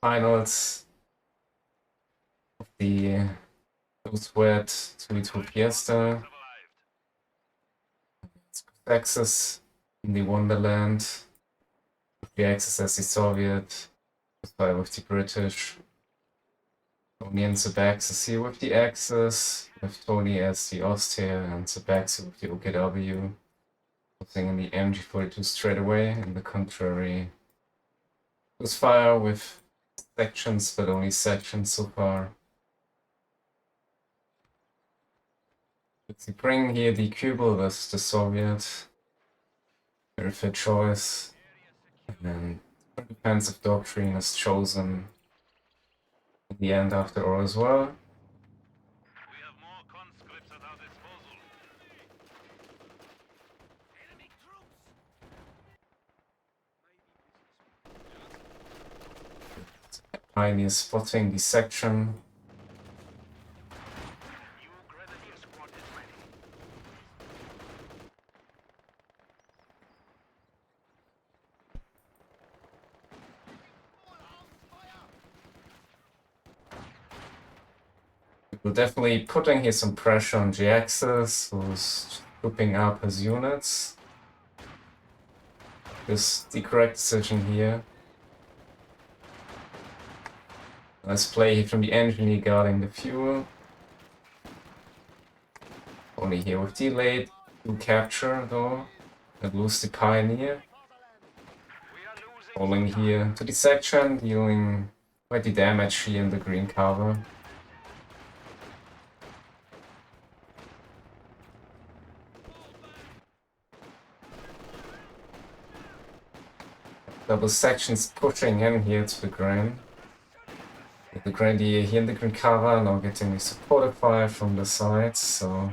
finals of the Sweat 2v2 Fiesta. Jhiaxus in the Wonderland. Jhiaxus as the Soviet. Crossfire with the British. Tonny and Zsirbacsi here with the Axis. With Tonny as the Austria and Zsirbacsi with the OKW. Putting in the MG42 straight away. In the contrary, Crossfire with sections, but only sections so far. Let's bring here the Kubel versus the Soviet. Very fair choice. And defensive doctrine is chosen in the end after all as well. We have more conscripts at our disposal. Enemy troops. Pioneer spotting the section. New grenadier squad is ready. We're definitely putting here some pressure on Jhiaxus, who's grouping up his units. This is the correct decision here. Nice play here from the engineer guarding the fuel. Only here with delayed capture though. And lose the pioneer. Falling here to the section, dealing quite the damage here in the green cover. Double sections pushing in here to the Grand. With the Grenadier here in the green cover, now getting the supportive fire from the sides, so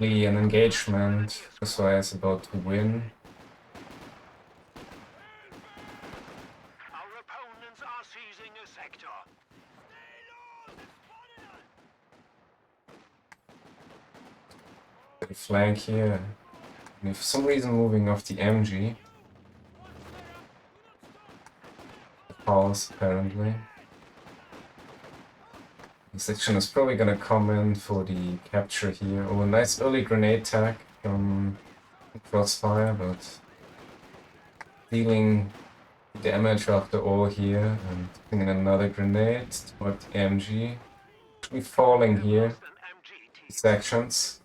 really an engagement. Crossfire is about to win. Our opponents are seizing a sector. The flank here. And for some reason moving off the MG. Pulse apparently. The section is probably gonna come in for the capture here. Oh, a nice early grenade tag from Crossfire, but dealing damage after all here and putting in another grenade toward the MG. Actually falling here. Sections.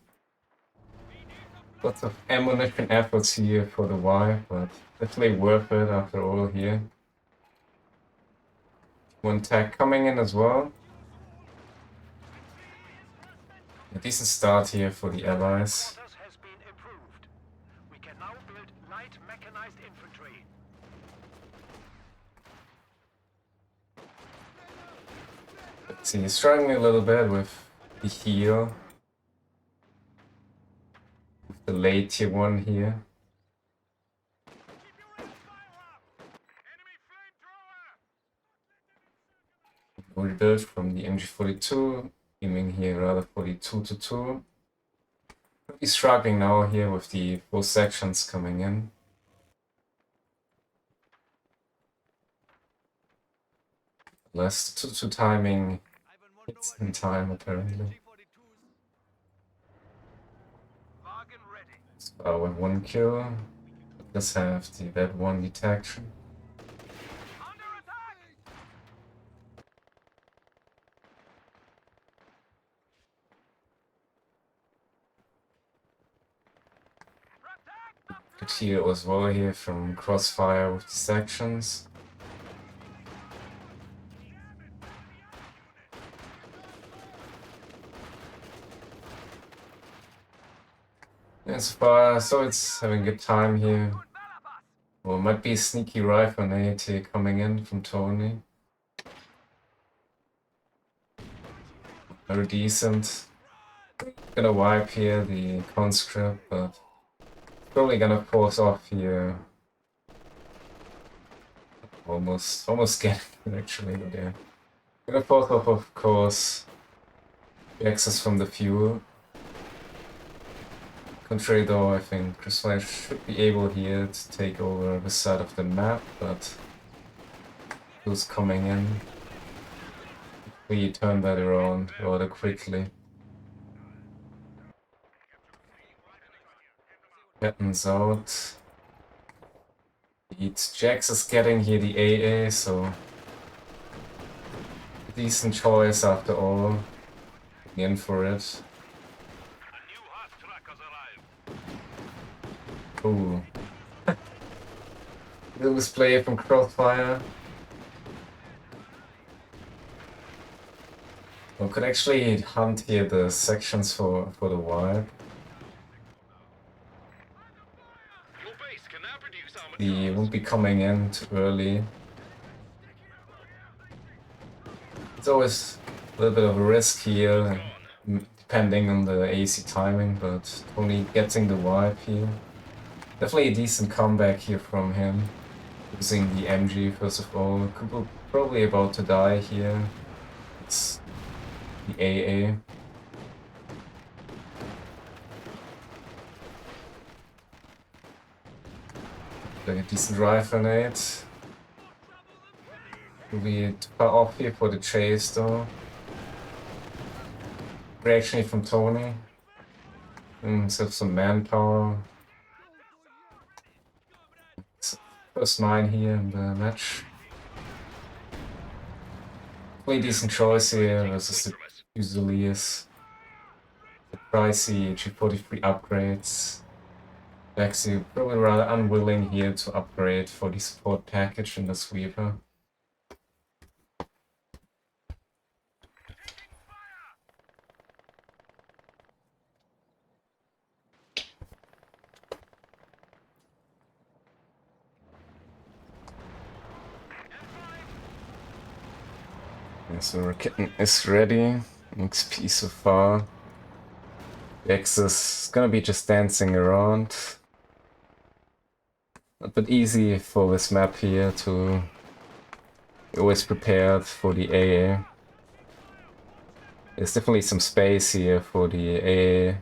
Lots of ammunition efforts here for the Y, but definitely worth it after all here. One tag coming in as well. A decent start here for the Allies. Has been improved. We can now build light mechanized infantry. Let's see, he's struggling a little bit with the heal. With the late tier 1 here. Rebuild from the MG42, aiming here rather for the 2-2. He's struggling now here with the full sections coming in. Less 2-2 timing hits in time apparently. So with 1 kill, let's have the that 1 detection. Good heal as well here from Crossfire with the sections. And so far, so it's having a good time here. Well, might be a sneaky rifle nade here coming in from Tonny. Very decent. Gonna wipe here the conscript, but probably gonna force off here. Almost getting it actually, but yeah. Gonna force off, of course, the access from the fuel. Contrary though, I think Crossfire should be able here to take over the side of the map, but Who's coming in? We turn that around rather quickly. Captain's out. Jhiaxus getting here the AA, so a decent choice after all. In for it. Ooh. Little display from Crossfire. We could actually hunt here the sections for the wipe. He won't be coming in too early. It's always a little bit of a risk here, depending on the AC timing, but Tonny getting the wipe here. Definitely a decent comeback here from him. Using the MG first of all. Kubo probably about to die here. It's the AA. Like a decent rifle grenade. Will be too far off here for the chase though. Reaction from Tonny. Still some manpower. First 9 here in the match. Pretty decent choice here versus the Fusiliers. The pricey G43 upgrades. Zsirbacsi probably rather unwilling here to upgrade for the support package in the sweeper. Yeah, so our kitten is ready. XP so far. Jhiaxus is gonna be just dancing around. A bit easy for this map here to be always prepared for the AA. There's definitely some space here for the AA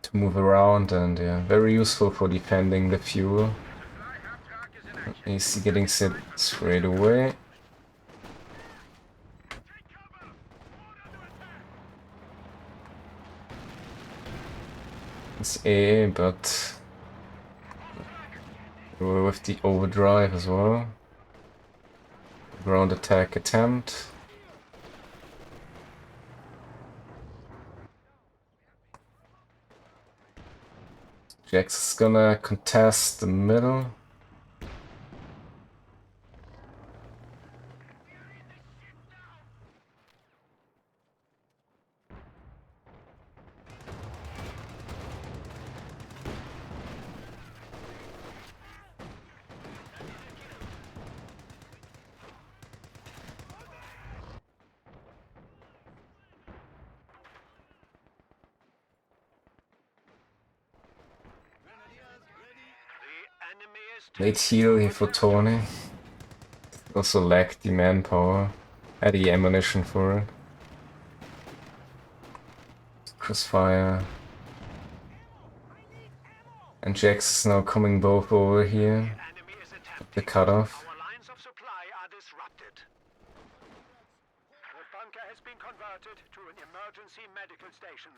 to move around, and yeah, very useful for defending the fuel. AC getting set straight away. It's AA, but with the overdrive as well. Ground attack attempt. Jhiaxus is gonna contest the middle. Late heal here for Tonny. Also lacked the manpower. Had the ammunition for it. Crossfire. And Jhiaxus is now coming both over here. The cutoff. Our lines of supply are disrupted. The bunker has been converted to an emergency medical station.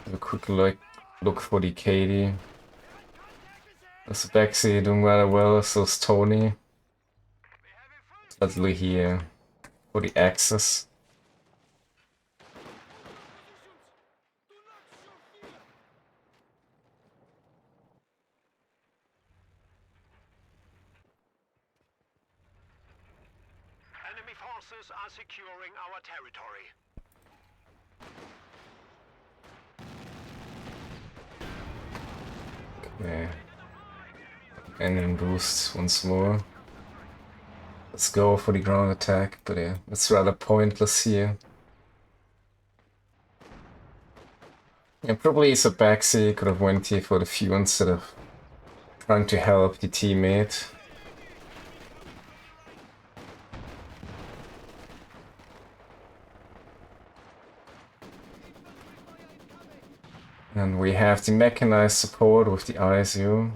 Have a quick look for the KD. Zsirbacsi doing rather well, so is Tonny. Suddenly here for the access. Enemy forces are securing our territory. Okay. Engine boosts once more. Let's go for the ground attack, but yeah, it's rather pointless here. Yeah, probably Zsirbacsi could have went here for the few instead of trying to help the teammate. And we have the mechanized support with the ISU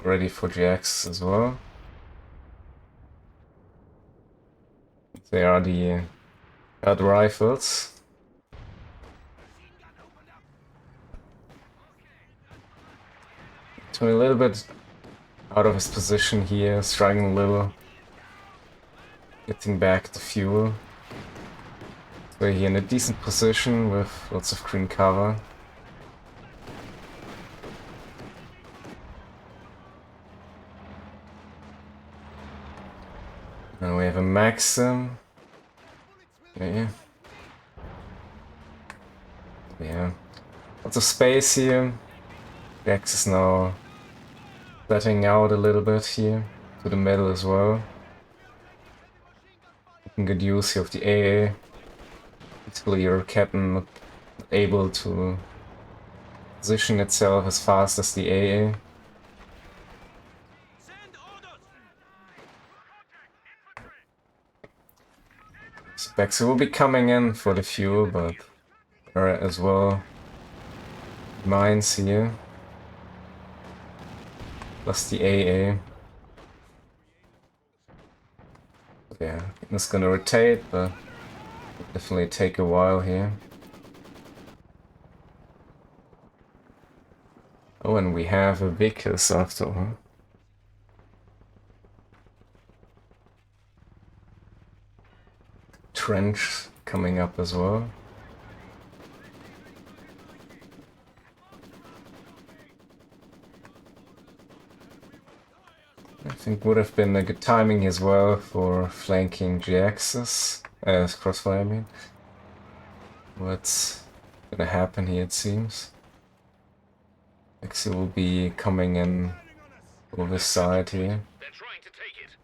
ready for Jhiaxus as well. They are the guard rifles. Tonny a little bit out of his position here, struggling a little. Getting back the fuel. So here in a decent position with lots of green cover. And we have a Maxim. Yeah. Yeah. Lots of space here. Jhiaxus now flattening out a little bit here to the middle as well. Making good use here of the AA. Basically your captain not able to position itself as fast as the AA. Zsirbacsi will be coming in for the fuel, but there are as well mines here. Plus the AA. Yeah, it's gonna rotate, but it'll definitely take a while here. Oh, and we have a Jhiaxus after all. Trench coming up as well. I think would have been a good timing as well for flanking Jhiaxus, as Crossfire I mean. What's gonna happen here it seems. Jhiaxus will be coming in over this side here. They're trying to take it.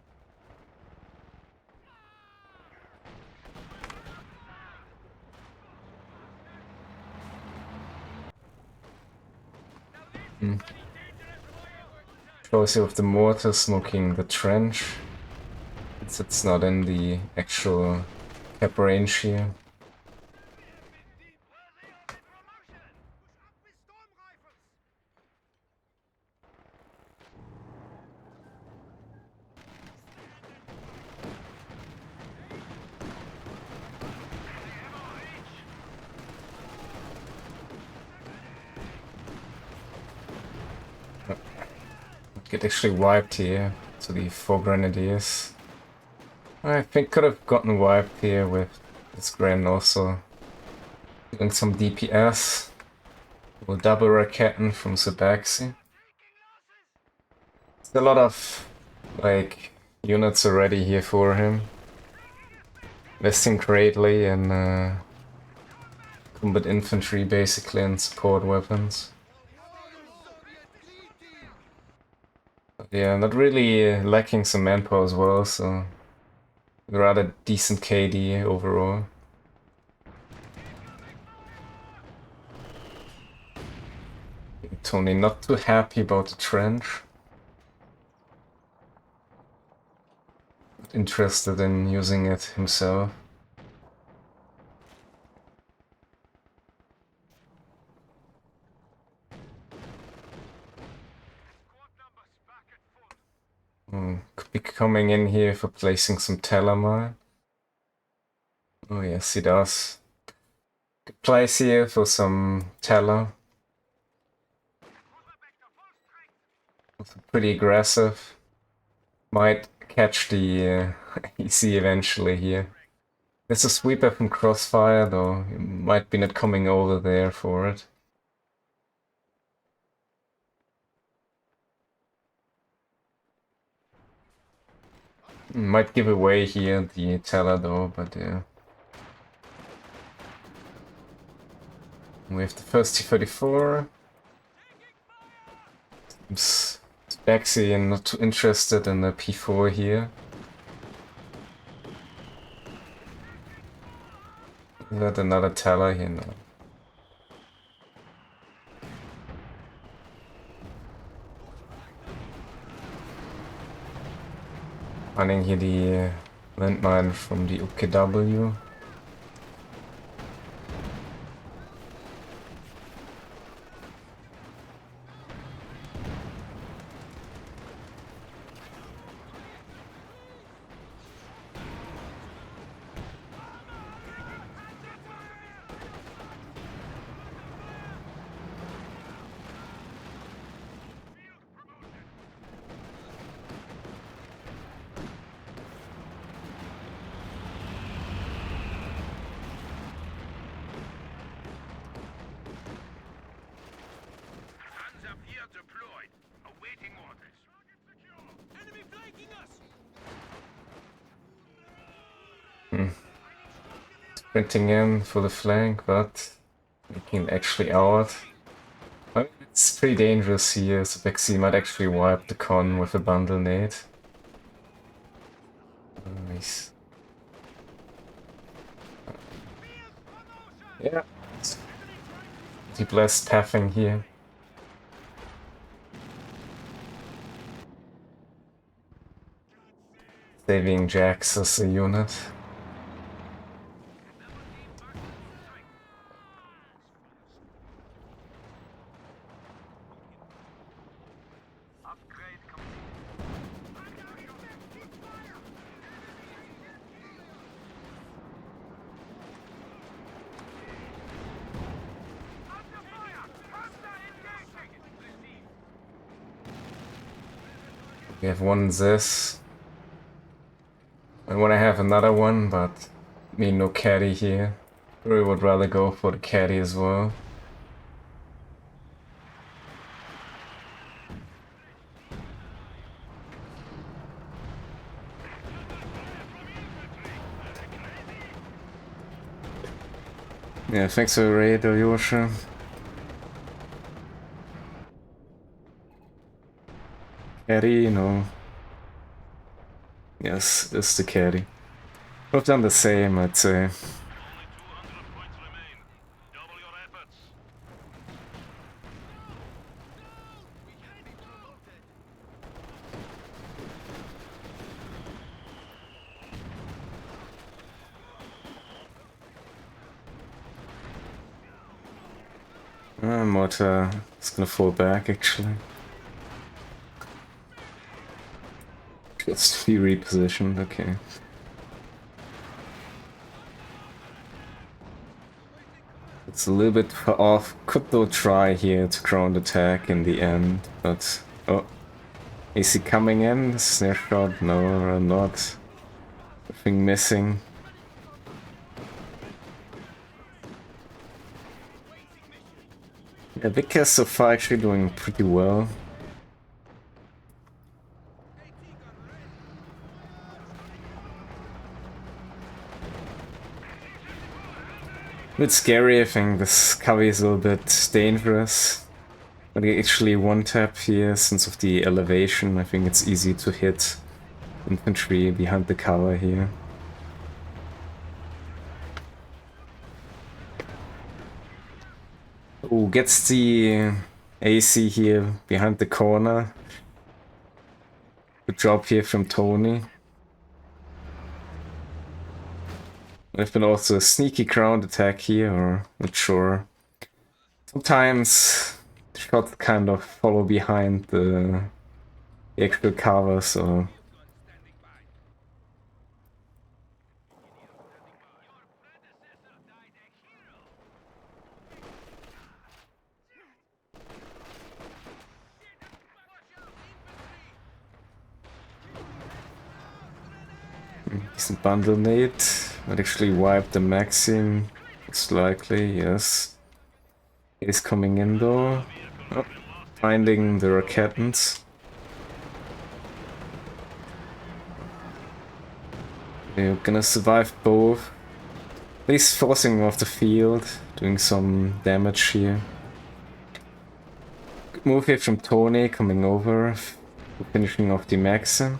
Closer with the mortar smoking the trench. It's not in the actual cap range here. Get actually wiped here to the 4 grenadiers. I think could have gotten wiped here with this Gren also doing some DPS. Will double Raketten from Zsirbacsi. There's a lot of like units already here for him. Investing greatly in combat infantry basically and support weapons. Yeah, not really lacking some manpower as well, so rather decent KD overall. Tonny not too happy about the trench. Not interested in using it himself. Could be coming in here for placing some Telemine. Oh yes, he does. Good place here for some Tele. Also pretty aggressive. Might catch the EC eventually here. There's a sweeper from Crossfire though. He might be not coming over there for it. Might give away here the Teller though, but yeah. We have the first T-34. Zsirbacsi and not too interested in the P4 here. Is that another Teller here? No. Finding here the landmine from the UKW. Sprinting in for the flank, but making it actually out. I mean, it's pretty dangerous here. Zsirbacsi might actually wipe the con with a bundle nade. Nice. Yeah. The blessed pathing here. Saving Jhiaxus as a unit. We have one this. I want to have another one, but me no caddy here. Really would rather go for the caddy as well. Yeah, thanks for the raid, Alyosha. Caddy, no. Yes, it's the caddy. We've done the same, I'd say. Mortar is gonna fall back actually. Just be repositioned, okay. It's a little bit far off. Could though try here to ground attack in the end, but oh. Is he coming in? Snare shot? No, not. Nothing missing. Yeah, Vickers so far actually doing pretty well. A bit scary, I think this Kavi is a little bit dangerous. But I actually one tap here, since of the elevation, I think it's easy to hit infantry behind the cover here. Oh, gets the AC here behind the corner. Good job here from Tonny. There's been also a sneaky ground attack here, or not sure. Sometimes the shots kind of follow behind the actual cover, so... Decent bundle nade. Might actually wipe the Maxim. Most likely, yes. It is coming in though. Oh, finding the Raketans. We're gonna survive both. At least forcing them off the field, doing some damage here. Good move here from Tonny coming over, finishing off the Maxim.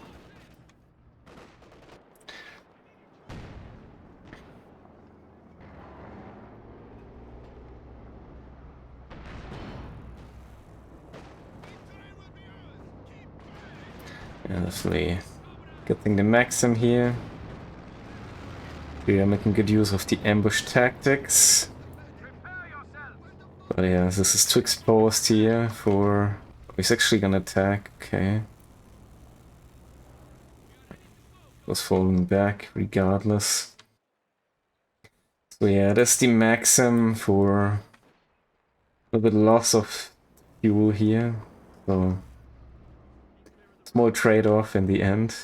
Yeah, definitely getting the Maxim here. We are making good use of the ambush tactics. But yeah, this is too exposed here for... He's actually gonna attack, okay. Was falling back regardless. So yeah, that's the Maxim for a little bit loss of fuel here. So small trade-off in the end.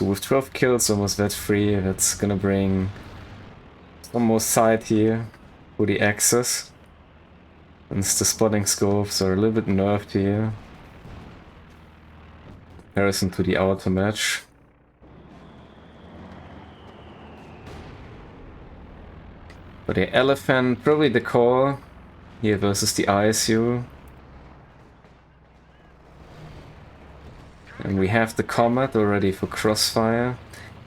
With 12 kills, almost that free. That's gonna bring some more sight here for the Axis. And the spotting scopes are a little bit nerfed here. comparison to the outer match. But the Elephant, probably the call here versus the ISU. And we have the Comet already for Crossfire,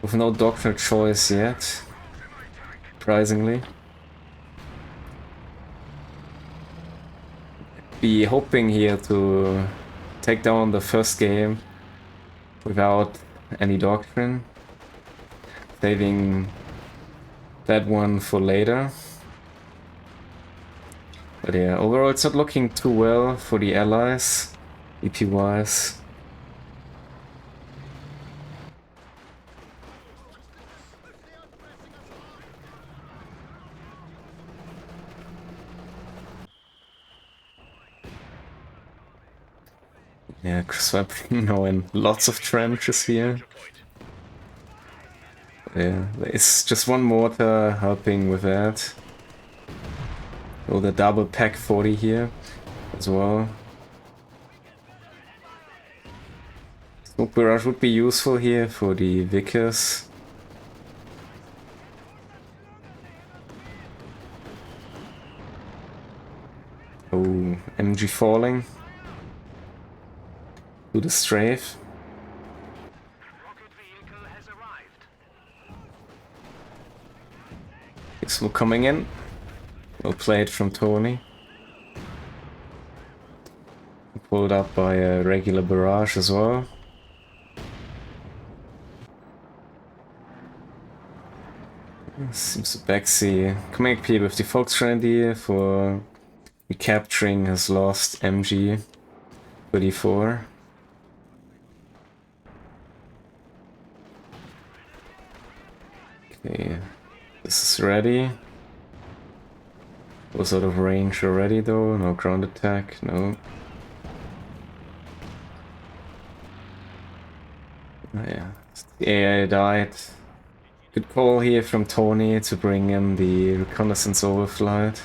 with no doctrinal choice yet, surprisingly. Be hoping here to take down the first game without any doctrine, saving that one for later. But yeah, overall it's not looking too well for the allies, EP-wise. Yeah, Crossfire in lots of trenches here. Yeah, there's just one mortar helping with that. Oh, the double pack 40 here as well. Smoke barrage would be useful here for the Vickers. Oh, MG falling. To the strafe. Rocket vehicle has arrived. Smoke coming in. Well played from Tonny. Pulled up by a regular barrage as well. Zsirbacsi coming up here with the Volksgrenadier for recapturing his lost MG 34. Okay, this is ready. Was out of range already though, no ground attack, no. Oh, yeah, the AI died. Good call here from Tonny to bring in the reconnaissance overflight.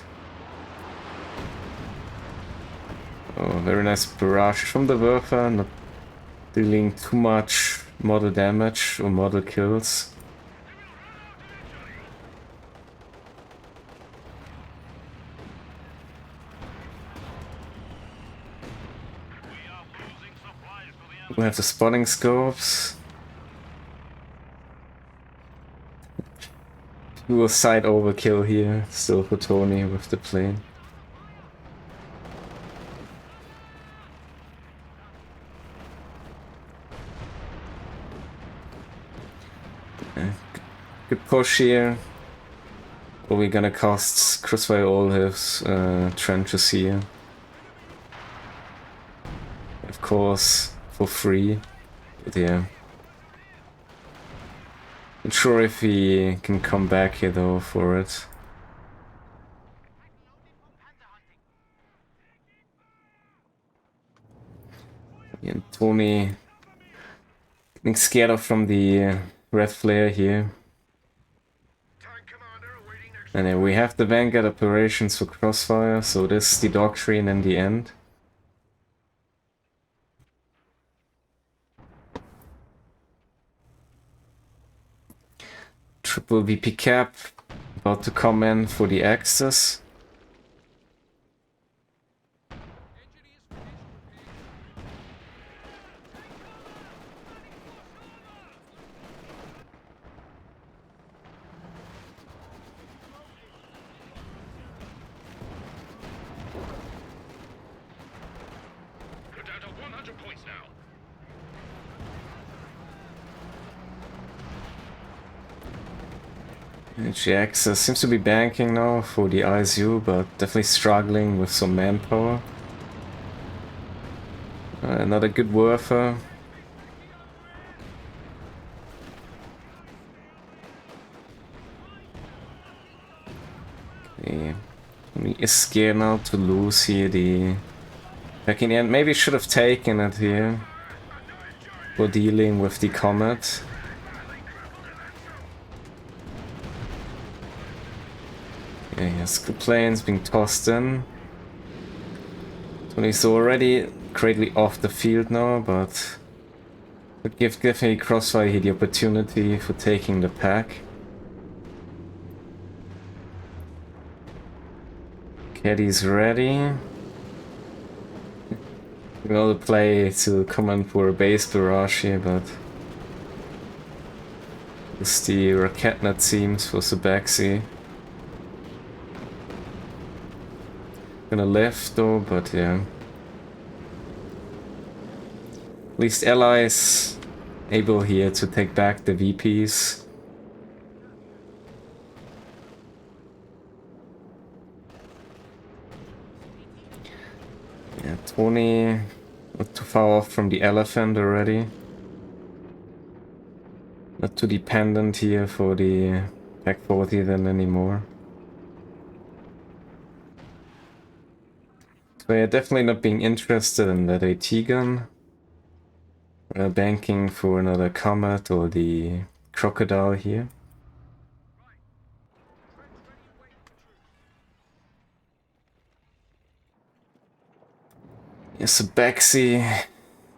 Oh, very nice barrage from the Werfer, not dealing too much model damage or model kills. We have the spotting scopes. Pure side overkill here, still for Tonny with the plane. Good push here. Probably gonna cost Crossfire all his trenches here. Of course, for free. But yeah. Not sure if he can come back here though for it. Yeah, and Tonny getting scared off from the red flare here. And then we have the Vanguard operations for Crossfire, so this is the doctrine in the end. Triple VP cap about to come in for the Axis. You're down to 100 points now. Jhiaxus seems to be banking now for the ISU, but definitely struggling with some manpower. Another good Werfer. Okay. He is scared now to lose here the back in the end. Maybe should have taken it here for dealing with the Comet. Yeah, yes, good planes being tossed in. Tonny's already greatly off the field now, but But give definitely Crossfire here the opportunity for taking the pack. Caddy's ready. We will play to come in for a base barrage here, but it's the Raketna teams for Zsirbacsi. Gonna left though, but yeah. At least allies able here to take back the VPs. Yeah, Tonny not too far off from the elephant already. Not too dependent here for the Pack 40 then anymore. So yeah, definitely not being interested in that AT gun. Banking for another Comet or the Crocodile here. Yeah, Zsirbacsi,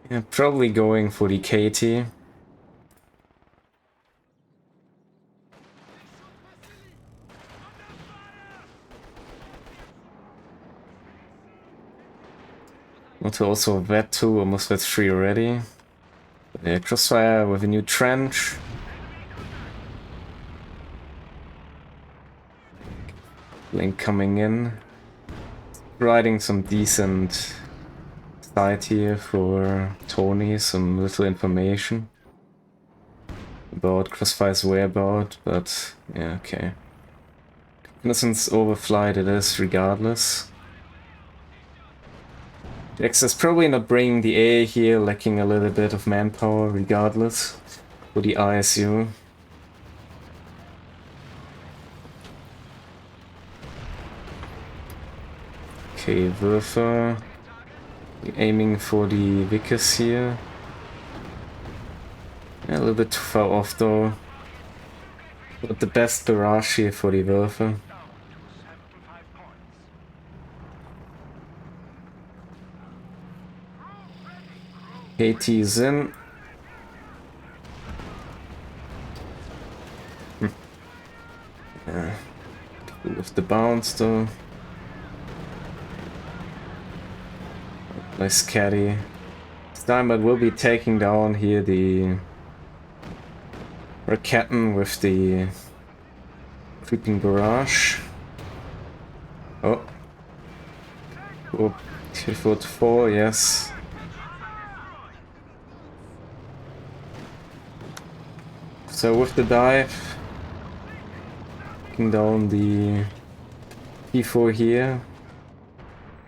yeah, probably going for the KT. Not also Vet 2, almost Vet 3 already. But yeah, Crossfire with a new trench. Link coming in. Providing some decent side here for Tonny, some little information about Crossfire's whereabouts, but yeah, okay. Innocence overflight it is regardless. Jhiaxus probably not bringing the A here, lacking a little bit of manpower regardless for the ISU. Okay, Würfer aiming for the Vickers here. Yeah, a little bit too far off though. But the best barrage here for the Würfer. KT is in. Yeah. With the bounce though. Nice caddy. Steinberg will be taking down here the Raketten with the creeping barrage. Oh. 4 yes. So with the dive, taking down the P4 here.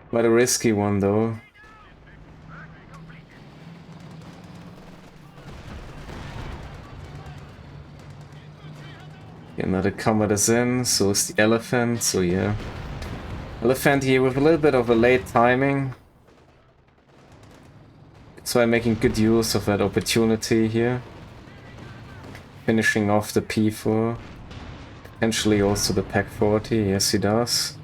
Quite a risky one though. Another Comet is in, so is the Elephant, so yeah. Elephant here with a little bit of a late timing. So I'm making good use of that opportunity here. Finishing off the P4. Potentially also the Pack 40, yes he does.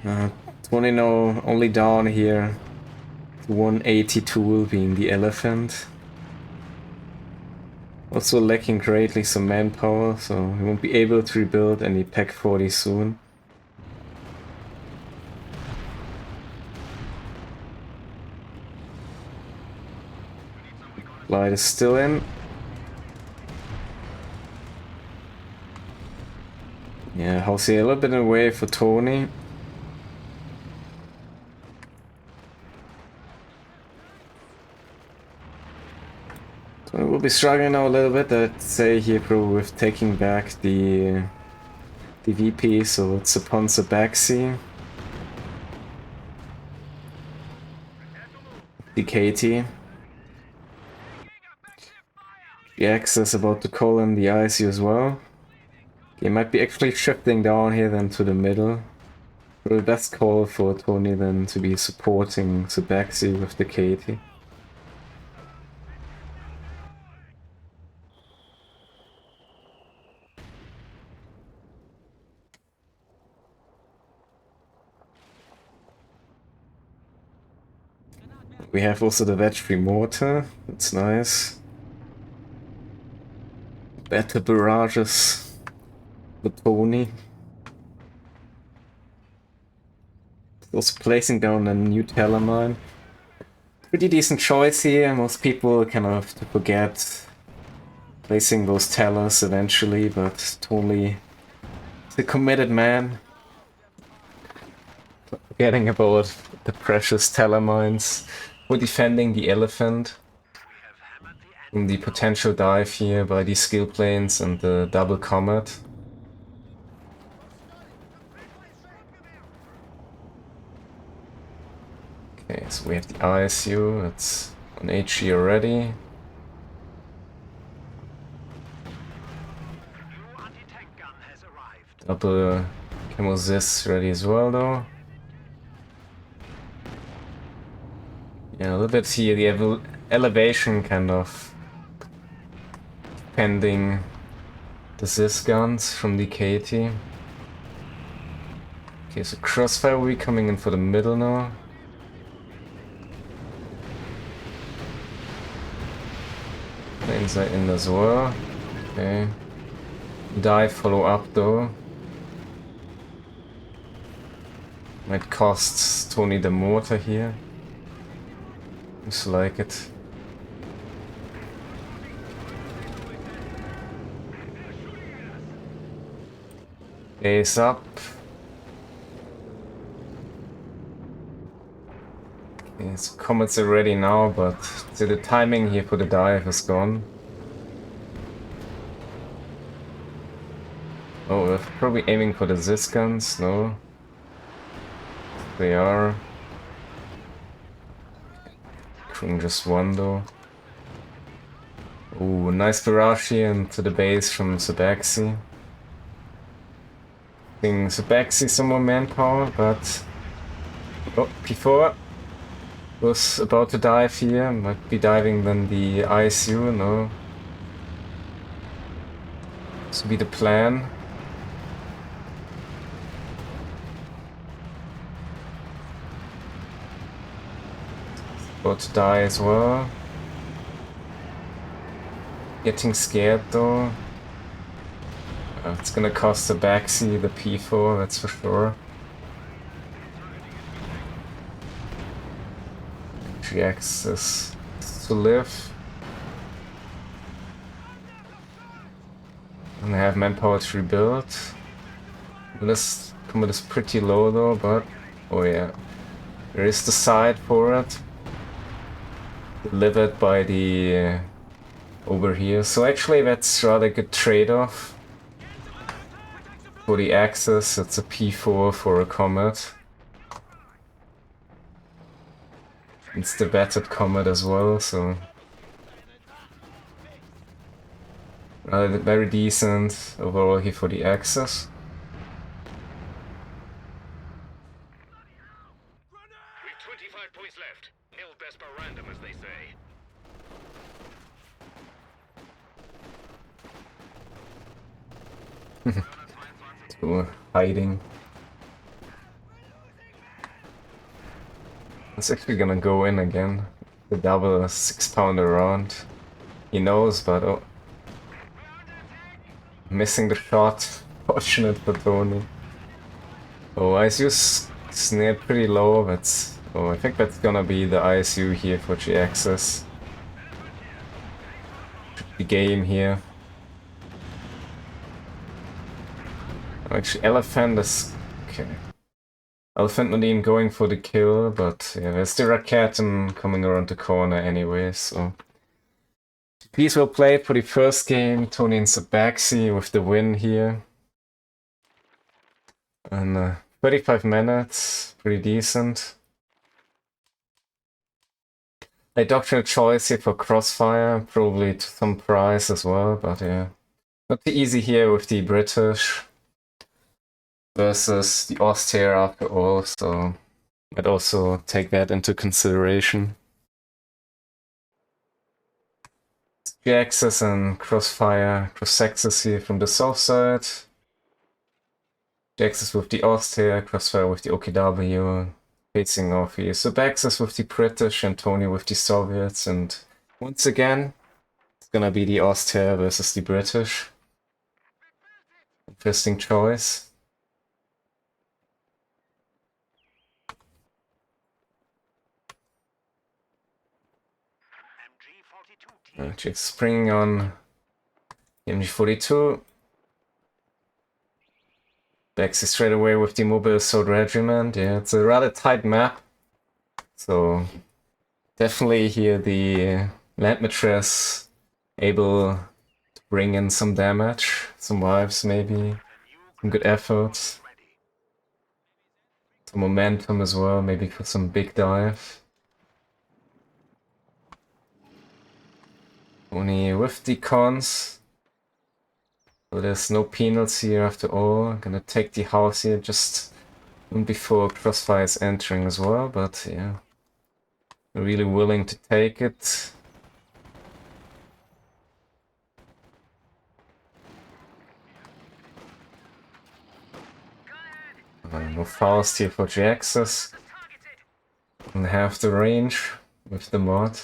Uh, 20 now only down here. 182 will be in the Elephant. Also lacking greatly some manpower, so we won't be able to rebuild any Pack 40 soon. Light is still in. Yeah, Halsey a little bit away for Tonny. So we'll be struggling now a little bit, I'd say here probably with taking back the VP, so it's upon Zsirbacsi. The KT. Jhiaxus about to call in the ISU as well. He might be actually shifting down here then to the middle. Probably the best call for Tonny then to be supporting Zsirbacsi with the KT. We have also the wedge-free mortar. That's nice. Better barrages. The Tonny. Also placing down a new teller mine. Pretty decent choice here. Most people kind of forget placing those tellers eventually, but Tonny is a committed man. Forgetting about the precious teller mines. We're defending the elephant from the potential dive here by the skill planes and the double comet. Okay, so we have the ISU, it's on HE already. Double Chemosys ready as well though. Yeah, a little bit here, the elevation kind of pending the Zis guns from the KT. Okay, so Crossfire will be coming in for the middle now. Planes are in as well. Okay. Dive follow up though. Might cost Tonny the mortar here. Looks like it. Ace up. Okay, so comets are ready now, but the timing here for the dive is gone. Oh, we're probably aiming for the Zis guns, no? They are. Just one though. Ooh, nice barrage here into the base from Zsirbacsi. I think Zsirbacsi some more manpower, but... Oh, P4 was about to dive here. Might be diving then the ISU, no? This would be the plan. About to die as well. Getting scared though. It's gonna cost Zsirbacsi the P4, that's for sure. Jhiaxus to live. And I have manpower to rebuild. This comet is pretty low though, but oh yeah. There is the side for it. Delivered by the over here, so actually that's rather good trade-off. For the Axis, it's a P4 for a comet. It's the battered comet as well, so very decent overall here for the Axis. We've 25 points left. Nil best by random, as they say. So, hiding. It's actually gonna go in again. The double 6-pounder round. He knows, but oh. Missing the shot. Fortunate for Tonny. Oh, ISU snared pretty low, but oh, I think that's gonna be the ISU here for Jhiaxus. The game here. Actually, Elephant is... okay. Elephant not even going for the kill, but yeah, there's the Raketen coming around the corner anyway, so... Piece well played for the first game, Tonny and Zsirbacsi with the win here. And 35 minutes, pretty decent. A doctrinal choice here for Crossfire, probably to some price as well, but yeah. Not too easy here with the British versus the Austria after all, so I'd also take that into consideration. Jhiaxus and Crossfire, Jhiaxus here from the south side. Jhiaxus with the Austria, Crossfire with the OKW. facing off here. Zsirbacsi with the British and Tonny with the Soviets, and once again, it's gonna be the Austria versus the British. Interesting choice. Just bringing on MG42. Baxi straight away with the Mobile Assault Regiment. Yeah, it's a rather tight map. So definitely here the land mattress able to bring in some damage, some vibes maybe, some good efforts, some momentum as well, maybe for some big dive. Only with the cons. So there's no penals here after all. I'm gonna take the house here just before Crossfire is entering as well, but yeah. I'm really willing to take it. No Faust here for Jhiaxus. And half the range with the mod.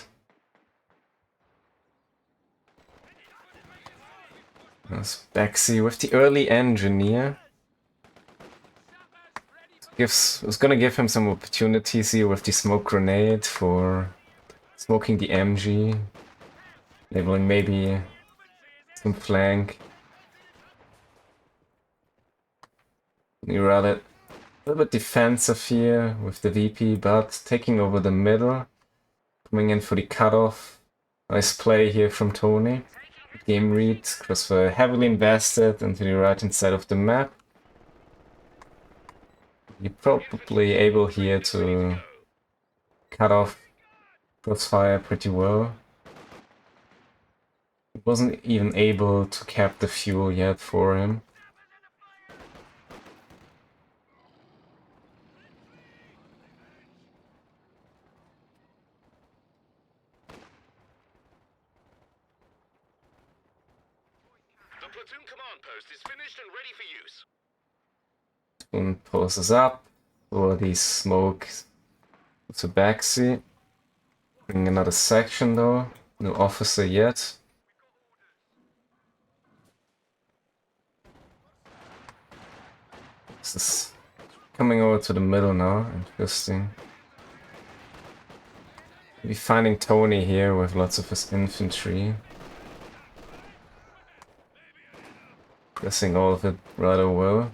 There's Baxi with the early engineer. It's gonna give him some opportunities here with the smoke grenade for smoking the MG. Enabling maybe some flank. You're rather a little bit defensive here with the VP, but taking over the middle. Coming in for the cutoff. Nice play here from Tonny. Game read, Crossfire heavily invested into the right hand side of the map. You're probably able here to cut off Crossfire pretty well. He wasn't even able to cap the fuel yet for him. The platoon command post is finished and ready for use. Platoon pulses up for the smoke to Baxi. Bring another section though. No officer yet. This is coming over to the middle now. Interesting. Maybe finding Tonny here with lots of his infantry. Pressing all of it rather well.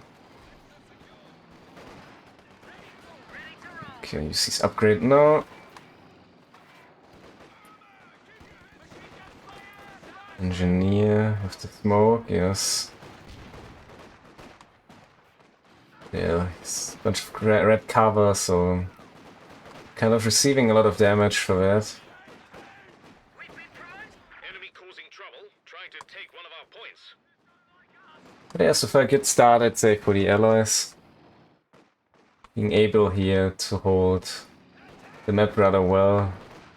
Okay, use his upgrade now. Engineer with the smoke, yes. Yeah, it's a bunch of red cover, so kind of receiving a lot of damage for that. Enemy causing trouble, trying to take one of our points. But yeah, so far a good start, I'd say, for the allies. Being able here to hold the map rather well.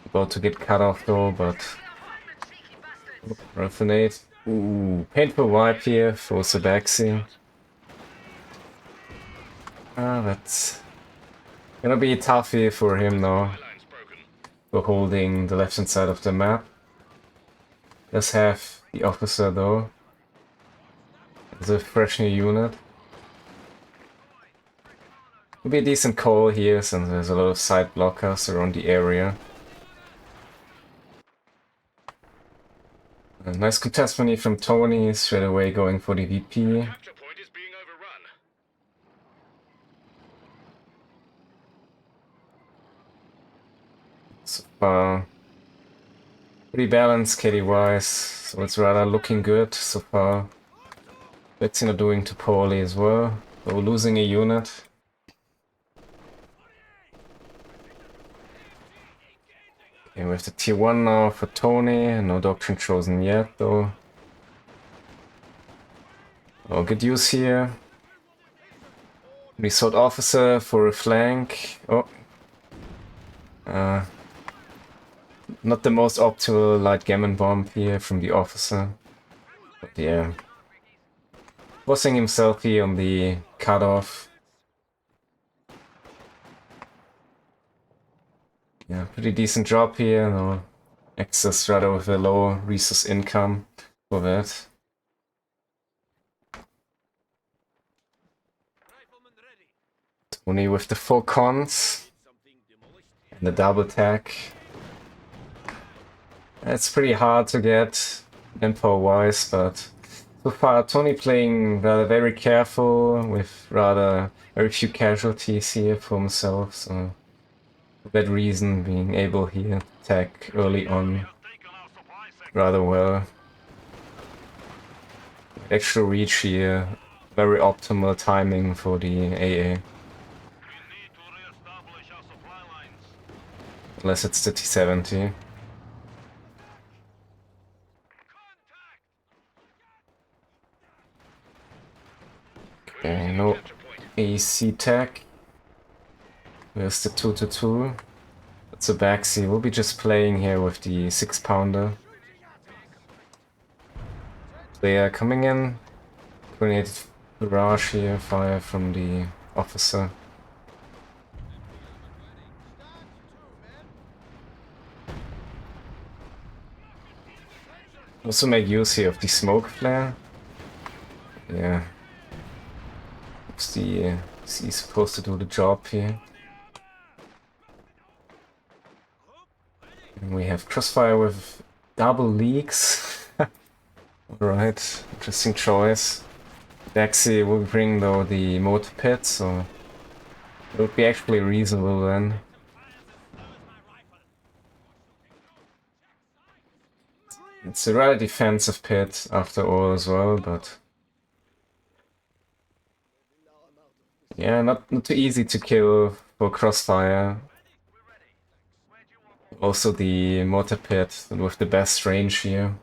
About to get cut off though, but... Raffinate. Ooh, painful wipe here for Zsirbacsi. That's gonna be tough here for him now. For holding the left hand side of the map. Does have the officer though. It's a fresh new unit. Will be a decent call here since there's a lot of side blockers around the area. A nice contestment from Tonny, straight away going for the VP. Capture point is being overrun. So far, pretty balanced KD-wise, so it's rather looking good so far. Betsy not doing too poorly as well, though losing a unit. Okay, we have the tier 1 now for Tonny, no doctrine chosen yet though. Oh, good use here. Resort officer for a flank. Oh. Not the most optimal light gammon bomb here from the officer. But yeah. Forcing himself here on the cutoff. Yeah, pretty decent job here. No excess, rather with a low resource income for that. Tonny with the full cons and the double tech. It's pretty hard to get info-wise, but so far Tonny playing rather very careful with rather very few casualties here for himself, so for that reason being able here to attack early on rather well. Extra reach here, very optimal timing for the AA. Unless it's the T-70. Okay, no AC tech. There's the 2-2. Zsirbacsi will be just playing here with the 6-pounder. They are coming in. Grenade barrage here, fire from the officer. Also make use here of the smoke flare. Yeah. What's the C supposed to do the job here? And we have Crossfire with double leaks. Alright, interesting choice. Jhiaxus will bring though the motor pit, so it would be actually reasonable then. It's a rather defensive pit after all as well, but yeah, not too easy to kill for Crossfire. Also the mortar pit with the best range here,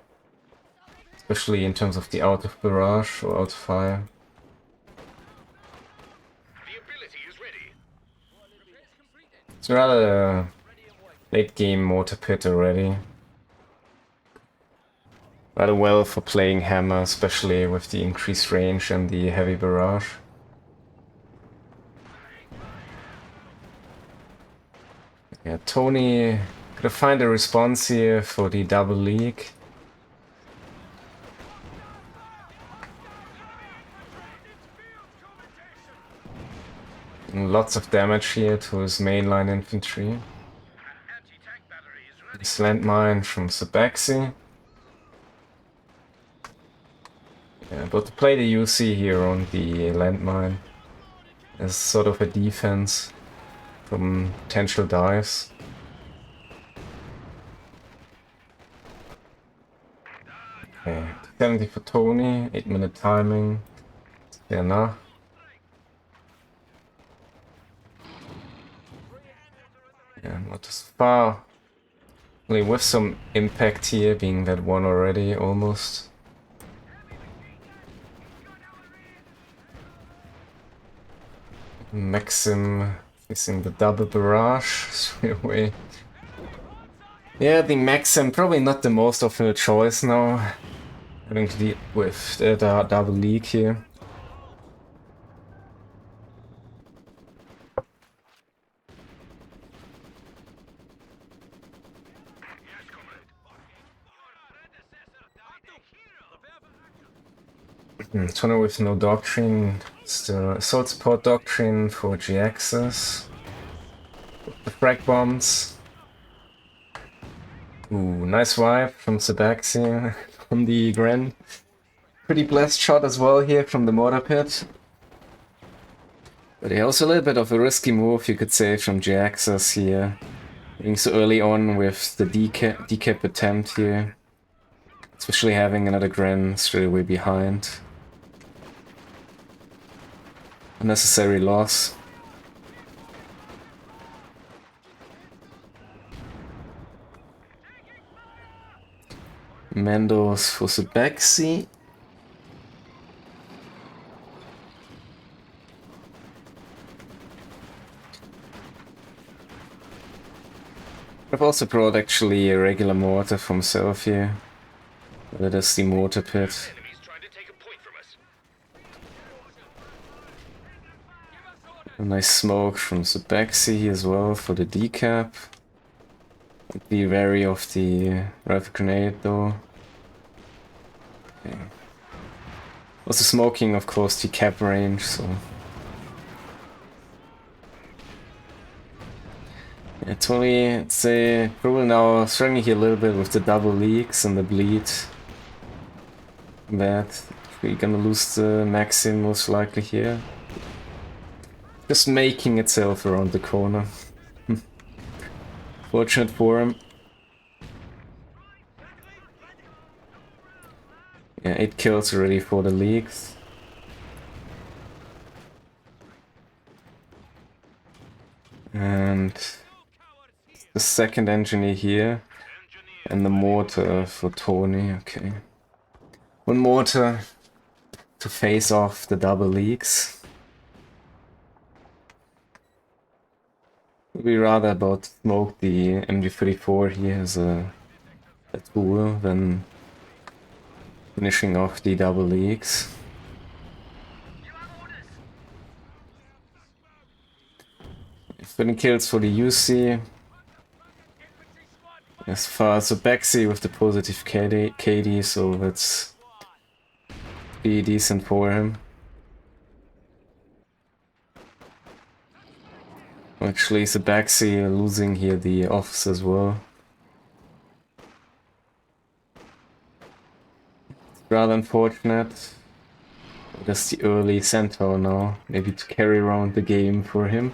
especially in terms of the out of barrage or out of fire. It's rather a late game mortar pit already. Rather well for playing hammer, especially with the increased range and the heavy barrage. Yeah, Tonny gotta find a response here for the double leak. And lots of damage here to his mainline infantry. This landmine from Zsirbacsi. Yeah, but to play the UC here on the landmine as sort of a defense from potential dives. Okay, 70 for Tonny, 8-minute timing. Fair enough. Yeah, not as far. Only with some impact here, being that one already almost. Maxim facing the double barrage straight away. Yeah, the Maxim probably not the most optimal choice now. Having to deal with the double leak here. Tonny with no doctrine. It's the assault support doctrine for Jhiaxus. The frag bombs. Ooh, nice wipe from Zsirbacsi on the Grand. Pretty blessed shot as well here from the mortar pit. But yeah, also a little bit of a risky move, you could say, from Jhiaxus here. Being so early on with the decap attempt here. Especially having another Grand straight away behind. Unnecessary loss. Mandos for Zsirbacsi. I've also brought actually a regular mortar from himself here. That is the mortar pit. A nice smoke from Zsirbacsi as well for the decap. Be wary of the rifle grenade though. Okay. Also smoking, of course, the cap range, so... Yeah, Tonny, it's probably now struggling here a little bit with the double leaks and the bleed. That we're gonna lose the Maxim most likely here. Just making itself around the corner. Fortunate for him. Yeah, 8 kills already for the leaks. And the second engineer here. And the mortar for Tonny, okay. One mortar to face off the double leaks. Would be rather about smoke the MG34 here as a tool than finishing off the double leaks. 20 kills for the UC. As far as Zsirbacsi with the positive KD, so that's pretty decent for him. Actually, Zsirbacsi losing here the office as well. It's rather unfortunate. Just the early centaur now, maybe to carry around the game for him.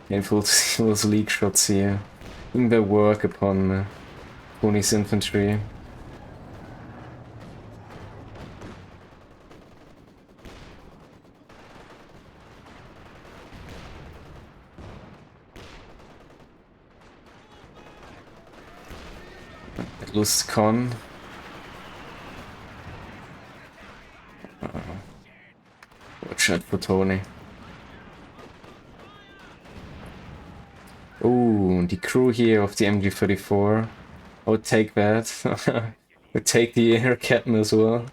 Painful to see those leak shots here. I think they work upon Tonny's infantry. Lose con. Watch out for Tonny. Oh, the crew here of the MG34. I would take that. I would take the Raketten as well.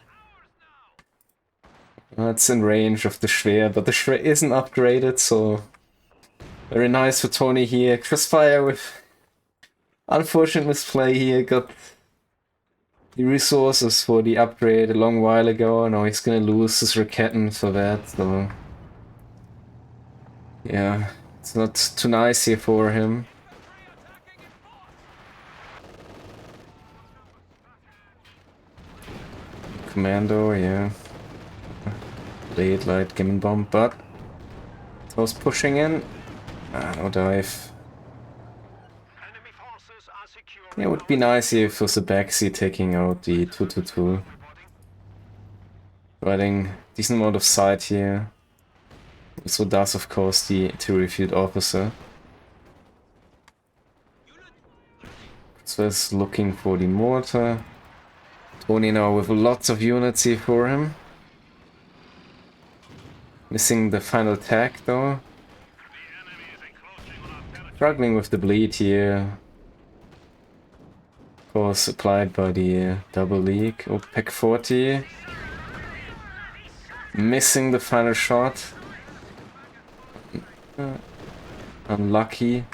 That's in range of the Schwer, but the Schwer isn't upgraded, so... Very nice for Tonny here. Crossfire with... Unfortunate misplay here, got the resources for the upgrade a long while ago. Now he's gonna lose his Raketten for that, so... Yeah, it's not too nice here for him. Commando, yeah. Late light Gimmon bomb, but... I was pushing in. No dive. Yeah, it would be nice here for Zsirbacsi taking out the 222. Providing decent amount of sight here. So does of course the TUR officer. So he's looking for the mortar. Tonny now with lots of units here for him. Missing the final tag though. Struggling with the bleed here. Of course applied by the double leak. Oh, pack 40. Missing the final shot. Unlucky.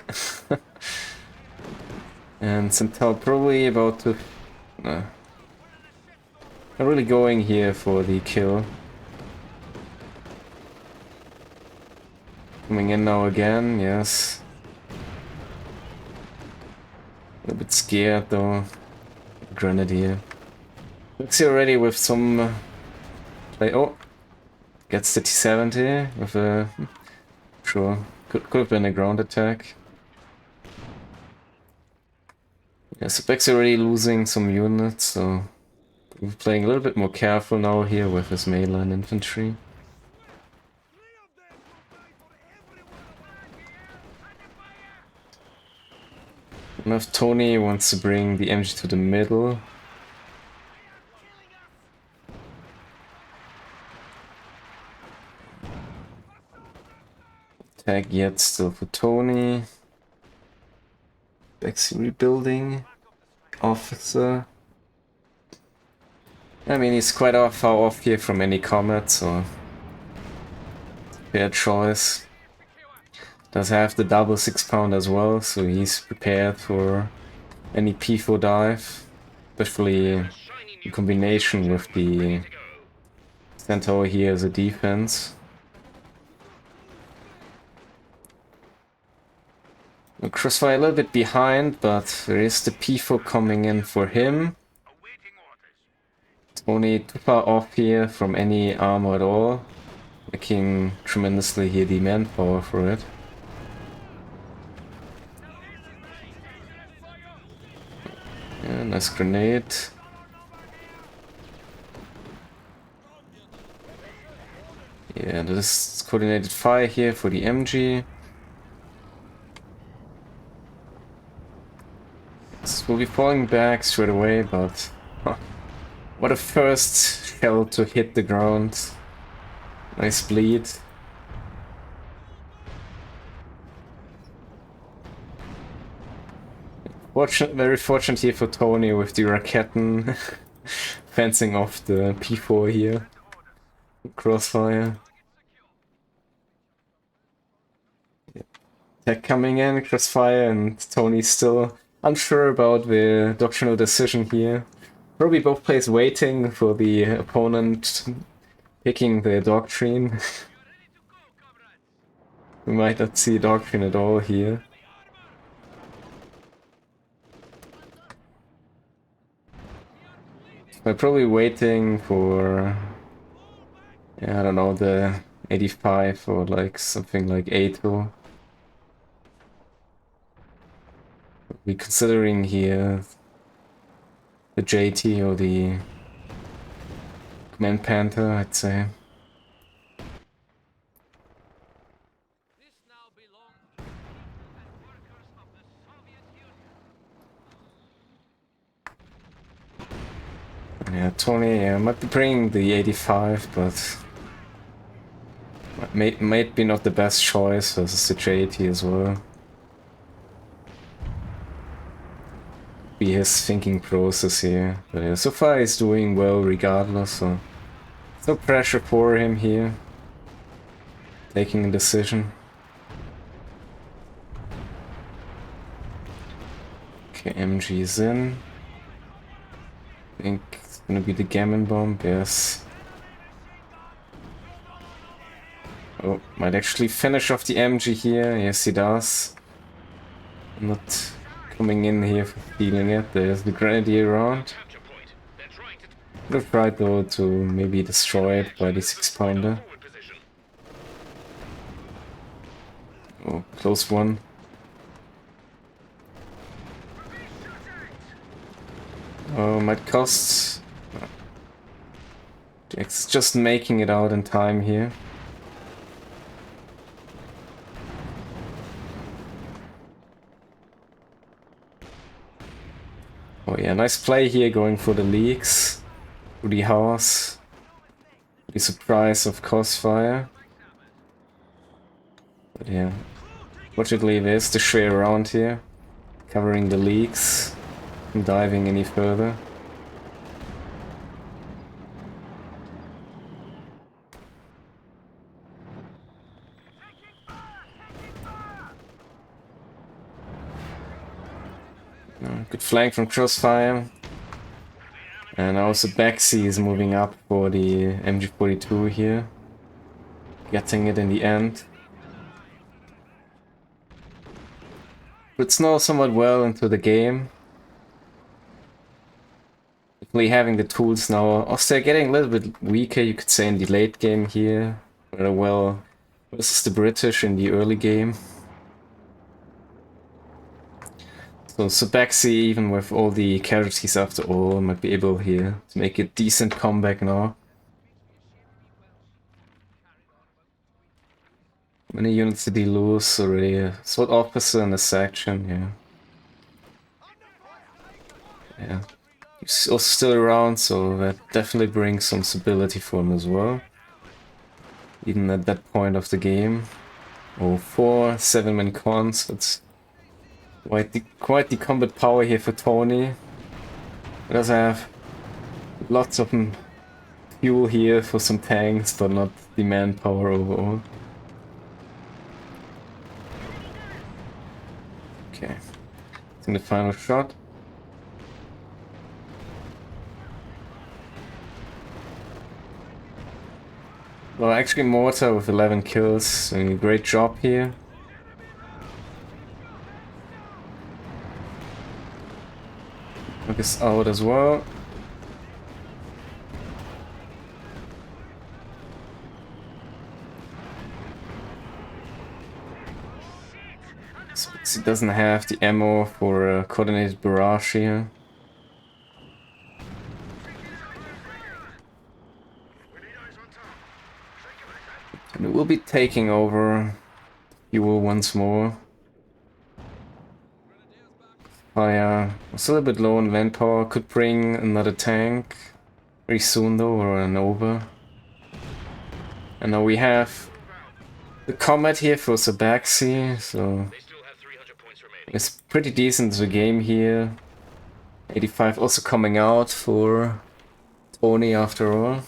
And Centaur probably about to... Not really going here for the kill. Coming in now again, yes. A little bit scared though. Grenadier. Looks here already with some play. Oh! Gets the T-70 with a... Sure, could have been a ground attack. Yeah, Zsirbacsi already losing some units, so we're playing a little bit more careful now here with his mainline infantry. And if Tonny wants to bring the MG to the middle. Tag yet still for Tonny. Zsirbacsi rebuilding. Officer. I mean, he's quite far off here from any combat, so fair choice. Does have the double 6-pound as well, so he's prepared for any P4 dive, especially in combination with the Centaur here as a defense. Crossfire a little bit behind, but there is the P4 coming in for him. Only too far off here from any armor at all, making tremendously here the manpower for it. Yeah, nice grenade. Yeah, this is coordinated fire here for the MG. This will be falling back straight away, but what a first shell to hit the ground. Nice bleed. Very fortunate here for Tonny with the Raketen fencing off the P4 here. Crossfire. Attack coming in, Crossfire, and Tonny's still unsure about the doctrinal decision here. Probably both players waiting for the opponent picking the doctrine. We might not see doctrine at all here. I'm probably waiting for, yeah, I don't know, the 85 or like something like 80. We're considering here the JT or the Command Panther, I'd say. Yeah, Tonny might be bringing the 85, but might be not the best choice versus the JT as well. Be his thinking process here, but yeah, so far he's doing well regardless, so no pressure for him here. Taking a decision. Okay, MG's in. I think it's gonna be the Gammon Bomb, yes. Oh, might actually finish off the MG here, yes he does. Not coming in here for stealing it, there's the Grenadier around. Would have tried though to maybe destroy it by the 6-pounder. Oh, close one. Oh, might cost. It's just making it out in time here. Oh yeah, nice play here going for the leaks. To the house. The surprise of Crossfire. But yeah. Fortunately there's the share around here. Covering the leaks. From diving any further. Good flank from Crossfire. And also Zsirbacsi is moving up for the MG42 here. Getting it in the end. Puts now somewhat well into the game. Definitely having the tools now. Austria getting a little bit weaker, you could say, in the late game here. Rather well versus the British in the early game. So Zsirbacsi, even with all the casualties after all, might be able here to make a decent comeback now. Many units did he lose already? Sword officer in the section, yeah. Yeah. He's also still around, so that definitely brings some stability for him as well. Even at that point of the game. Oh, 4 7-man cons, that's quite the combat power here for Tonny. He does have lots of fuel here for some tanks, but not the manpower overall. in the final shot. Well, actually Mortar with 11 kills, doing a great job here. Is out as well. He doesn't have the ammo for a coordinated barrage here. And we'll be taking over fuel once more. Fire was a little bit low on land power, could bring another tank very soon though, or an over. And now we have the combat here for Zsirbacsi, so it's pretty decent the game here. 85 also coming out for Tonny after all.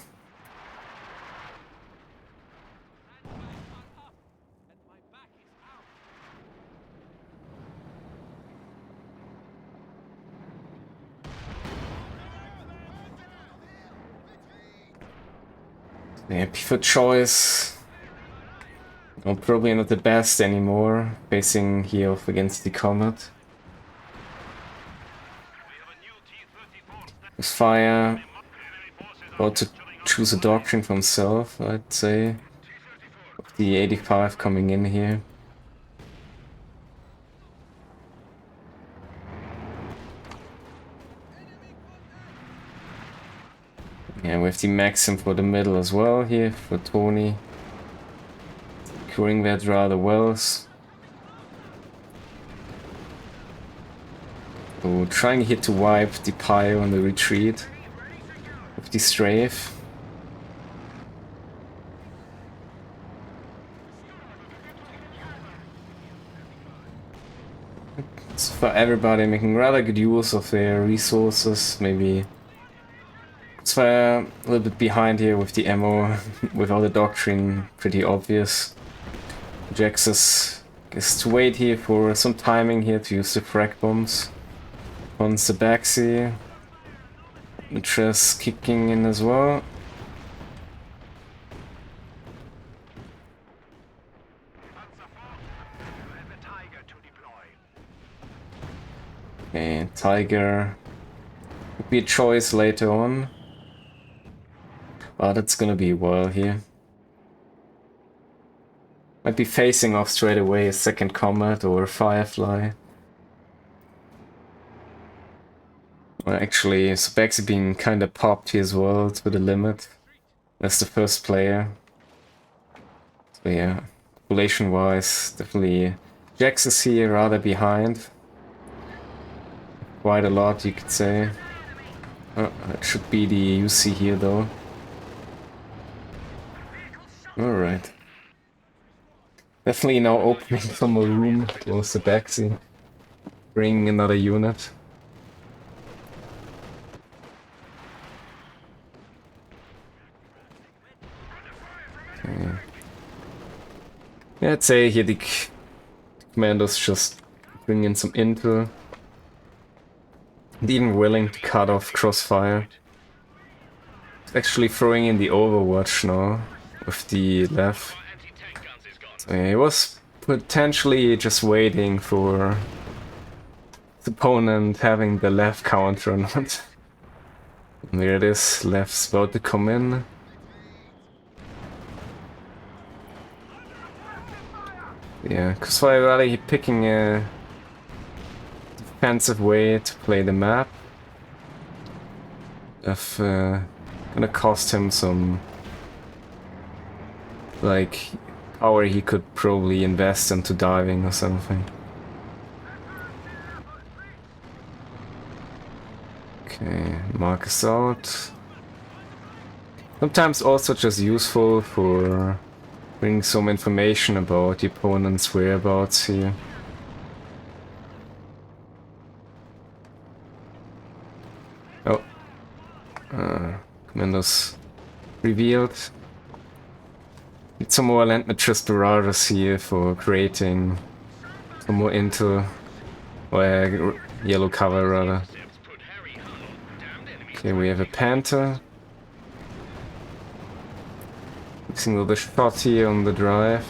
Yeah, preferred choice. Well, probably not the best anymore, facing here off against the Comet. With Fire, about to choose a doctrine for himself, I'd say. With the 85 coming in here. Yeah, we have the Maxim for the middle as well here for Tonny. Securing that rather well. So trying here to wipe the Pyre on the retreat with the strafe. So for everybody making rather good use of their resources, maybe. So a little bit behind here with the ammo, without the doctrine, pretty obvious. Jhiaxus gets to wait here for some timing here to use the frag bombs on Zsirbacsi. Interest kicking in as well. Okay, Tiger would be a choice later on. But it's gonna be well here. Might be facing off straight away a second Comet or a Firefly. Well, actually, Zsirbacsi being kinda popped here as well to the limit. That's the first player. So yeah, population wise, definitely Jhiaxus here rather behind. Quite a lot, you could say. Oh, that should be the UC here though. Alright. Definitely now opening some more room for Zsirbacsi. Bringing another unit. Okay. Yeah, I'd say here the commandos just bring in some intel. And even willing to cut off Crossfire. Actually throwing in the Overwatch now with the left. So yeah, he was potentially just waiting for his opponent having the left counter or not. And there it is, left's about to come in. Yeah, Crossfire really picking a defensive way to play the map. If gonna cost him some like power he could probably invest into diving or something. Okay, Marcus out. Sometimes also just useful for bringing some information about the opponent's whereabouts here. Oh. Commandos revealed. Need some more land mattress barrages here for creating some more intel. Or yellow cover rather. Okay, we have a Panther. Mixing with the shot here on the drive.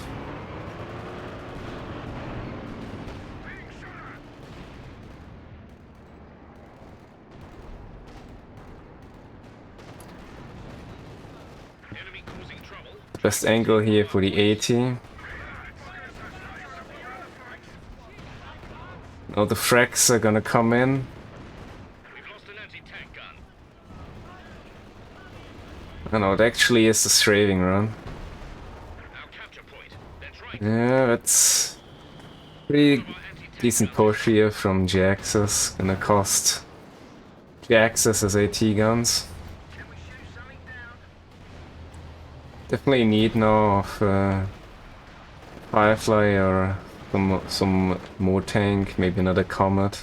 Best angle here for the 80. Now the frags are gonna come in. Oh no, it actually is the straving run. Yeah, that's pretty decent push here from Jhiaxus. Gonna cost Jhiaxus his AT guns. Definitely need now of Firefly or some more tank, maybe another Comet.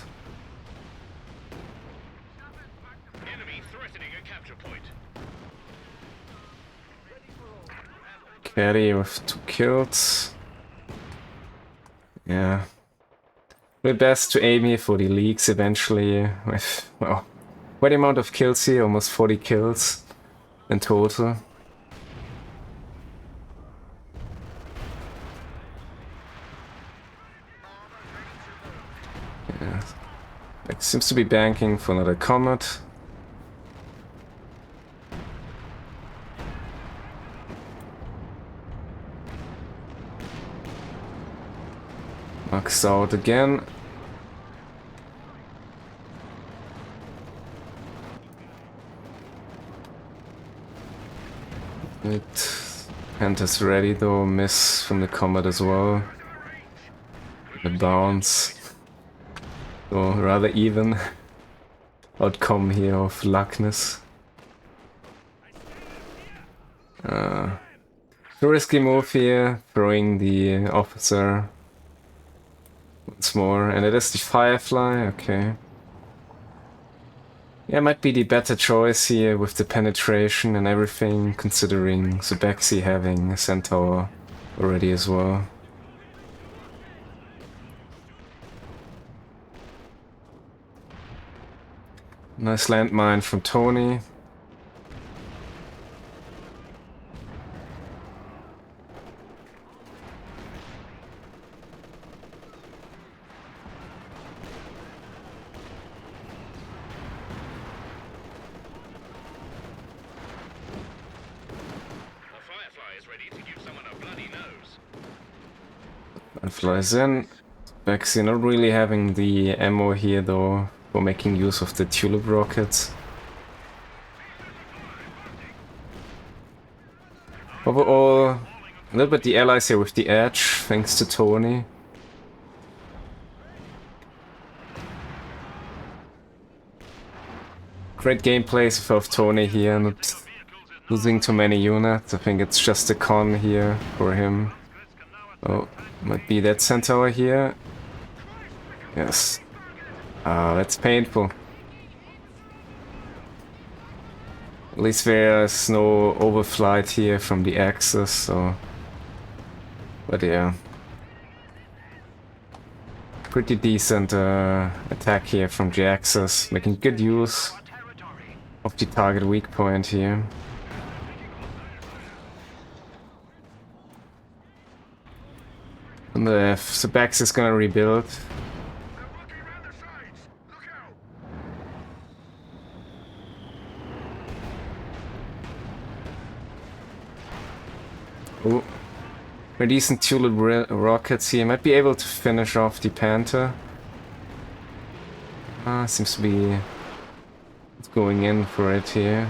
Caddy with 2 kills. Yeah. We're best to aim here for the leaks eventually with, well, quite amount of kills here, almost 40 kills in total. Yeah. It seems to be banking for another Comet. Max out again. Panther's ready though, miss from the Comet as well. The bounce. So rather even outcome here of luckness. Risky move here, throwing the officer once more, and it is the Firefly, okay. Yeah, might be the better choice here with the penetration and everything, considering Zsirbacsi having a Centaur already as well. Nice landmine from Tonny. And flies in. Zsirbacsi not really having the ammo here though for making use of the tulip rockets. Overall, a little bit the allies here with the edge, thanks to Tonny. Great gameplay of Tonny here, not losing too many units. I think it's just a con here for him. Oh, might be that Centaur here. Yes. Ah, that's painful. At least there's no overflight here from the Axis, so... But yeah. Pretty decent attack here from Jhiaxus, making good use of the target weak point here. And if Zsirbacsi is gonna rebuild. Oh, very decent tulip rockets here. Might be able to finish off the Panther. Seems to be going in for it here.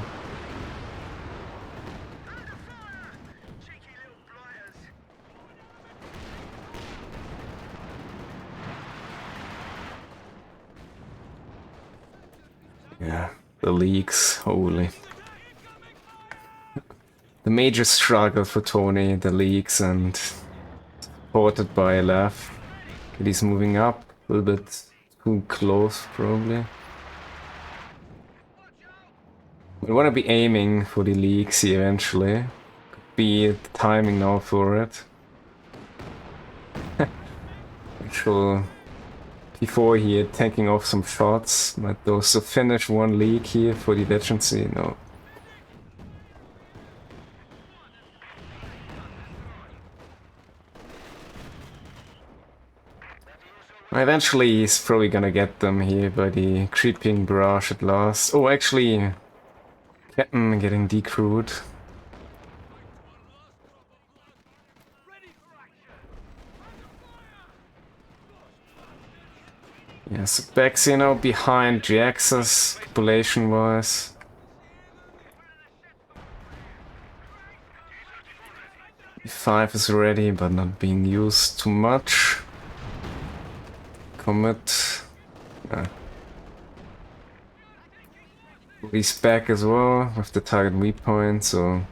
Yeah, the leaks, holy. The major struggle for Tonny, the leaks, and supported by Left. He's moving up, a little bit too close probably. We want to be aiming for the leaks here eventually. Could be the timing now for it. Which will P4 here, taking off some shots. Might also finish one league here for the Legacy. No. Eventually he's probably gonna get them here by the creeping barrage at last. Oh, actually, Captain getting decrewed. Yeah, Zsirbacsi now behind Jhiaxus, population-wise. E5 is ready, but not being used too much. Commit. Yeah. He's back as well with the target weak point, so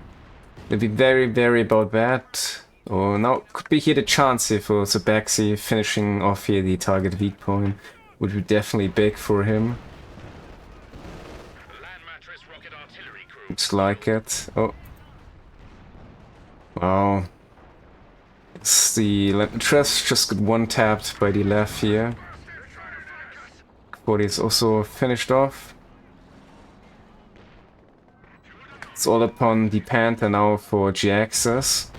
they'll be very about that. Oh, now could be here the chance here for Zsirbacsi finishing off here the target weak point. Would be definitely big for him. Looks like it. Oh. Wow. It's the Lantras just got one tapped by the left here. 40 is also finished off. It's all upon the Panther now for Jhiaxus.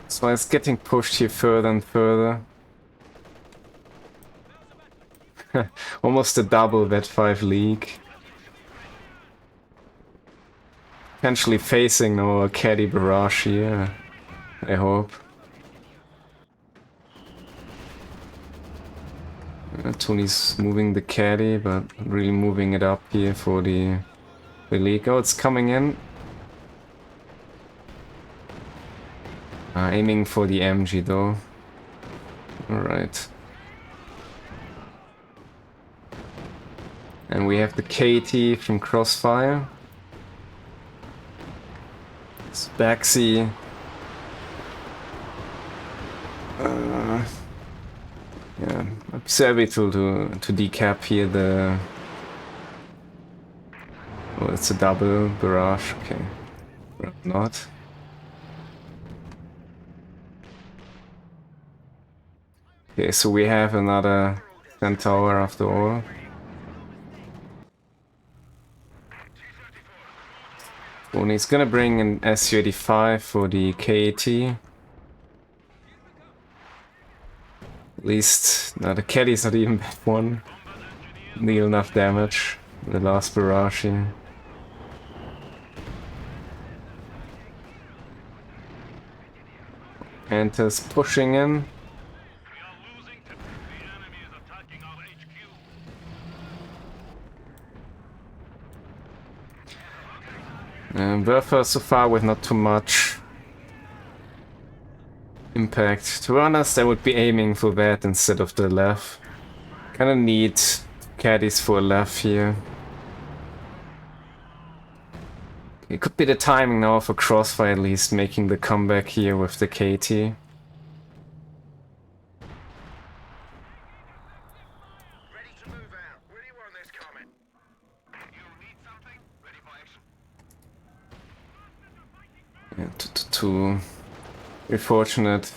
So it's getting pushed here further and further. Almost a double Vet 5 league. Potentially facing now a caddy barrage here, I hope. Tonny's moving the caddy, but really moving it up here for the league. Oh, it's coming in. Aiming for the MG though. Alright. And we have the KT from Crossfire. Zsirbacsi. Yeah, Observable to decap here the... Oh, it's a double barrage, okay. But not. Okay, so we have another Centaur after all. Tonny's gonna bring an SU-85 for the KAT. At least, no, the caddy's not even bad one. Deal enough damage. The last barrage here. Panther's pushing in. Werfer so far with not too much impact. To be honest, I would be aiming for that instead of the left. Kinda need caddies for left here. It could be the timing now for Crossfire at least, making the comeback here with the KT. Ready to move out. Where do you want this coming? You need something? Ready for action. Yeah, too unfortunate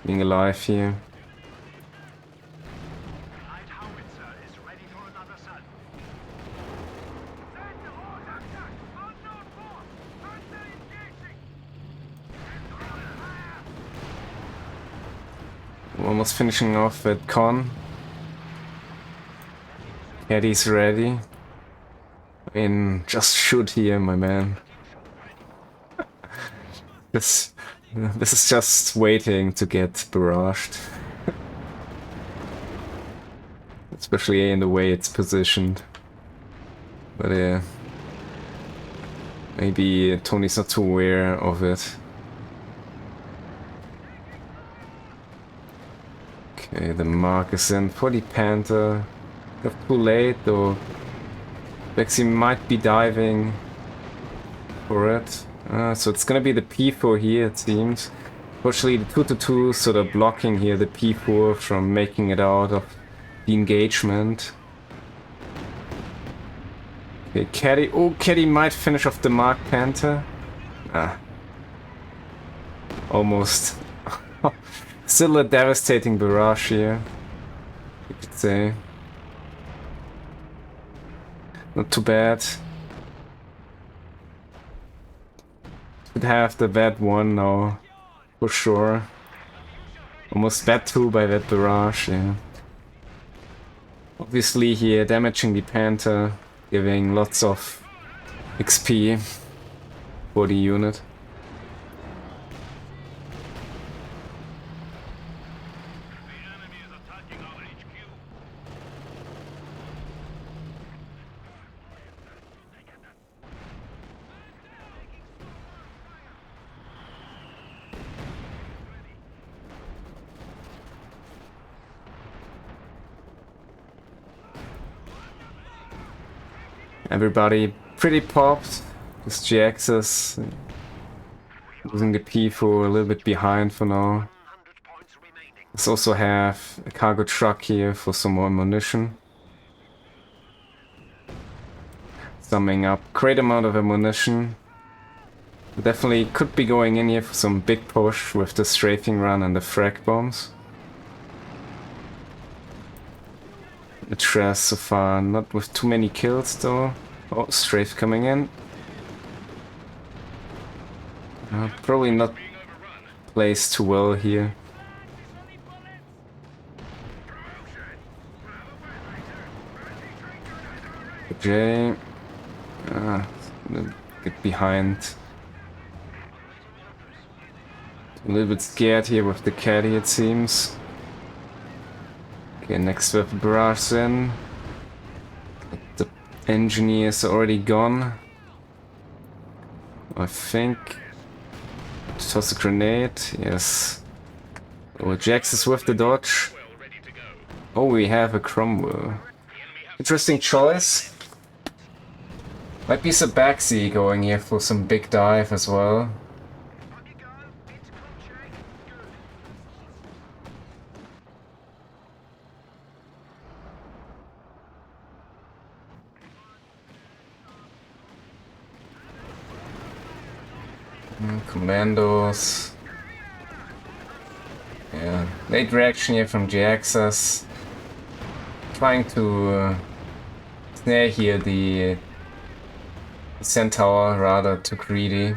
being alive here. Light howitzer is ready for another sun. Almost finishing off at Con. Caddy's ready. Just shoot here, my man. This is just waiting to get barraged. Especially in the way it's positioned. But yeah. Maybe Tonny's not too aware of it. Okay, the mark is in for the Panther. Got too late though. Zsirbacsi might be diving for it. So it's gonna be the P4 here, it seems. Fortunately, the 2-2 sort of blocking here the P4 from making it out of the engagement. Okay, Caddy. Oh, Caddy might finish off the Mark Panther. Almost. Still a devastating barrage here, you could say. Not too bad. Could have the bad one now, for sure. Almost bad 2 by that barrage, yeah. Obviously here damaging the Panther, giving lots of XP for the unit. Everybody pretty popped. This Jhiaxus losing the P4 a little bit behind for now. Let's also have a cargo truck here for some more ammunition. Summing up great amount of ammunition. Definitely could be going in here for some big push with the strafing run and the frag bombs. The Trash so far not with too many kills though. Oh, strafe coming in. Probably not placed too well here. J. Get behind. A little bit scared here with the caddy, it seems. Okay, next we have barrage in. The engineers are already gone. I think. Toss a grenade, yes. Oh, Jhiaxus with the dodge. Oh, we have a Cromwell. Interesting choice. Might be Zsirbacsi going here for some big dive as well. Commandos. Yeah, late reaction here from Jhiaxus. Trying to snare here the Centaur, rather too greedy.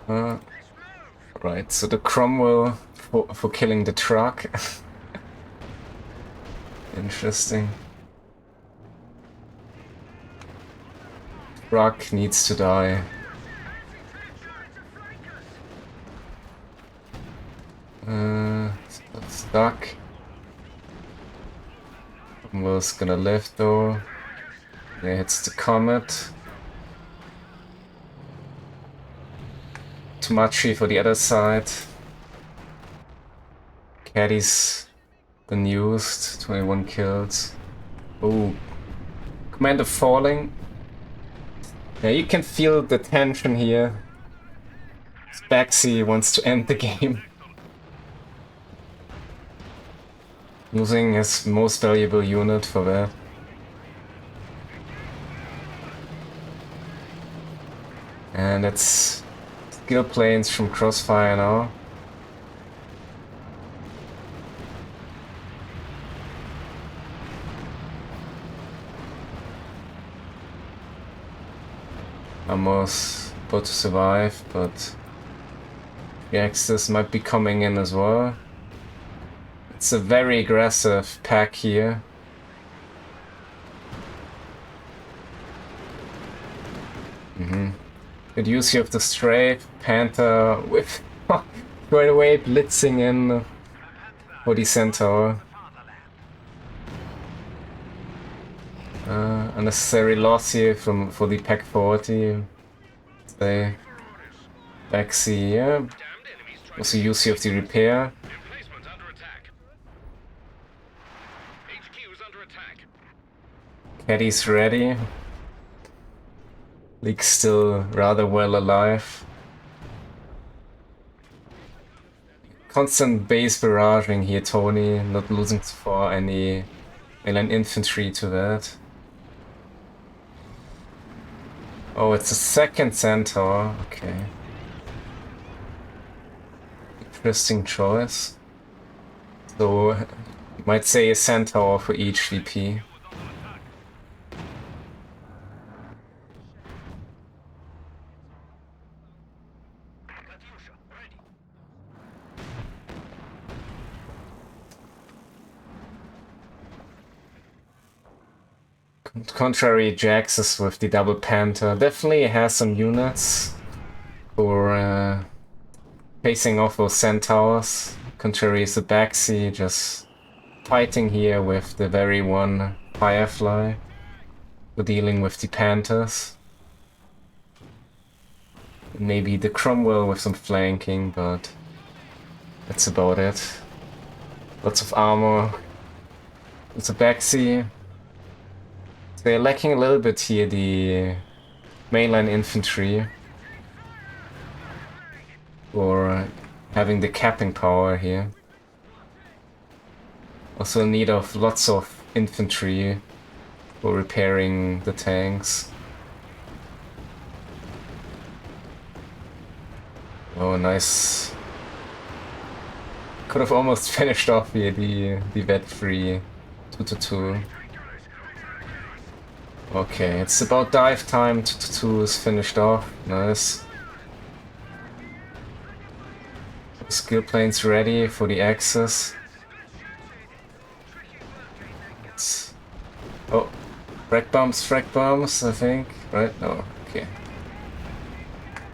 Right, so the Cromwell for killing the truck. Interesting. Truck needs to die. Stuck. Cromwell's gonna live though. Yeah, hits the comet. Too much for the other side. Caddy's been used. 21 kills. Oh, Commander falling. Yeah, you can feel the tension here. Zsirbacsi wants to end the game. Losing his most valuable unit for that. And it's skill planes from Crossfire now. Almost about to survive, but Jhiaxus might be coming in as well. It's a very aggressive pack here. Good use here of the strafe. Panther with right away blitzing in for the Centaur. Unnecessary loss here for the pack 40. Say Baxi here. Also use here of the repair. Caddy's ready. League's still rather well alive. Constant base barraging here, Tonny, not losing so far any alien infantry to that. Oh, it's a second centaur. Okay. Interesting choice. So, you might say a centaur for each VP. Contrary, Jhiaxus with the double Panther definitely has some units for facing off those centaurs. Contrary, Zsirbacsi just fighting here with the very one Firefly for dealing with the Panthers. Maybe the Cromwell with some flanking, but that's about it. Lots of armor. Zsirbacsi. They're lacking a little bit here, the mainline infantry. Or having the capping power here. Also in need of lots of infantry for repairing the tanks. Oh, nice. Could have almost finished off here the vet-free 2-2. Okay, it's about dive time. 2-2 is finished off. Nice. Skill planes ready for the access. Oh, frag bombs, I think. Right? No, okay.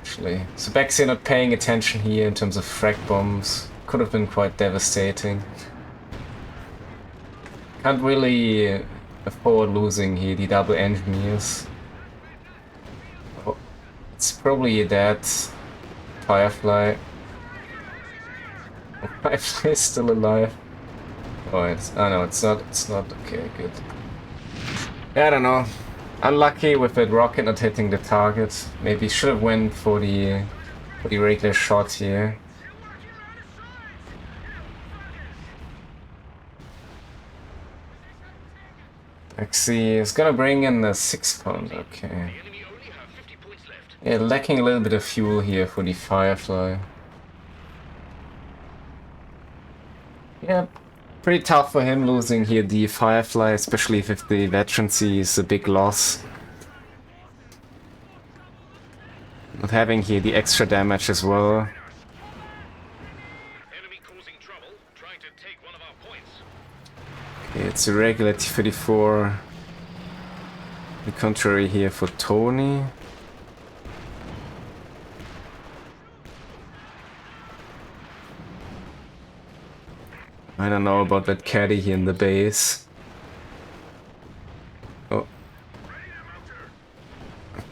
Actually, Zsirbacsi not paying attention here in terms of frag bombs. Could have been quite devastating. Can't really afford losing here the double engineers. Oh, it's probably that Firefly. Oh, Firefly is still alive. Oh, no, it's not. Okay, good. I don't know. Unlucky with that rocket not hitting the target. Maybe should have went for the regular shot here. Zsirbacsi is gonna bring in the 6-pound. Okay. Yeah, lacking a little bit of fuel here for the Firefly. Yeah, pretty tough for him losing here the Firefly, especially if the veterancy is a big loss. Not having here the extra damage as well. Okay, it's a regular T-34. The contrary here for Tonny. I don't know about that caddy here in the base. Oh.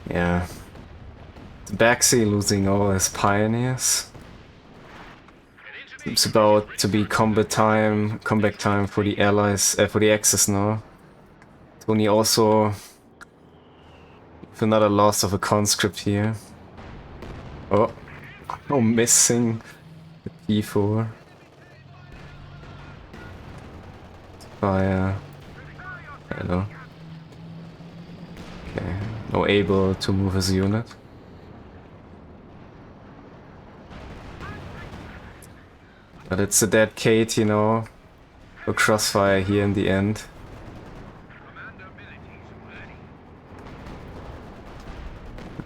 Yeah. Zsirbacsi losing all his pioneers. Seems about to be comeback time for the allies, for the Axis now. Tonny also with another loss of a conscript here. Oh, missing the P4. Fire. Hello. Okay, no able to move his unit. But it's a dead Kate, you know, for Crossfire here in the end.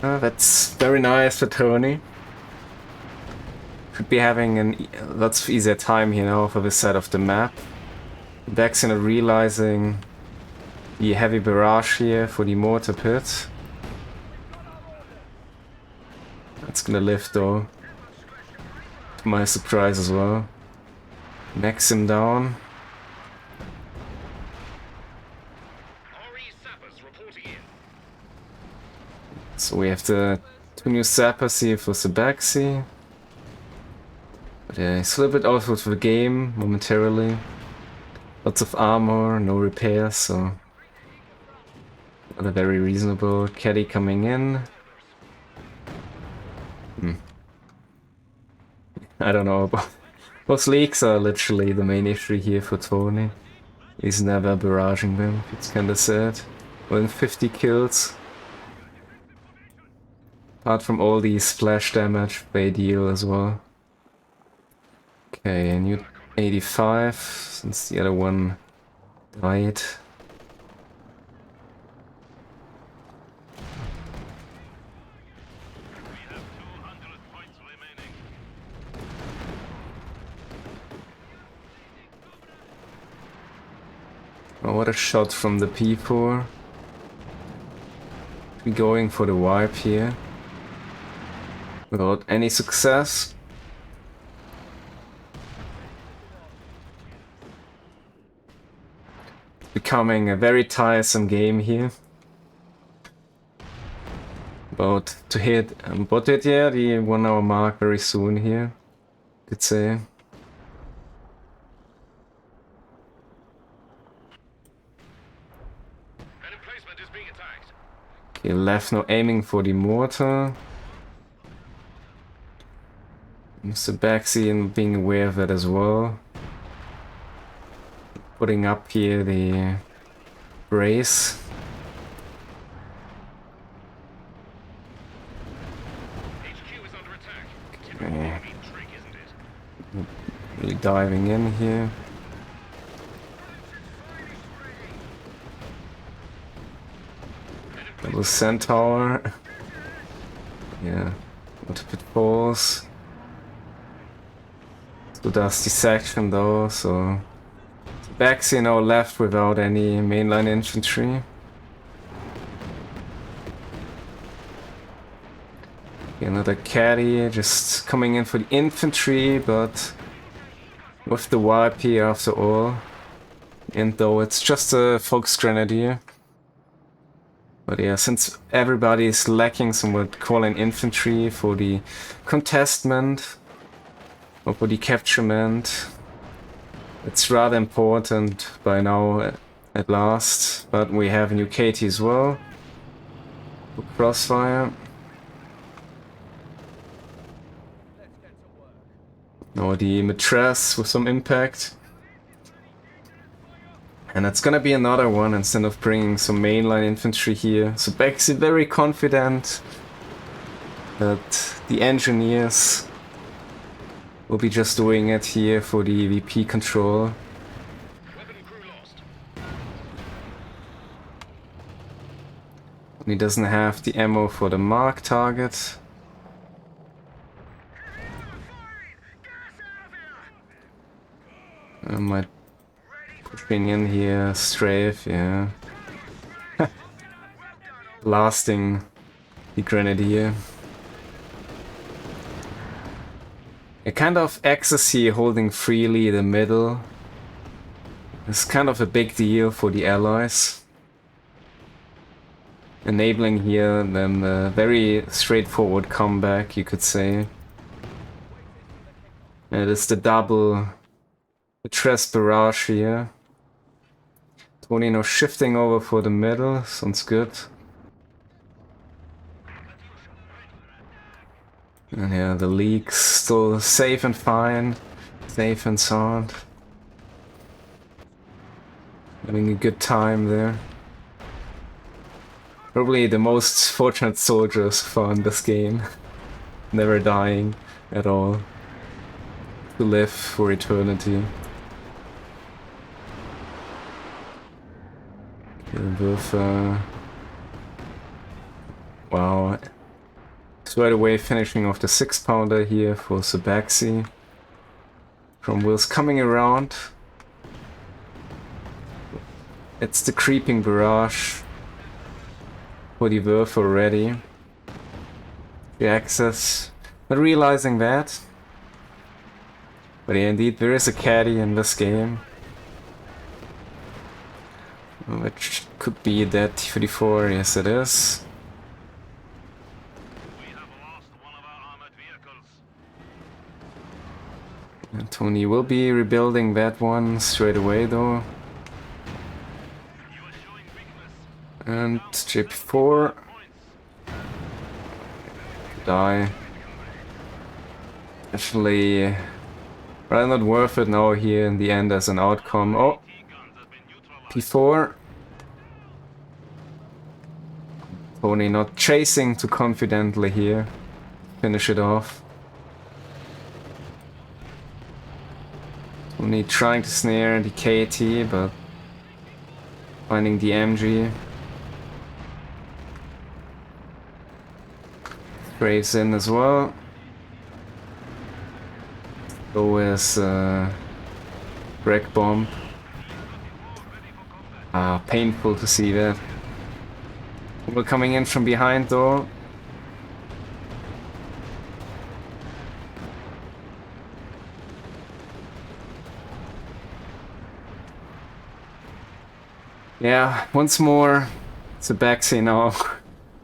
That's very nice for Tonny. Should be having lots of easier time, you know, for this side of the map. Zsirbacsi not realizing the heavy barrage here for the mortar pit. That's gonna live though. To my surprise as well. Max him down. So we have the 2 new sappers here for Zsirbacsi. But yeah, he's a little bit out of the game momentarily. Lots of armor, no repairs, so not a very reasonable caddy coming in. I don't know about those leaks are literally the main issue here for Tonny. He's never barraging them, it's kinda sad. Well, 50 kills. Apart from all the splash damage they deal as well. Okay, new 85, since the other one died. Oh, what a shot from the P4. We're going for the wipe here. Without any success. It's becoming a very tiresome game here. About to hit, but yeah, the 1 hour mark very soon here, could say. An emplacement is being attacked. Okay, left now aiming for the mortar. Zsirbacsi and being aware of that as well. Putting up here the brace. HQ is under attack. Okay. Typical enemy trick, isn't it? Really diving in here. Double centaur. Yeah, what pitfalls. So does the section though, so Zsirbacsi now left without any mainline infantry. Okay, another caddy just coming in for the infantry, but with the wipe here after all. And though it's just a Fox Grenadier. But yeah, since everybody is lacking somewhat calling infantry for the contestment or for the capturement, it's rather important by now at last. But we have a new Katie as well for Crossfire. Now the Matress with some impact. And it's gonna be another one instead of bringing some mainline infantry here. So Zsirbacsi very confident that the engineers will be just doing it here for the VP control. Weapon and crew lost. And he doesn't have the ammo for the mark target. I might pushing in here, strafe, yeah. Blasting the grenadier. A kind of axis here holding freely the middle is kind of a big deal for the allies. Enabling here them a very straightforward comeback, you could say. And it is the double Matress barrage here. Tonny now shifting over for the middle, sounds good. And yeah, the leaks still safe and fine, safe and sound. Having a good time there. Probably the most fortunate soldier so far in this game. Never dying at all. To live for eternity. With, wow. Straight away finishing off the 6-pounder here for Zsirbacsi. Cromwell's coming around. It's the creeping barrage for the Werf already. Jhiaxus, not realizing that. But yeah, indeed, there is a caddy in this game. Which could be that T-34, yes it is. We have lost one of our armored vehicles. And Tonny will be rebuilding that one straight away though. You are showing weakness. And JP4 Points. die. Actually, rather not worth it now here in the end as an outcome. Oh, T guns have been neutralized. P4. Tonny not chasing too confidently here. Finish it off. Tonny trying to snare the KT, but finding the MG. Graves in as well. Always wreck bomb. Ah, painful to see that. We're coming in from behind though. Yeah, once more, Zsirbacsi now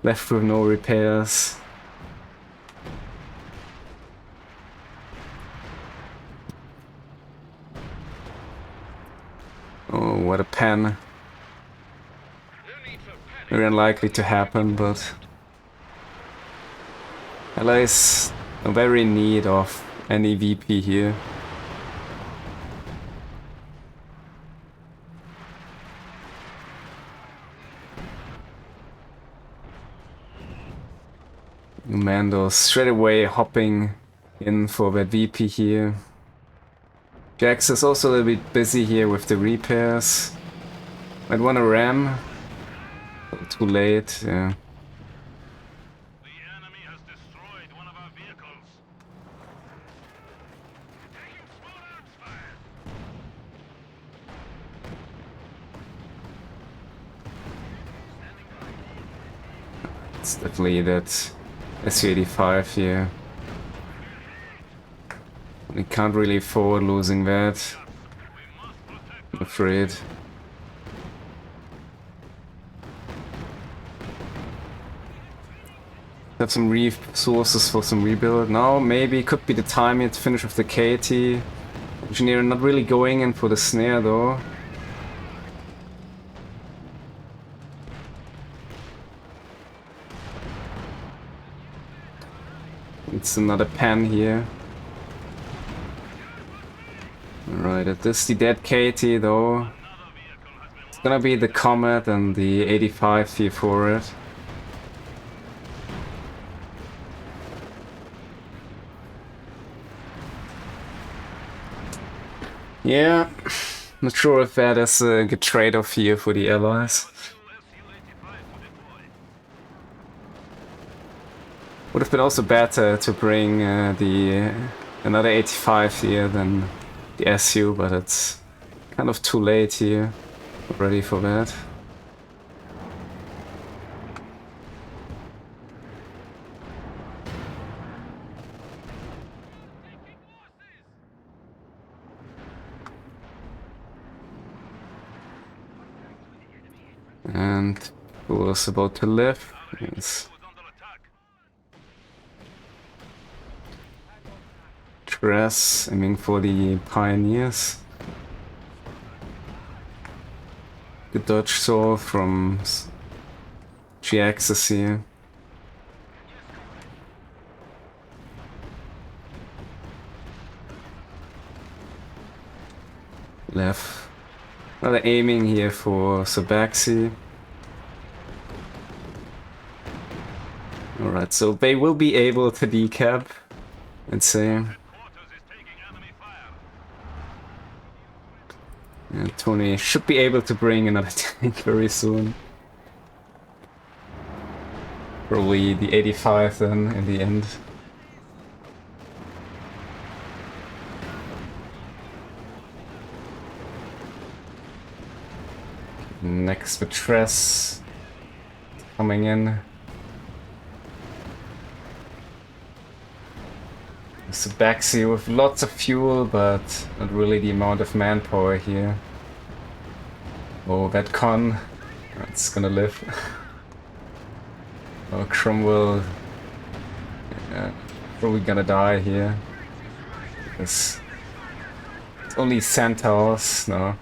left with no repairs. Oh, what a pen. Very unlikely to happen, but LA is very in need of any VP here. Mando straight away hopping in for that VP here. Jhiaxus is also a little bit busy here with the repairs. Might want to ram. Too late, yeah. The enemy has destroyed one of our vehicles. Taking small arms fire. It's definitely that SU-85 here. We can't really afford losing that, I'm afraid. Have some resources for some rebuild. Now maybe could be the time here to finish with the KT. Engineer not really going in for the snare though. It's another pen here. Alright, it is the dead KT though. It's gonna be the Comet and the 85 here for it. Yeah, not sure if that is a good trade-off here for the allies. Would have been also better to bring another 85 here than the SU, but it's kind of too late here already for that. And who was about to live? Yes. Dress, aiming for the Pioneers. The dodge saw from Jhiaxus here. Left. Another aiming here for Zsirbacsi. Alright, so they will be able to decap, let's say. And Tonny should be able to bring another tank very soon. Probably the 85 then in the end. Next with Tress coming in. Zsirbacsi with lots of fuel, but not really the amount of manpower here. Oh, that con, it's gonna live. Oh, Cromwell, probably gonna die here. It's only Centaurs, no.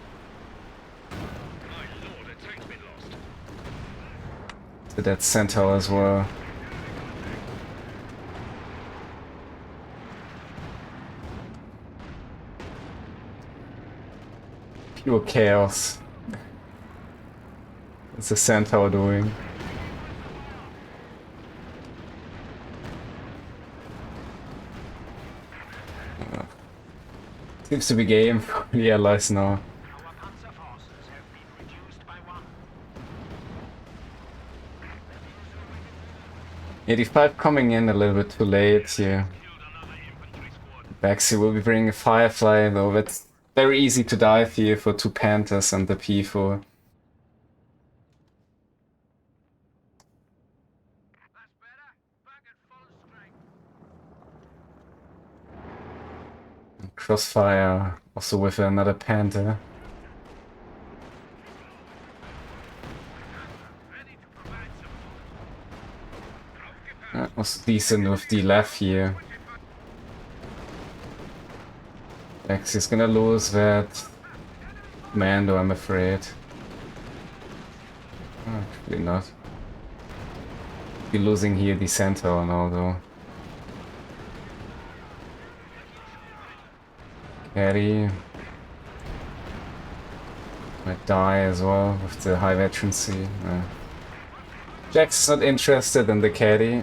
So that's Centaur as well. Pure chaos. What's the Centaur doing? Seems to be game for the allies now. Our panzer forces have been reduced by 1. 85 coming in a little bit too late here. Zsirbacsi will be bringing a Firefly, though that's very easy to dive here for 2 Panthers and the P4. That's better. Back at full strength. Crossfire also with another Panther. Ready to provide support. That was decent with the left here. Zsirbacsi's gonna lose that Mando, I'm afraid. Actually not. Be losing here the Centaur now though. Caddy might die as well with the high veterancy. Jack's not interested in the caddy.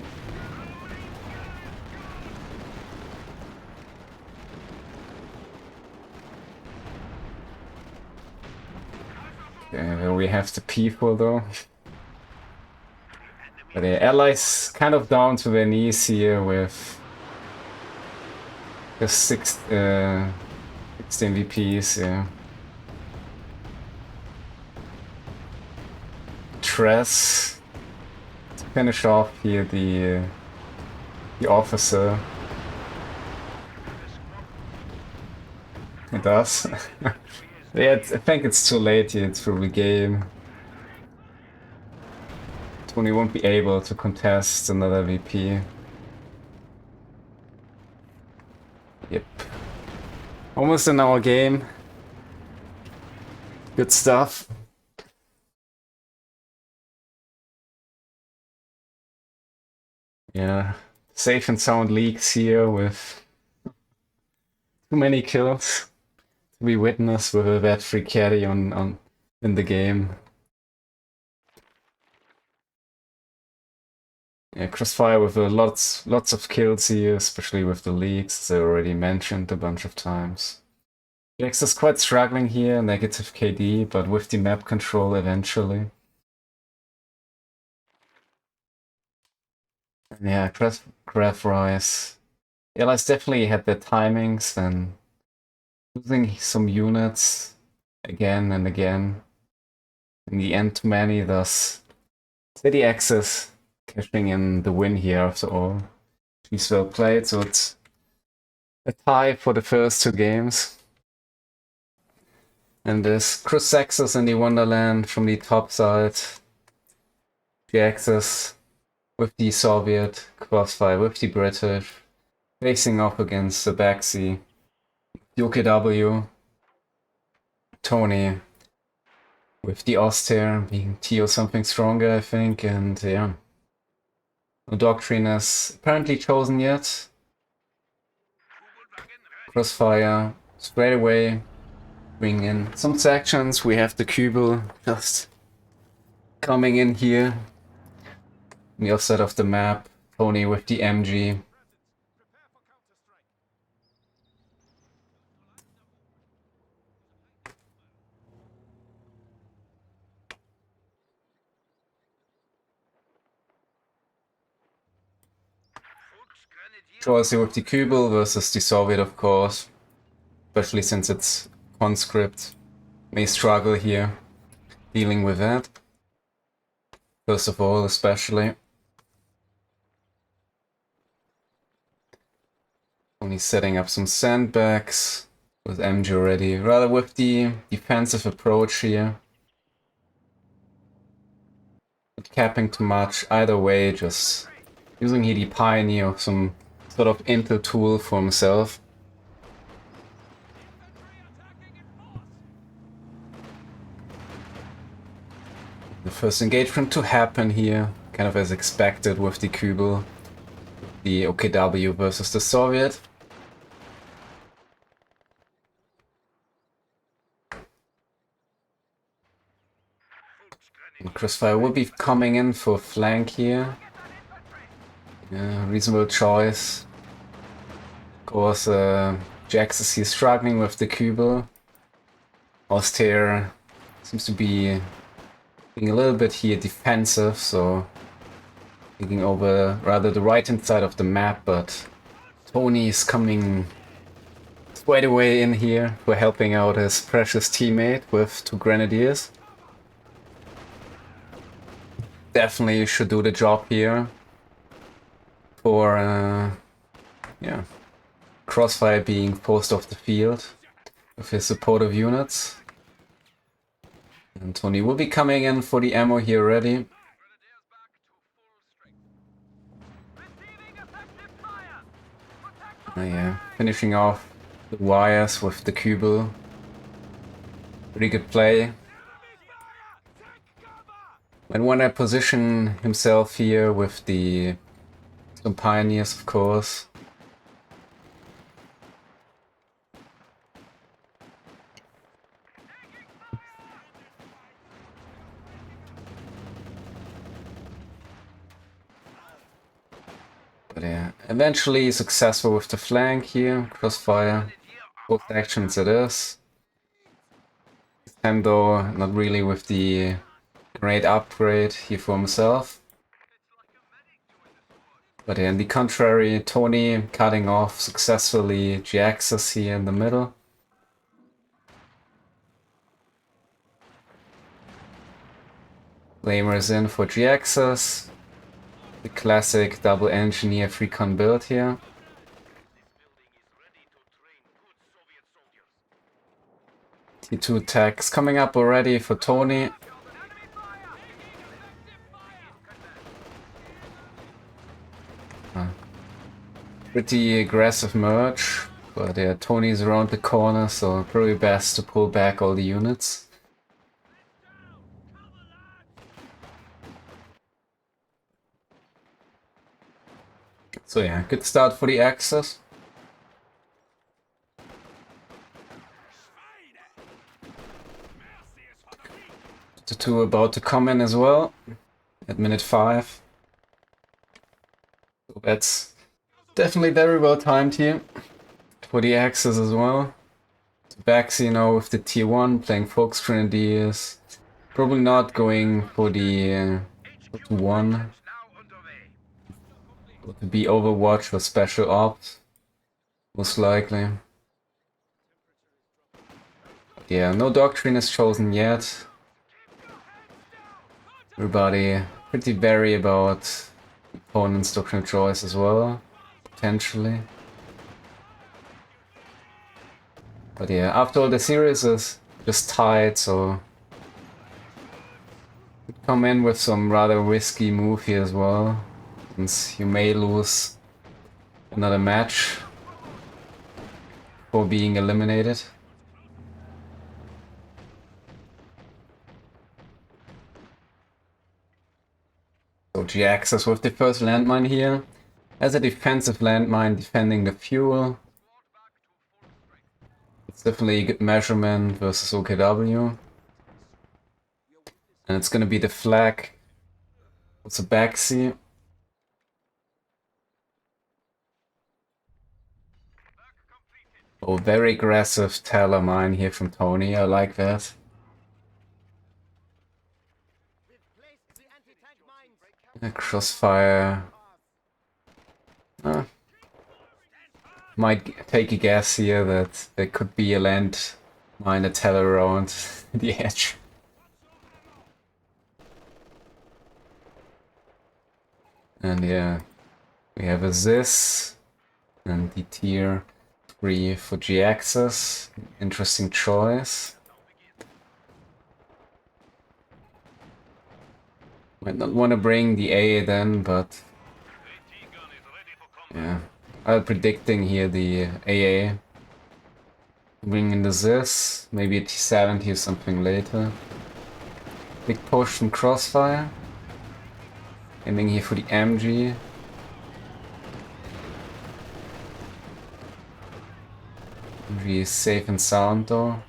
We have the people though. But the allies kind of down to their knees here with the 16 VPs, yeah. Tress to finish off here the officer. It does. Yeah, I think it's too late here to regame. Tonny won't be able to contest another VP. Yep. Almost in our game. Good stuff. Yeah, safe and sound leaks here with too many kills. We witness with a vet free caddy in the game. Yeah, Crossfire with lots of kills here, especially with the leaks, as I already mentioned a bunch of times. Jhiaxus is quite struggling here, negative KD, but with the map control eventually. And yeah, Graph Rise. The allies definitely had their timings and losing some units again and again. In the end, too many, thus steady access, cashing in the win here after all. She's well played, so it's a tie for the first 2 games. And there's Jhiaxus in the Wonderland from the top side. Jhiaxus with the Soviet, Crossfire with the British, facing off against Zsirbacsi. The OKW, Tonny with the Austere being TUR something stronger, I think, and yeah. No Doctrine is apparently chosen yet. Crossfire straight away bring in some sections. We have the Kubel just coming in here on the offside of the map. Tonny with the MG. Choice with the Kubel versus the Soviet, of course. Especially since it's conscript. May struggle here dealing with that. First of all, especially. Only setting up some sandbags with MG already. Rather with the defensive approach here. Not capping too much either way, just using here the Pioneer of some sort of intel tool for himself. The first engagement to happen here, kind of as expected with the Kubel, the OKW versus the Soviet. And Crossfire will be coming in for flank here. Yeah, reasonable choice. Of course, Jhiaxus is struggling with the Kubel. Austere seems to be being a little bit here defensive, so taking over rather the right hand side of the map, but Tonny is coming straight away in here for helping out his precious teammate with 2 grenadiers. Definitely should do the job here for yeah, Crossfire being forced off the field with his supportive units. And Tonny will be coming in for the ammo here already. Yeah, finishing off the wires with the Kubel. Pretty good play. And when I position himself here with some pioneers, of course. But yeah, eventually successful with the flank here. Crossfire, both actions it is. This time though, not really with the great upgrade here for himself. But yeah, on the contrary, Tonny cutting off successfully Jhiaxus here in the middle. Flamers in for Jhiaxus. The classic double engineer freecon build here. T2 attacks coming up already for Tonny. Pretty aggressive merge, but yeah, Tonny's around the corner, so probably best to pull back all the units. So yeah, good start for the Axis. The 2 about to come in as well at minute 5. So that's definitely very well timed here for the Axis as well. Zsirbacsi now with the tier 1 playing Fox Grenadiers. Probably not going for the 1. To be Overwatch or Special Ops, most likely. But yeah, no doctrine is chosen yet. Everybody pretty wary about opponent's doctrine choice as well, potentially. But yeah, after all, the series is just tied, so come in with some rather risky move here as well, since you may lose another match for being eliminated. So Jhiaxus with the first landmine here, as a defensive landmine defending the fuel. It's definitely a good measurement versus OKW. And it's gonna be the flag with Zsirbacsi. Oh, very aggressive Taylor mine here from Tonny, I like that. Crossfire. Might take a guess here that there could be a land mine at Taylor around the edge. And yeah, we have a Zis and the tier 3 for Jhiaxus. Interesting choice. Might not want to bring the A then, but yeah, I'm predicting here the AA. Bring in the Zis, maybe a T70 or something later. Big push from Crossfire. Aiming here for the MG. MG is safe and sound though.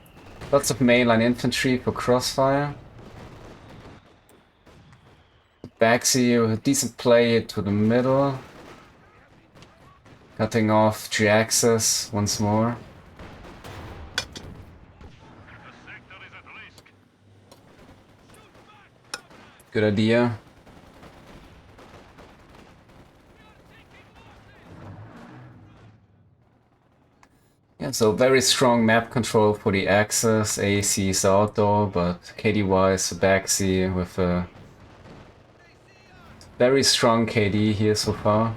Lots of mainline infantry for Crossfire. Zsirbacsi with a decent play to the middle. Cutting off Jhiaxus once more. Good idea. Yeah, so very strong map control for the Axis. AC is outdoor, but KD is Zsirbacsi with a very strong KD here so far.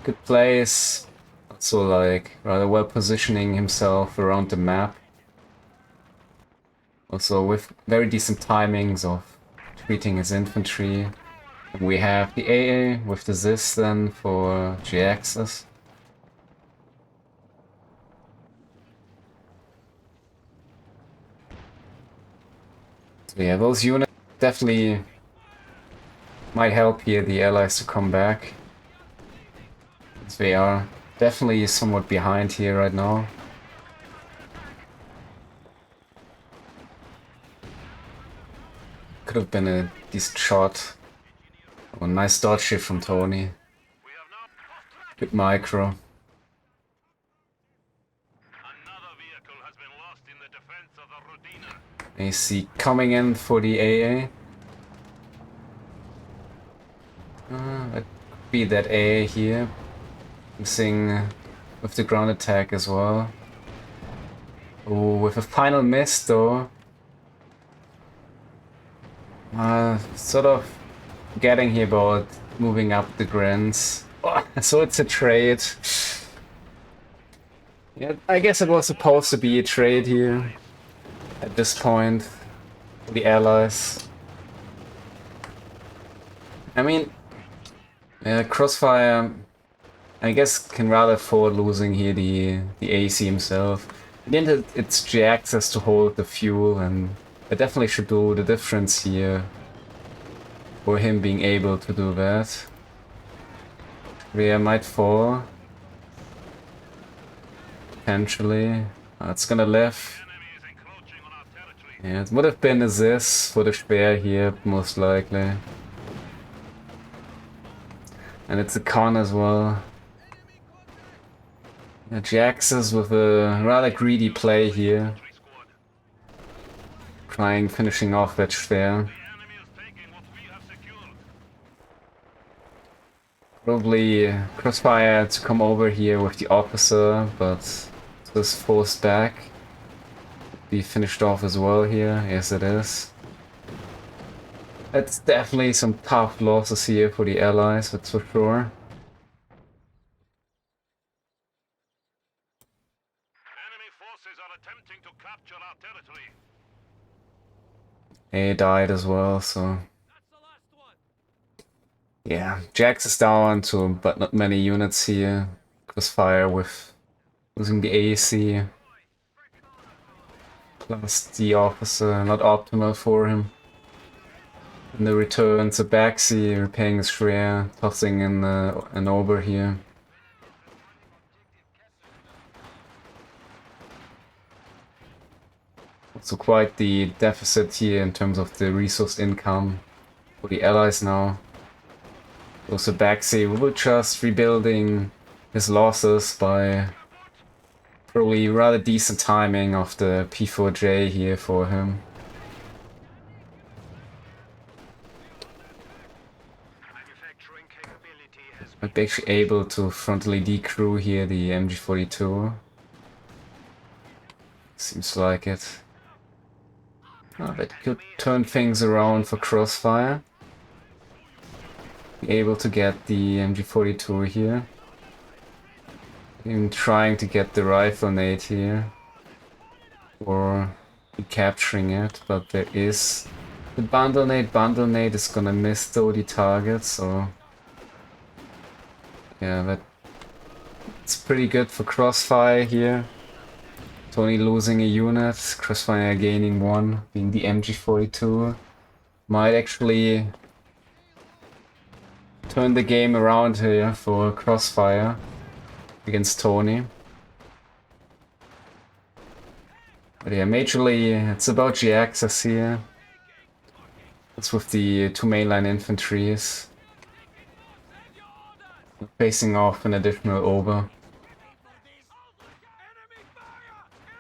Good plays. Also like rather well positioning himself around the map. Also with very decent timings of treating his infantry. And we have the AA with the Zis then for Jhiaxus. So yeah, those units definitely might help here the allies to come back. As they are definitely somewhat behind here right now. Could have been a decent shot. Oh, nice dodge here from Tonny. Good micro. AC coming in for the AA. That could be that AA here. Missing with the ground attack as well. Oh, with a final miss though. Sort of getting here about moving up the grants. Oh, so it's a trade. Yeah, I guess it was supposed to be a trade here at this point for the allies. I mean, Crossfire, I guess, can rather afford losing here the AC himself. In the end, it's Jhiaxus to hold the fuel, and it definitely should do the difference here for him being able to do that. Rhea might fall. Potentially. It's gonna live. Yeah, it would have been a Zis for the Speer here, most likely. And it's a con as well. Yeah, Jhiaxus with a rather greedy play here. Finishing off that Speer. Probably Crossfire to come over here with the officer, but this forced back. Be finished off as well here. Yes, it is. That's definitely some tough losses here for the allies, that's for sure. Enemy forces are attempting to capture our territory. A died as well, so yeah, Jax is down to but not many units here. Crossfire with losing the AC. Plus the officer, not optimal for him. In the return, Zsirbacsi repaying his share, tossing in an over here. Also quite the deficit here in terms of the resource income for the allies now. So Zsirbacsi will just rebuilding his losses by probably rather decent timing of the P4J here for him. Might be actually able to frontally decrew here the MG42. Seems like it. Oh, that could turn things around for Crossfire. Be able to get the MG42 here. Even trying to get the rifle nade here. Or capturing it, but there is the bundle nade. Bundle nade is gonna miss though the target, so yeah, that's pretty good for Crossfire here. Tonny losing a unit, Crossfire gaining one, being the MG42. Might actually turn the game around here for Crossfire against Tonny. But yeah, majorly it's about Jhiaxus here. That's with the two mainline infantries. Facing off an additional over.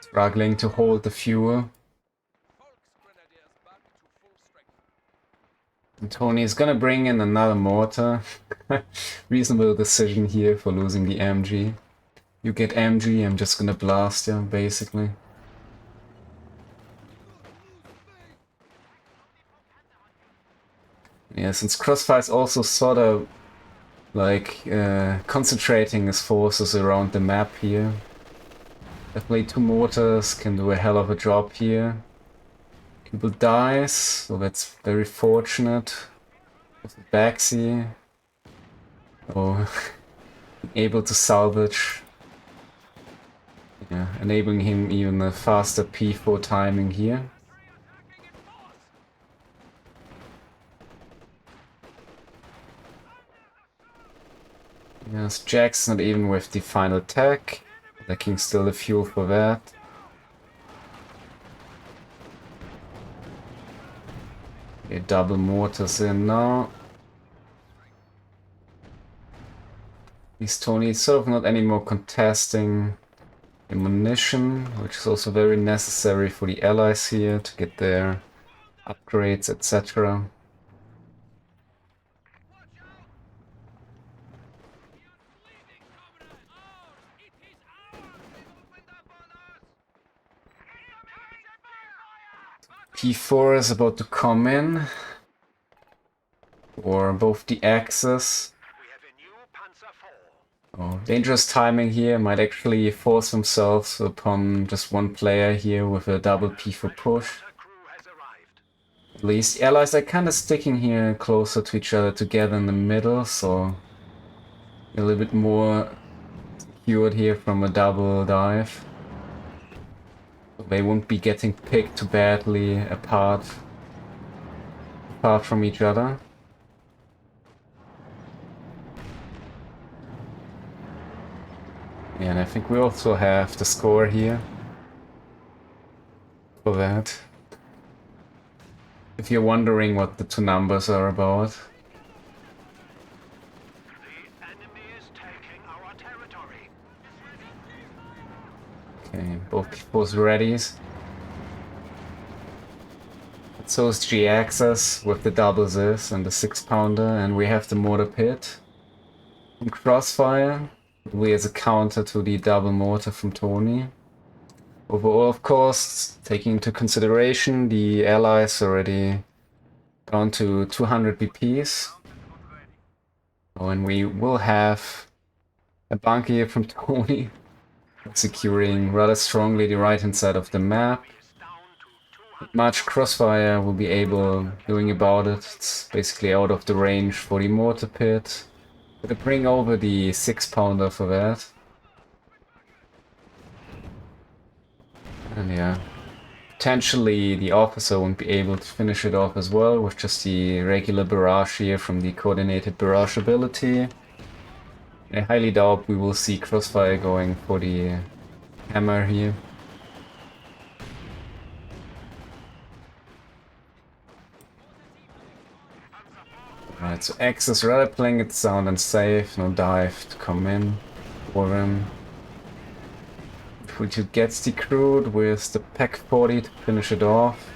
Struggling to hold the fuel. And Tonny is gonna bring in another mortar. Reasonable decision here for losing the MG. You get MG, I'm just gonna blast you, basically. Yeah, since Crossfire is also sort of like concentrating his forces around the map here. Definitely 2 mortars can do a hell of a job here. People dies, so that's very fortunate. Zsirbacsi. Oh, able to salvage. Yeah, enabling him even a faster P4 timing here. Yes, Jack's not even with the final attack. Lacking still the fuel for that. Okay, double mortars in now. These Tonny is sort of not anymore contesting ammunition, which is also very necessary for the allies here to get their upgrades, etc. P4 is about to come in, or both the axes. Oh, dangerous timing here, might actually force themselves upon just one player here with a double P4 push. At least the allies are kind of sticking here closer to each other together in the middle, so a little bit more secured here from a double dive. They won't be getting picked too badly apart from each other. Yeah, and I think we also have the score here for that. If you're wondering what the 2 numbers are about. The enemy is taking our territory. Okay, both ready. So is Jhiaxus with the double Zis and the 6-pounder, and we have the mortar pit. And Crossfire, we as a counter to the double mortar from Tonny. Overall, of course, taking into consideration the allies already down to 200 BPs. Oh, and we will have a bunker here from Tonny, securing rather strongly the right hand side of the map. Not much Crossfire will be able doing about it. It's basically out of the range for the mortar pit. Gonna bring over the 6-pounder for that. And yeah, potentially the officer won't be able to finish it off as well with just the regular barrage here from the coordinated barrage ability. I highly doubt we will see Crossfire going for the hammer here. Alright, so X is rather playing it sound and safe, no dive to come in for him. Which gets decrewed with the Pack 40 to finish it off.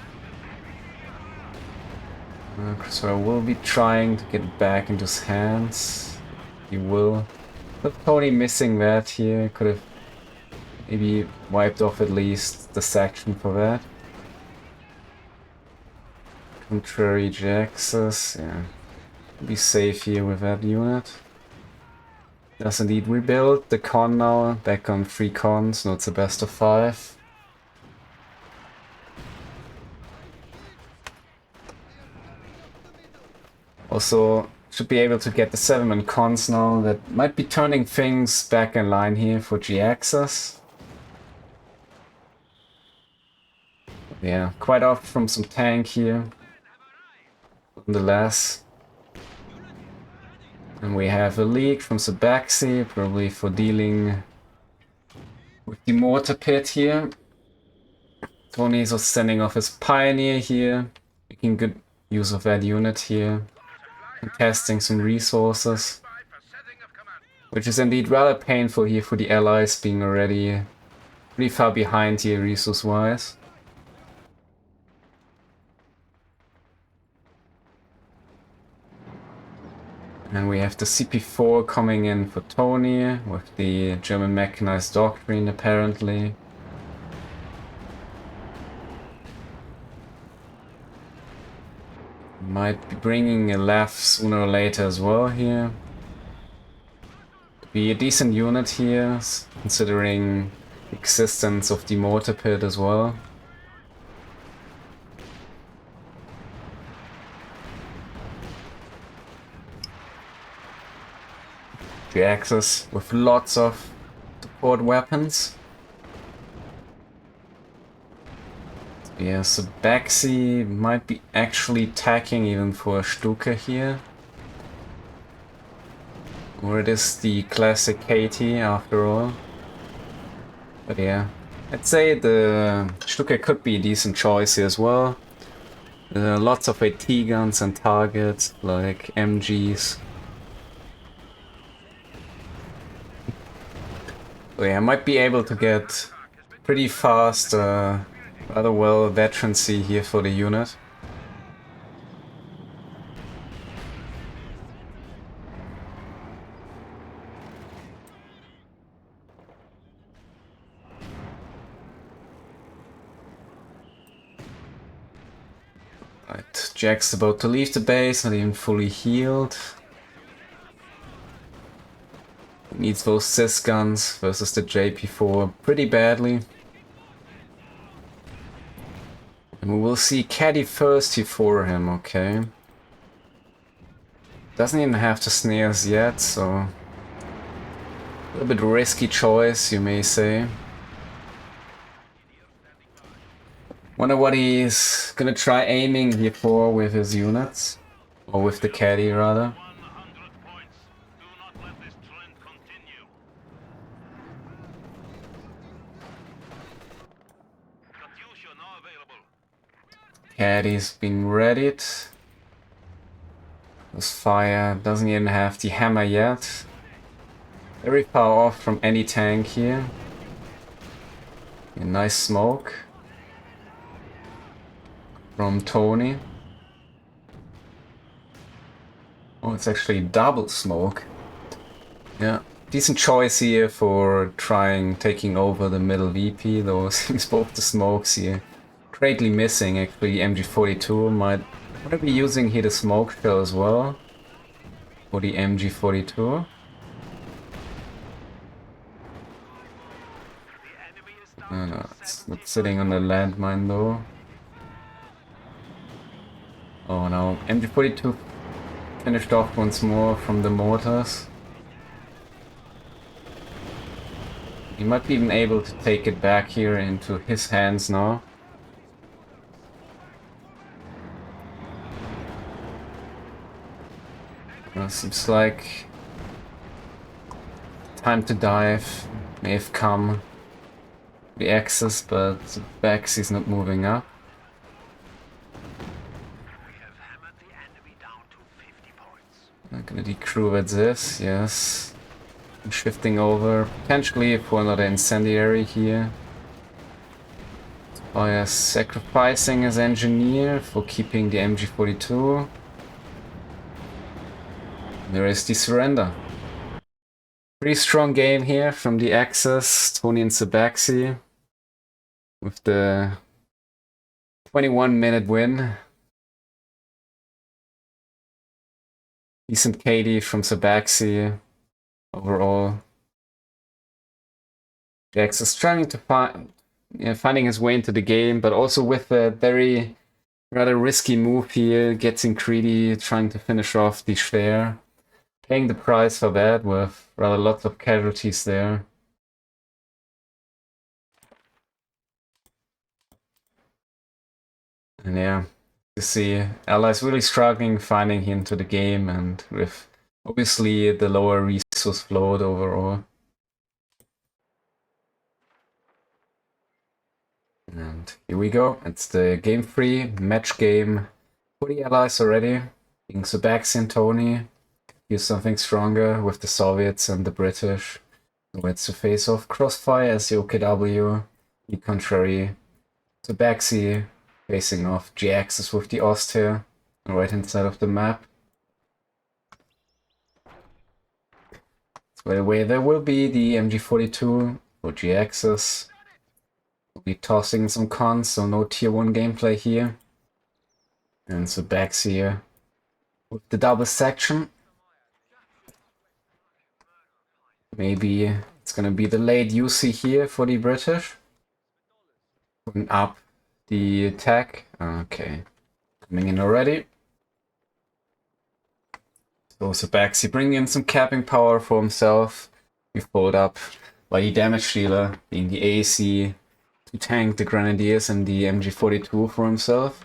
Crossfire will be trying to get it back into his hands. He will. But Tonny missing that here, could have maybe wiped off at least the section for that. Contrary Jhiaxus, yeah. Be safe here with that unit. Does indeed rebuild the con now, back on 3 cons, no, it's a best of 5. Also, should be able to get the 7-man cons now, that might be turning things back in line here for Jhiaxus. Yeah, quite off from some tank here. Nonetheless. And we have a leak from Zsirbacsi, probably for dealing with the mortar pit here. Tonny is also sending off his pioneer here, making good use of that unit here, contesting some resources, which is indeed rather painful here for the allies, being already pretty far behind here resource-wise. And we have the CP4 coming in for Tonny with the German mechanized doctrine apparently. Might be bringing a LAF sooner or later as well here. Be a decent unit here, considering the existence of the mortar pit as well. Jhiaxus with lots of support weapons. Yeah, Zsirbacsi might be actually attacking even for a Stuka here. Or it is the classic Katie after all. But yeah, I'd say the Stuka could be a decent choice here as well. Lots of AT guns and targets like MGs. So yeah, I might be able to get pretty fast, rather well veterancy here for the unit. Right, Jack's about to leave the base, not even fully healed. Needs those Cis guns versus the JP4 pretty badly. And we will see Caddy first here for him, okay. Doesn't even have the snares yet, so... a little bit risky choice, you may say. Wonder what he's gonna try aiming here for with his units. Or with the Caddy, rather. Caddy's been readied. This fire doesn't even have the hammer yet. Very far off from any tank here. A nice smoke from Tonny. Oh, it's actually double smoke. Yeah, decent choice here for taking over the middle VP, though seems both the smokes here greatly missing. Actually, MG42 might I be using here the smoke shell as well for the MG42. No, it's not sitting on the landmine though. Oh no, MG42 finished off once more from the mortars. He might be even able to take it back here into his hands now. Seems like time to dive may have come. The axis, but Zsirbacsi's not moving up. I'm gonna decrew at this, yes. I'm shifting over, potentially for another incendiary here. By sacrificing his engineer for keeping the MG42. There is the surrender. Pretty strong game here from the Axis, Tonny and Zsirbacsi. With the 21-minute win. Decent KD from Zsirbacsi overall. Jhiaxus is trying to finding his way into the game, but also with a very rather risky move here, getting greedy, trying to finish off the Schwer. Paying the price for that with rather lots of casualties there. And yeah, you see allies really struggling finding into the game, and with obviously the lower resource float overall. And here we go, it's the game 3 match game for the allies already. Being Zsirbacsi and Tonny. Here's something stronger with the Soviets and the British. So it's to face off Crossfire as the OKW, the contrary Zsirbacsi facing off Jhiaxus with the Ost here, on the right hand side of the map. By the way, there will be the MG42 for Jhiaxus. We'll be tossing some cons, so no tier 1 gameplay here. And Zsirbacsi here with the double section. Maybe it's gonna be the late UC here for the British. Putting up the attack. Okay. Coming in already. So Zsirbacsi bringing in some capping power for himself. We've followed up by the damage dealer, being the AC to tank the Grenadiers and the MG42 for himself.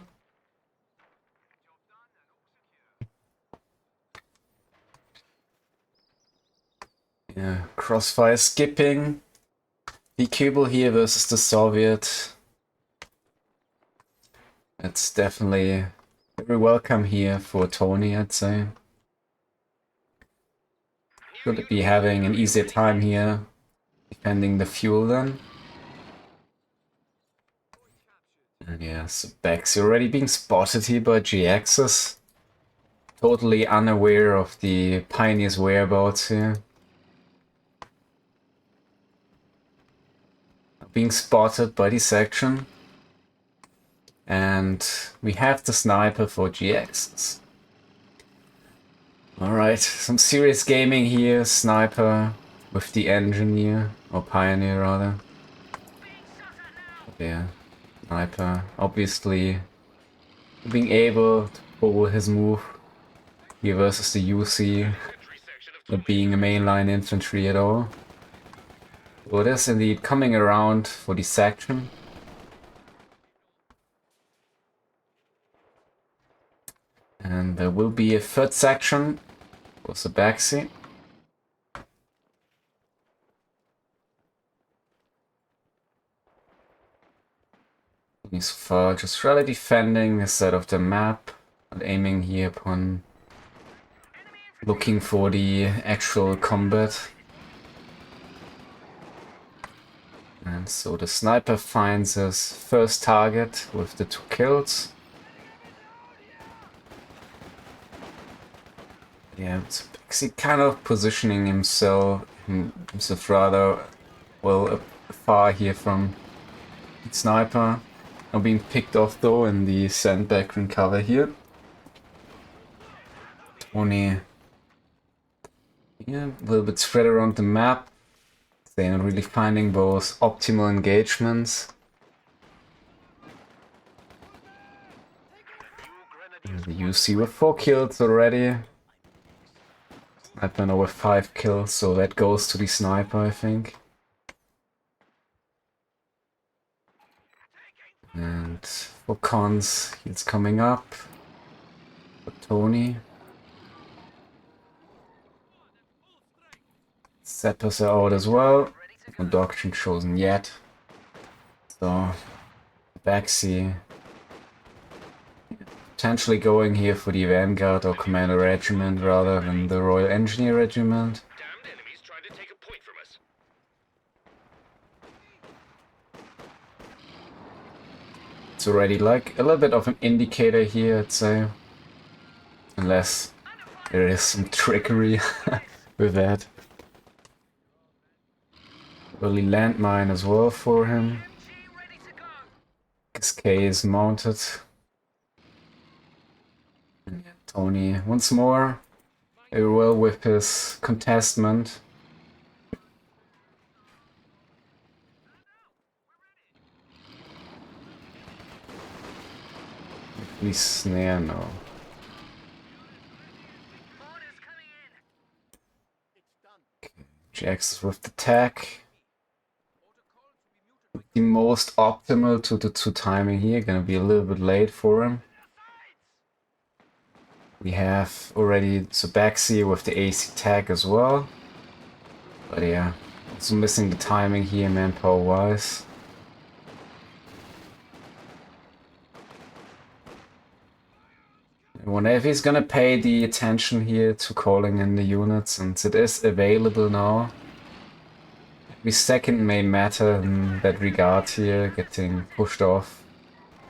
Yeah, Crossfire skipping. The Cubal here versus the Soviet. That's definitely very welcome here for Tonny, I'd say. Should be having an easier time here defending the fuel then. And yeah, Zsirbacsi already being spotted here by Jhiaxus. Totally unaware of the Pioneer's whereabouts here. Being spotted by the section. And we have the sniper for Jhiaxus. Alright, some serious gaming here. Sniper with the engineer, or Pioneer rather. Yeah, sniper obviously being able to pull his move here versus the UC, not being a mainline infantry at all. So it is indeed coming around for the section. And there will be a third section for Zsirbacsi. So far just really defending the side of the map, not aiming here upon looking for the actual combat. And so the sniper finds his first target with the 2 kills. Yeah, Zsirbacsi kind of positioning himself rather well far here from the sniper. Now being picked off though in the sandbag cover here. Tonny, yeah, a little bit spread around the map. They're not really finding both optimal engagements. The UC with 4 kills already. Sniper now with 5 kills, so that goes to the sniper, I think. And for cons, he's coming up. For Tonny. Zappers are out as well. No doctrine chosen yet. So, Zsirbacsi potentially going here for the Vanguard or Commander Regiment rather than the Royal Engineer Regiment. Damned enemies trying to take a point from us. It's already like a little bit of an indicator here, I'd say. Unless there is some trickery with that. Early landmine as well for him. SK is mounted. And Tonny once more. Very well with his contestment. Please snare, no. Okay. Jhiaxus with the tech. The most optimal 2-2 timing here, gonna be a little bit late for him. We have already Zsirbacsi with the AC tag as well. But yeah, also missing the timing here manpower wise. I wonder if he's gonna pay the attention here to calling in the units, since it is available now. Every second may matter in that regard here, getting pushed off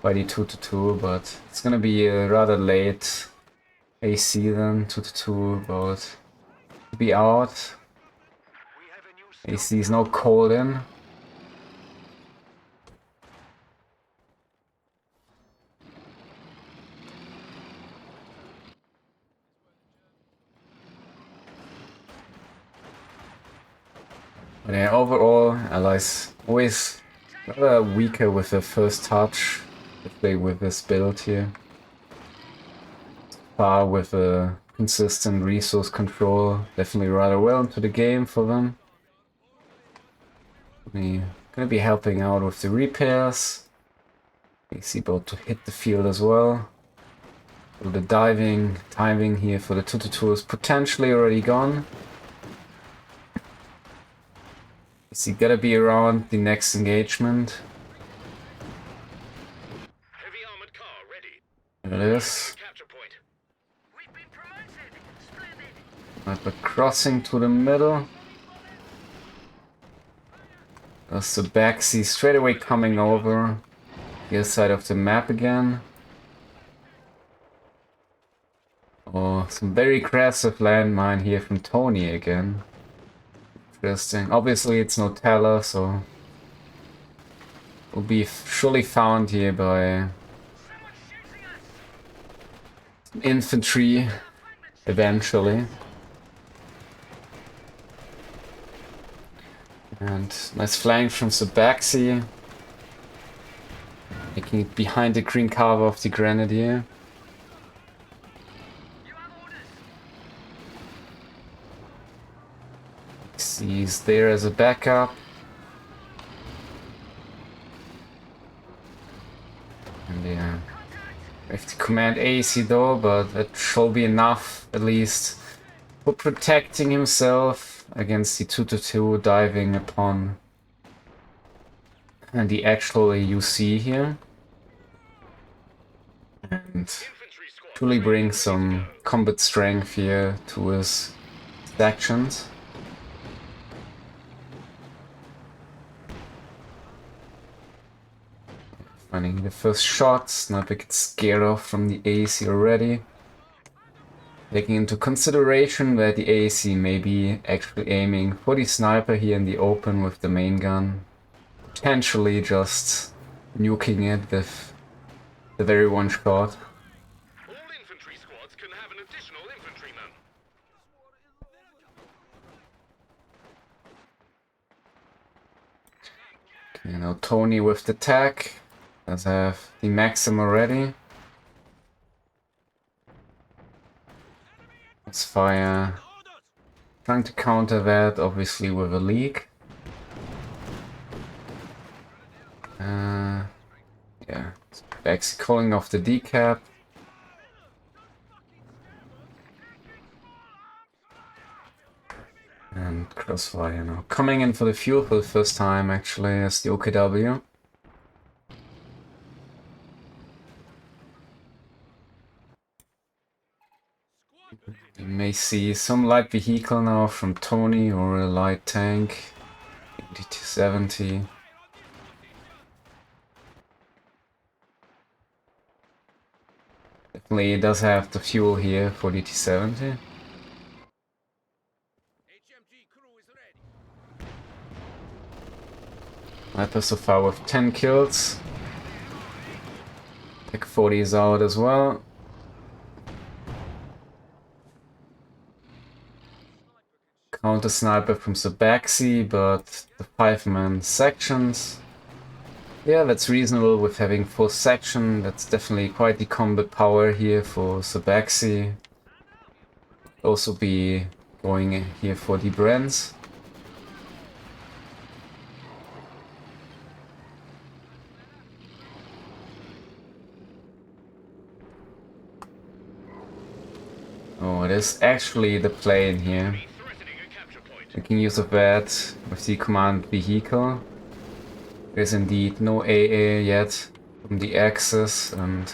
by the 2-2, but it's gonna be a rather late AC then, 2-2 about to be out. AC is now called in. But yeah, overall, Allies always rather weaker with the first touch, especially with this build here. Far with a consistent resource control, definitely rather well into the game for them. Gonna be helping out with the repairs. AC about to hit the field as well. So the timing here for the 2-2 is potentially already gone. Is he gotta be around the next engagement? Heavy armored car ready. There it is. Capture point. We've been promoted. Splendid. Sniper crossing to the middle. There's Zsirbacsi straight away coming over the other side of the map again. Oh, some very aggressive landmine here from Tonny again. Interesting. Obviously it's no teller, so will be surely found here by infantry eventually. And nice flank from Zsirbacsi, making it behind the green cover of the Grenadier. He's there as a backup. And yeah, we have to command AC though, but that shall be enough at least for protecting himself against the 2-2 diving upon and the actual UC here. And truly bring some combat strength here to his sections. Finding the first shot, Sniper gets scared off from the AC already. Taking into consideration that the AC may be actually aiming for the Sniper here in the open with the main gun. Potentially just nuking it with the very one shot. All infantry squads can have an additional infantryman. Okay, now Tonny with the tech. Does have the Maxim already. Let's fire. Trying to counter that, obviously, with a leak. Yeah, actually calling off the decap. And Crossfire now. Coming in for the fuel for the first time, actually, as the OKW. You may see some light vehicle now from Tonny or a light tank. DT-70. Definitely does have the fuel here for DT-70. Sniper so far with 10 kills. Tech 40 is out as well. Counter sniper from Zsirbacsi, but the 5-man sections. Yeah, that's reasonable with having 4 section. That's definitely quite the combat power here for Zsirbacsi. Also be going here for the Brands. Oh, it is actually the plane here. Making use of that with the command vehicle. There's indeed no AA yet from the Axis, and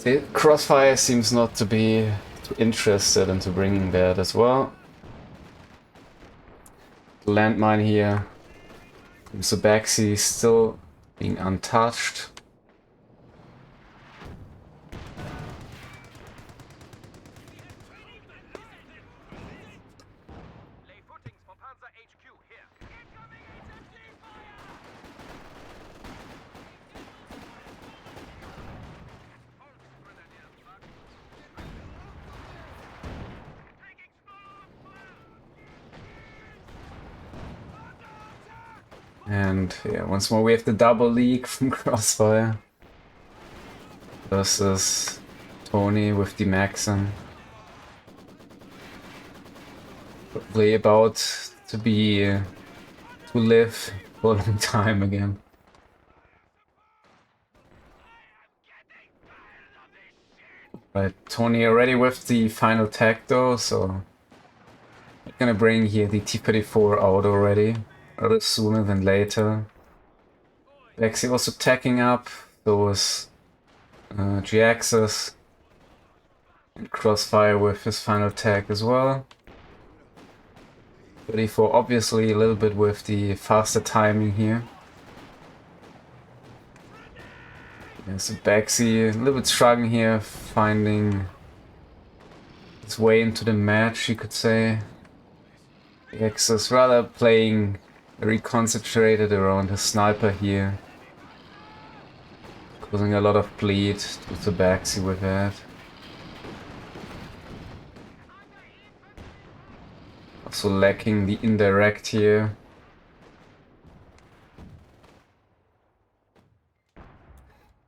the Crossfire seems not to be too interested into bringing that as well. The landmine here from Zsirbacsi still being untouched. And yeah, once more we have the double league from Crossfire versus Tonny with the Maxim. Probably about to live for a long time again. Right, Tonny already with the final tech though, so I'm gonna bring here the T-34 out already, rather sooner than later. Zsirbacsi also tacking up those Jhiaxus and Crossfire with his final tech as well. 34 obviously a little bit with the faster timing here. Yeah, Zsirbacsi a little bit struggling here, finding his way into the match, you could say. Jhiaxus rather playing very concentrated around his sniper here, causing a lot of bleed to Zsirbacsi with that. Also lacking the indirect here.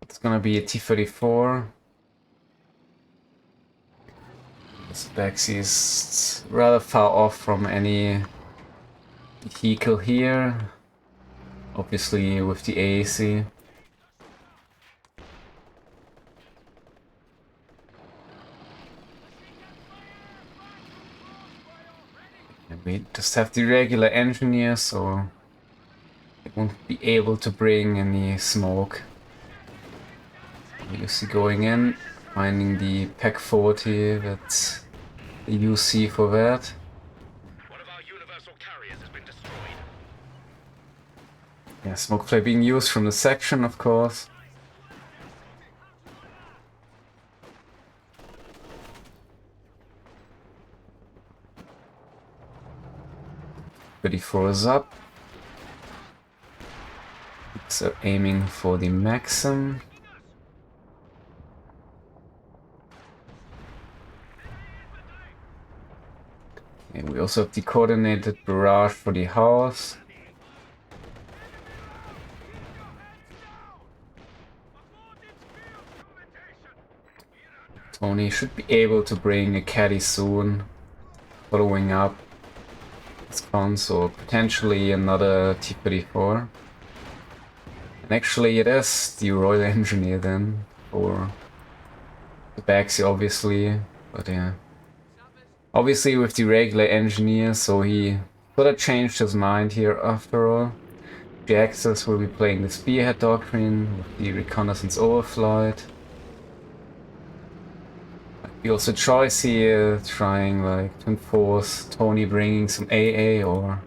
It's gonna be a T-34. Zsirbacsi is rather far off from any vehicle here. Obviously with the AAC. And we just have the regular engineer, so it won't be able to bring any smoke. You see going in, finding the Pack 40, that's the UC for that. One of our universal carriers has been destroyed. Yeah, smoke play being used from the section, of course. .34 is up. So aiming for the Maxim. And we also have the coordinated barrage for the house. Tonny should be able to bring a caddy soon, following up his console, potentially another T-34. And actually it is the Royal Engineer then, for Zsirbacsi obviously, but yeah. Obviously with the regular engineer, so he sort of changed his mind here after all. Jhiaxus will be playing the Spearhead Doctrine with the Reconnaissance Overflight. Might be also choice here, trying like to enforce Tonny bringing some AA or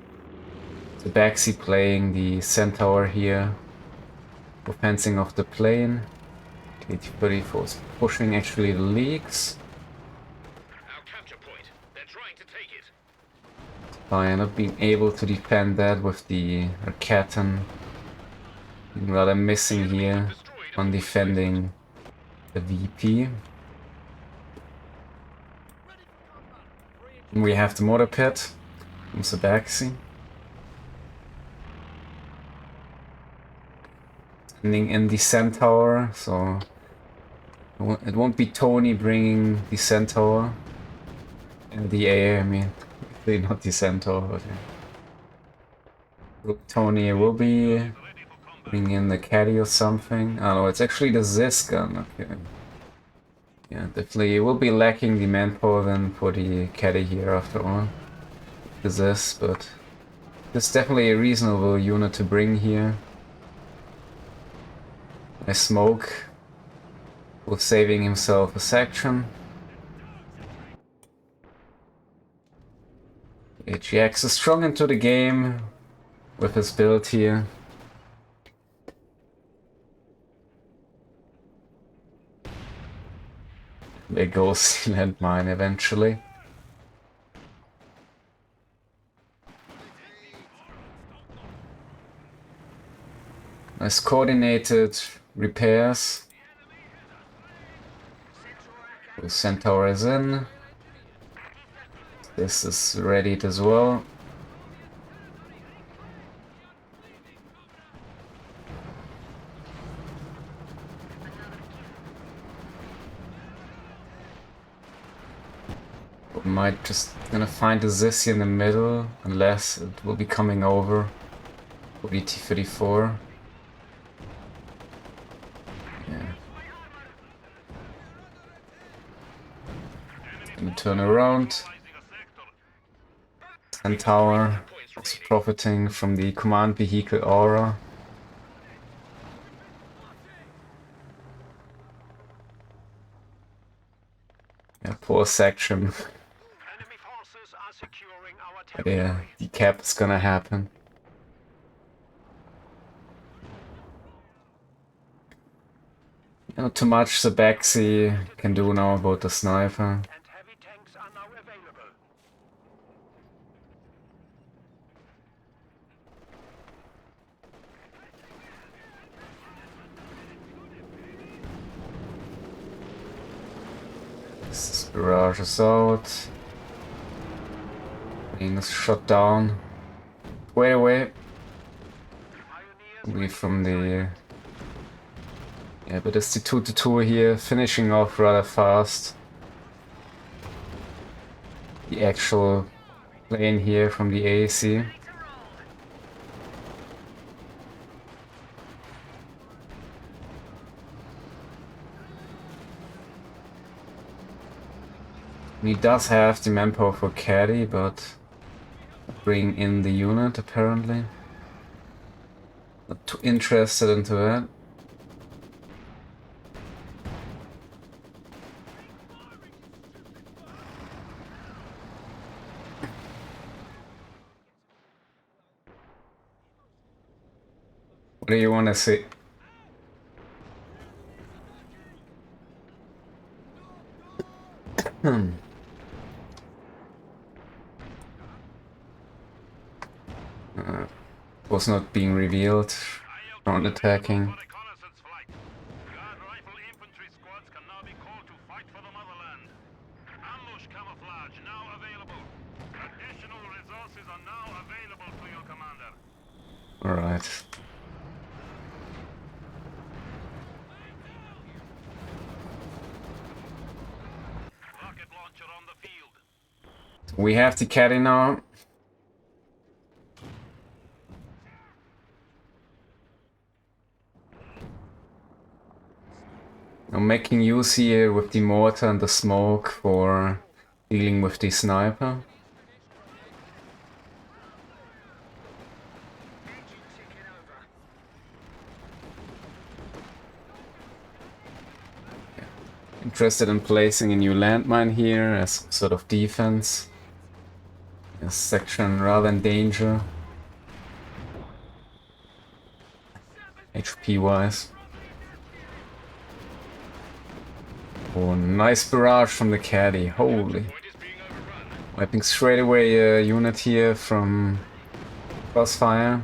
Zsirbacsi playing the Centaur here for fencing off the plane. T-34 is pushing actually the leaks. By not being able to defend that with the Arcatan, being rather missing here on defending the VP. And we have the mortar pit from Zsirbacsi. Ending in the Centaur, so it won't be Tonny bringing the Centaur and the AA, I mean. Not the Centaur, but yeah. Tonny will be bringing in the caddy or something. Oh no, it's actually the Zis gun, okay. Yeah, definitely will be lacking the manpower then for the caddy here after all. The Zis, but it's definitely a reasonable unit to bring here. Nice smoke, with saving himself a section. Jhiaxus is strong into the game with his build here. There goes the landmine eventually. Nice coordinated repairs. The Centaur is in. This is readied as well. We might just gonna find a Zissi in the middle, unless it will be coming over for the T-34. Yeah. Gonna turn around. Tower, also profiting from the command vehicle aura. Yeah, poor section. Enemy forces are securing our But territory. yeah, decap is gonna happen. Not too much Zsirbacsi can do now about the sniper. And heavy tanks are now available. This barrage is out. Being is shot down. Wait away. We from the... Yeah, but it's the 2-2 here, finishing off rather fast. The actual plane here from the AC. He does have the manpower for caddy, but bring in the unit apparently. Not too interested into that. What do you want to see? Was not being revealed. Not attacking. Alright. We have the caddy now. I'm making use here with the mortar and the smoke for dealing with the sniper. Interested in placing a new landmine here as sort of defense. A section rather in danger. HP wise. Oh, nice barrage from the caddy, holy. Wiping straight away a unit here from Crossfire.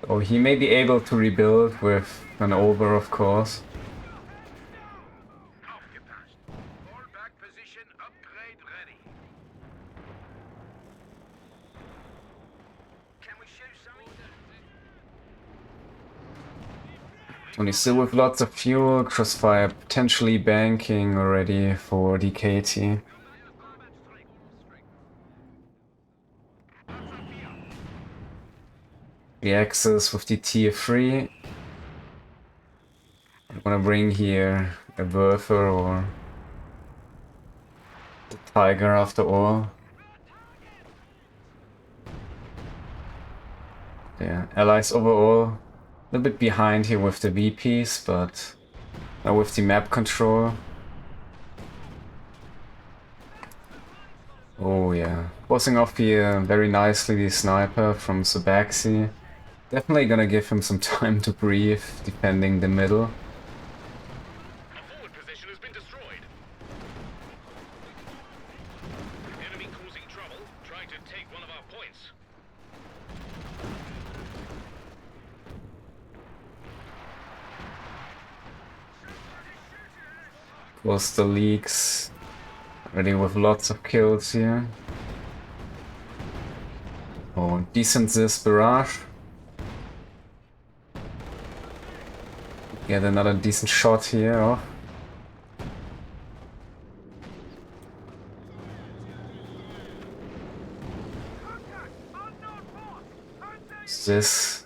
Oh, he may be able to rebuild with an over, of course. Tonny still with lots of fuel, Crossfire potentially banking already for DKT. Jhiaxus with the tier 3. I wanna bring here a Werfer or the Tiger after all. Yeah, allies overall. A little bit behind here with the VPs, but now with the map control. Oh yeah, bossing off here very nicely the sniper from Zsirbacsi. Definitely gonna give him some time to breathe, defending the middle. A forward position has been destroyed. Enemy causing trouble, trying to take one of our points. Close the leaks. Already with lots of kills here. Oh, decent this barrage. Get another decent shot here off. Is this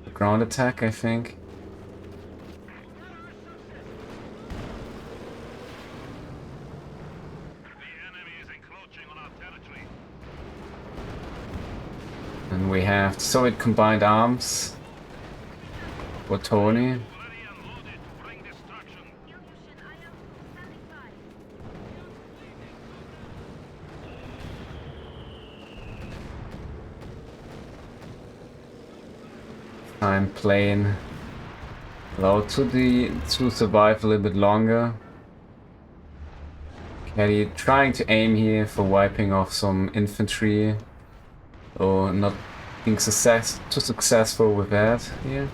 a ground attack, I think? And we have the Soviet combined arms for Tony. I'm playing allowed to survive a little bit longer. Caddy trying to aim here for wiping off some infantry, or not being too successful with that here.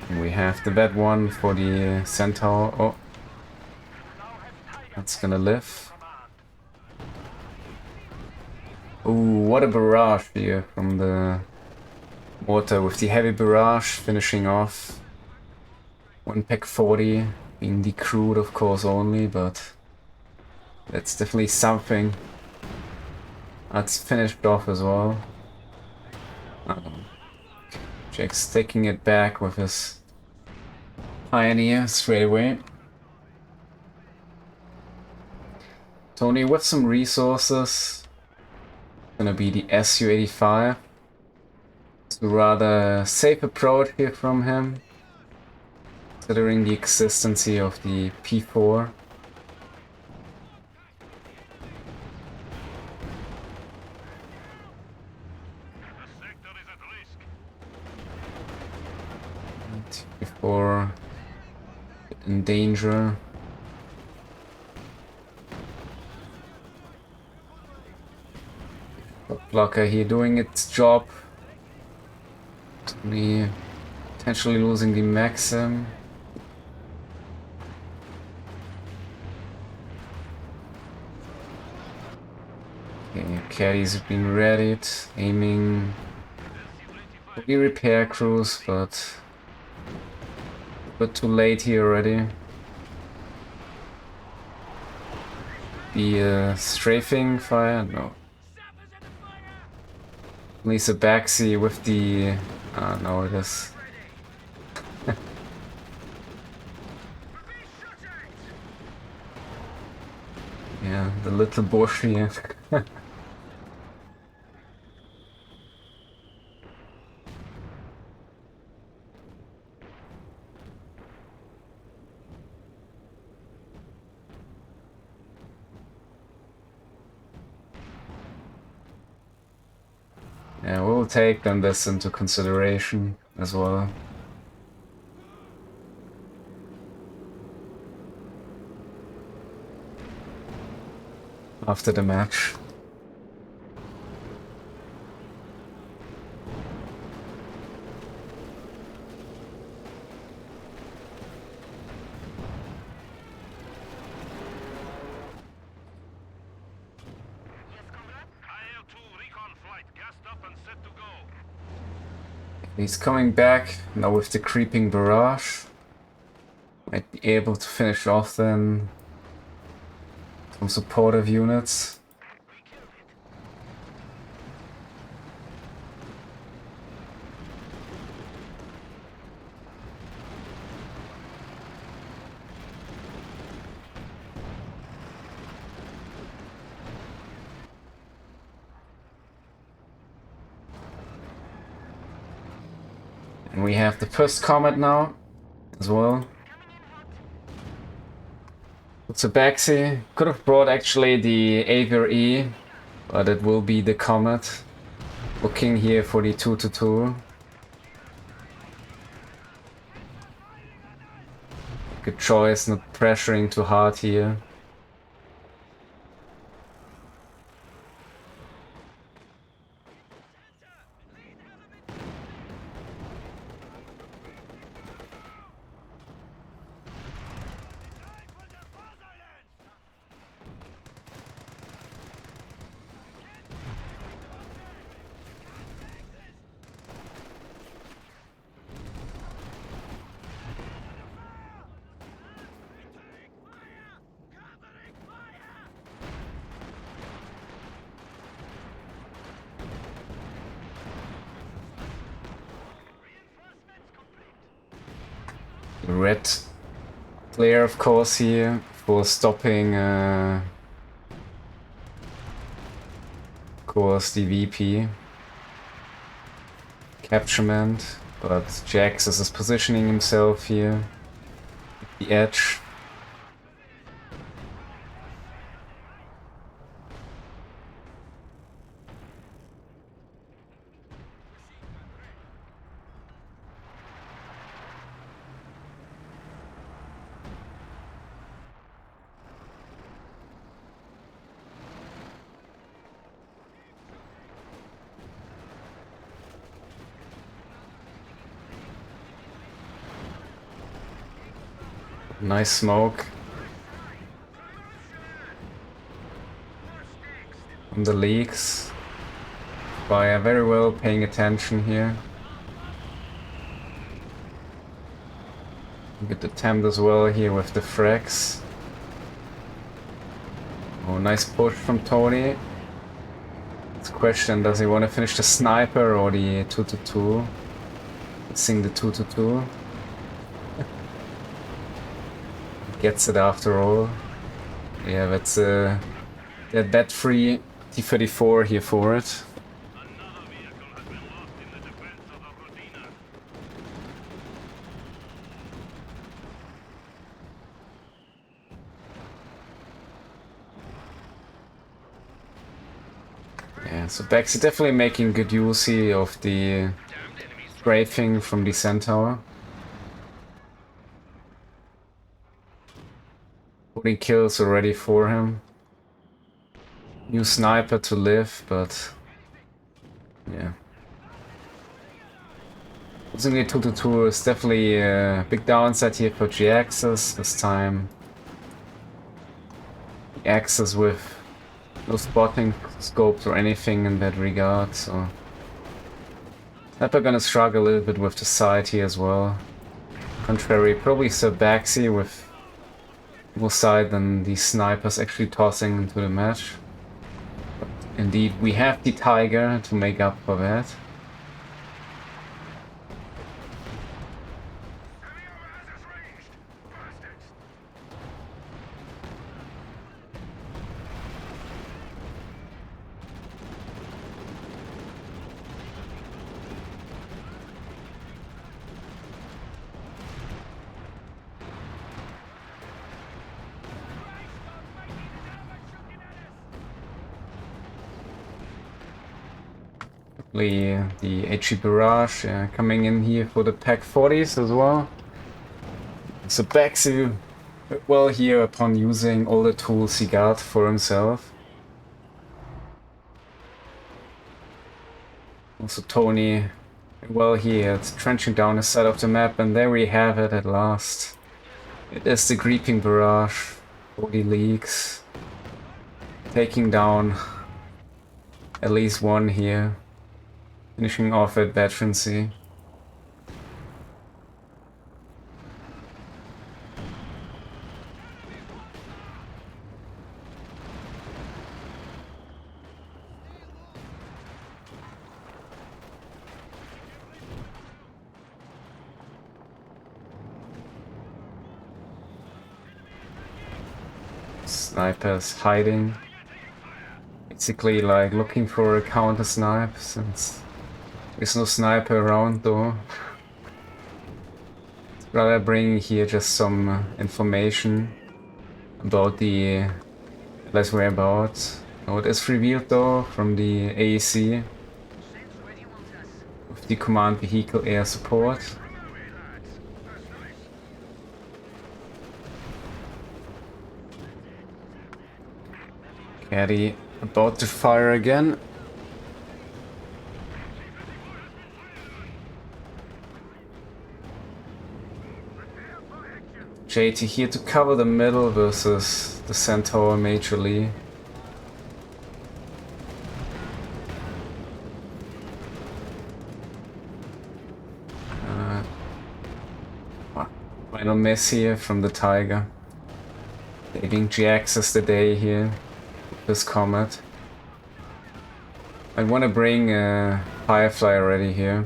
And we have the bad one for the Centaur. Oh, that's gonna live. Ooh, what a barrage here from the mortar with the heavy barrage finishing off. 1 pack 40 being decrewed, of course, only, but that's definitely something. That's finished off as well. Jake's taking it back with his Pioneer straight away. Tony with some resources. Gonna be the Su-85. It's a rather safe approach here from him, considering the consistency of the P4. P4 in danger. Blocker here doing its job. Tony potentially losing the Maxim. Okay, caddies being readied, aiming for the repair crews, but too late here already. The strafing fire? No. Zsirbacsi with the... no, it is. Yeah, the little bush here. Yeah, we'll take then this into consideration as well. After the match. He's coming back now with the creeping barrage. Might be able to finish off then some supportive units. And we have the first comet now, as well. Zsirbacsi could have brought actually the AVR-E, but it will be the comet. Looking here for the 2-2. Good choice, not pressuring too hard here. Red player, of course, here for stopping, of course, the VP capturement, but Jhiaxus is positioning himself here at the edge. Nice smoke on the leaks. Fire very well paying attention here. Good attempt as well here with the frags. Oh, nice push from Tonny. It's a question, does he want to finish the sniper or the 2-2-2? Sing the 2-2-2. Gets it after all. Yeah, that's that bat-free T-34 here for it. Another vehicle has been lost in the defense of the Rodina. Yeah, so Baxi definitely making good use here of the strafing from the Centaur. 40 kills already for him. New sniper to live, but yeah. Losing the 2-2 is definitely a big downside here for Jhiaxus this time. The Axis with no spotting scopes or anything in that regard, so Sniper gonna struggle a little bit with the side here as well. Contrary, probably Zsirbacsi with more side than the snipers actually tossing into the match. But indeed, we have the Tiger to make up for that. The HE Barrage coming in here for the Pack 40s as well. So Baxi well here upon using all the tools he got for himself. Also Tonny well here trenching down the side of the map, and there we have it at last. It is the Creeping Barrage, 40 leaks, taking down at least one here. Finishing off at veterancy. Snipers hiding. Basically like looking for a counter snipe since there's no sniper around though. Rather bring here just some information about the less whereabouts. Now it is revealed though from the AEC with the command vehicle air support. Caddy about to fire again. JT here to cover the middle versus the Centaur majorly. Final miss here from the Tiger. Saving Jhiaxus the day here with this Comet. I want to bring Firefly already here.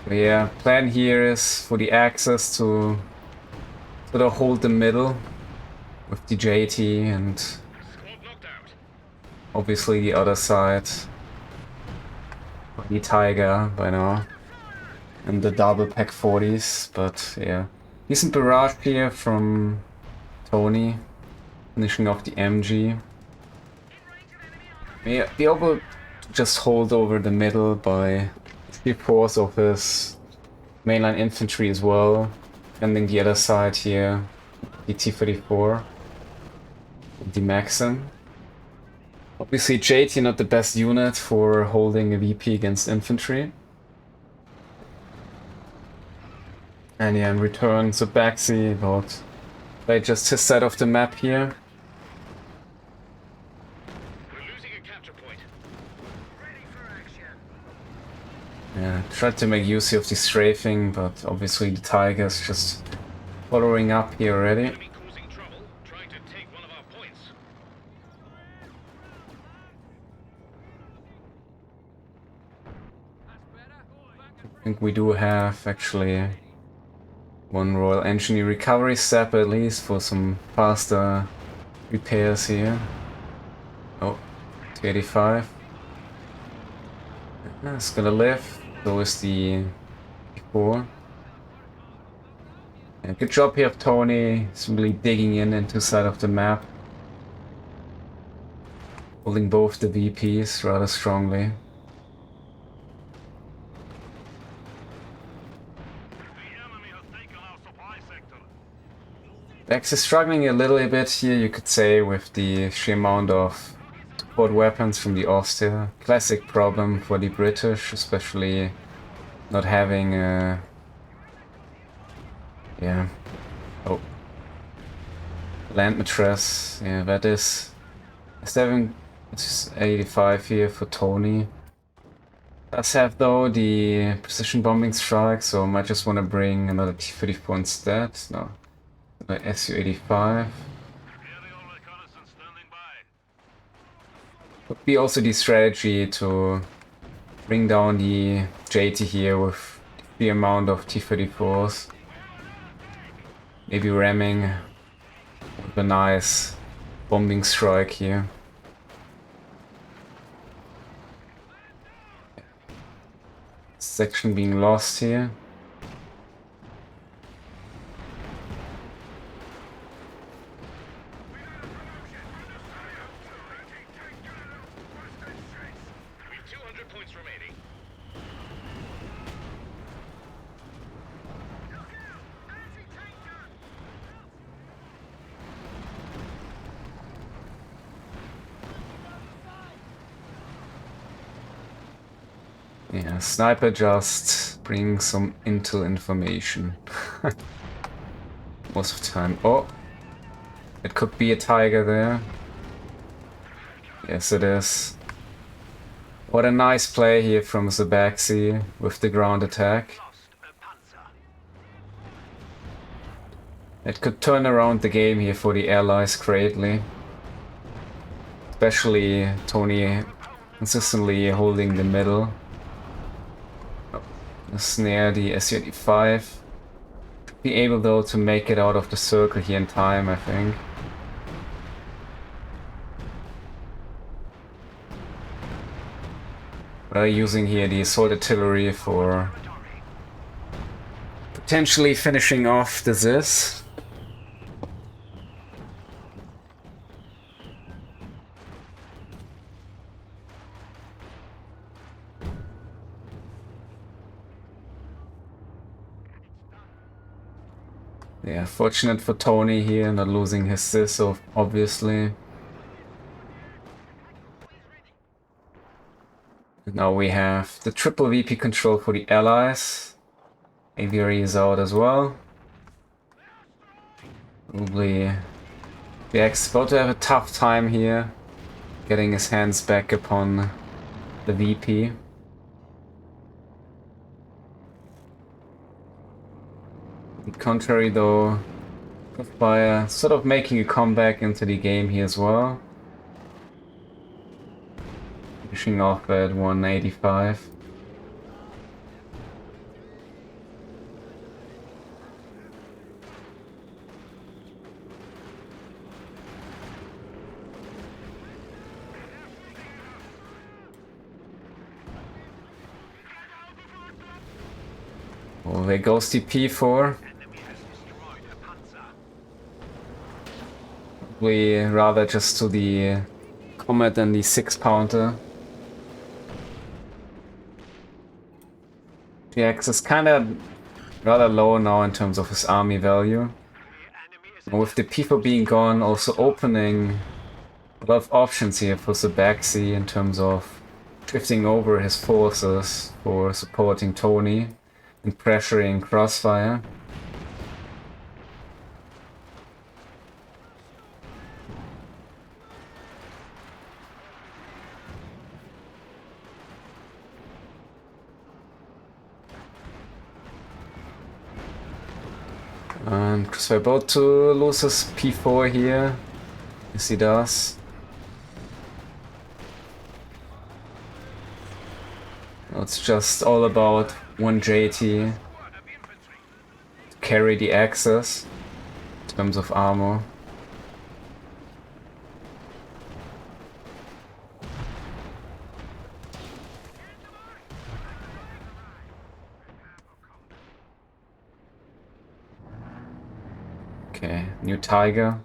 So yeah, plan here is for the Axis to sort of hold the middle with the JT and Squad knocked out. obviously the other side for the Tiger by now. And the double pack 40s, but yeah. Decent barrage here from Tonny, finishing off the MG. May be able to just hold over the middle by sheer force of his mainline infantry as well, defending the other side here, the T-34, the Maxim. Obviously JT not the best unit for holding a VP against infantry. And yeah, in return, Zsirbacsi about play just his side of the map here. We're losing a capture point. Ready for action. Yeah, tried to make use of the strafing, but obviously the Tiger's just following up here already. Enemy causing trouble, trying to take one of our points. I think we do have actually one Royal Engineer recovery step at least for some faster repairs here. Oh, T-85. It's gonna live. So is the P4. Yeah, good job here of Tonny. He's really digging into side of the map. Holding both the VPs rather strongly. Bex is struggling a little bit here, you could say, with the sheer amount of support weapons from the Austria. Classic problem for the British, especially not having a... yeah. Oh. Land mattress. Yeah, that is... 785 here for Tonny. Does have though the precision bombing strike, so I might just want to bring another T-34 instead. No. Su-85. Could be also the strategy to bring down the JT here with the amount of T-34s. Maybe ramming with a nice bombing strike here. Section being lost here. We've 200 points remaining. Yeah, sniper just brings some intel information. Most of the time. Oh! It could be a Tiger there. Yes, it is. What a nice play here from Zsirbacsi with the ground attack. It could turn around the game here for the Allies greatly. Especially Tonny consistently holding the middle. Snare the Su-85. Be able though to make it out of the circle here in time, I think. We're using here the assault artillery for potentially finishing off the Zis. Yeah, fortunate for Tonny here, not losing his Sis, obviously. Now we have the triple VP control for the Allies. Aviary is out as well. Probably Jhiaxus about to have a tough time here, getting his hands back upon the VP. On the contrary though, Crossfire sort of making a comeback into the game here as well. Finishing off at 185. Oh, there goes the P4. We rather just to the Comet and the 6-pounder. Jhiaxus is kinda rather low now in terms of his army value. And with the P4 being gone, also opening a lot of options here for Zsirbacsi in terms of shifting over his forces for supporting Tonny and pressuring Crossfire. And Crossfire about to lose his P4 here. Yes, he does. It's just all about one JT to carry the axis in terms of armor. Okay, new Tiger.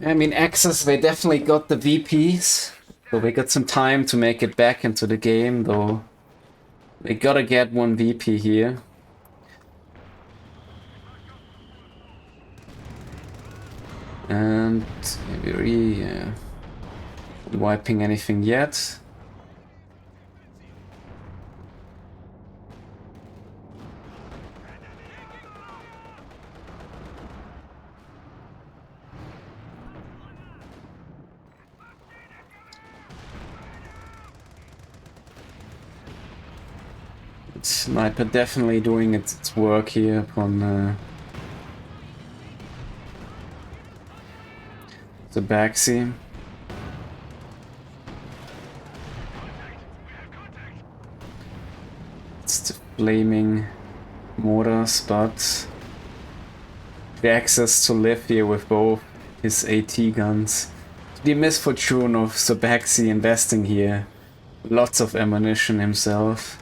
I mean, Axis, they definitely got the VPs, so we got some time to make it back into the game, though we gotta get one VP here. And very wiping anything yet. Sniper definitely doing its work here upon Zsirbacsi. It's the flaming mortars, but the access to live here with both his AT guns. The misfortune of Zsirbacsi investing here. Lots of ammunition himself.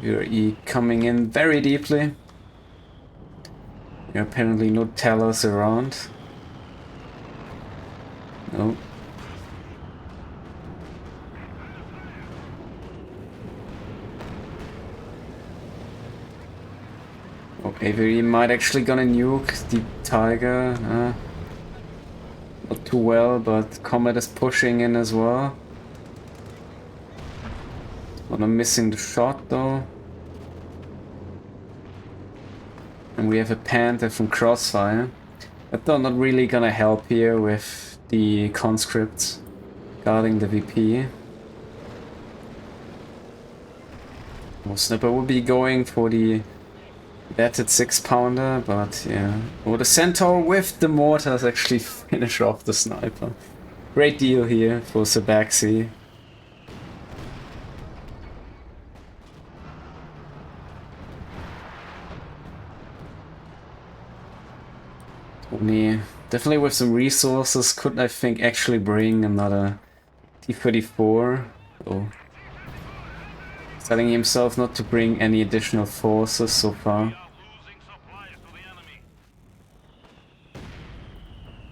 We're coming in very deeply. There are apparently no tellers around. No. Okay, we might actually gonna nuke the Tiger. Not too well, but Comet is pushing in as well. But I'm missing the shot though. And we have a Panther from Crossfire. But they're not really gonna help here with the conscripts guarding the VP. Well, Sniper will be going for the battered 6-pounder, but yeah. Oh, the Centaur with the mortars actually finish off the Sniper. Great deal here for Zsirbacsi. Tonny, definitely with some resources, could I think actually bring another T-34. Oh. Telling himself not to bring any additional forces so far.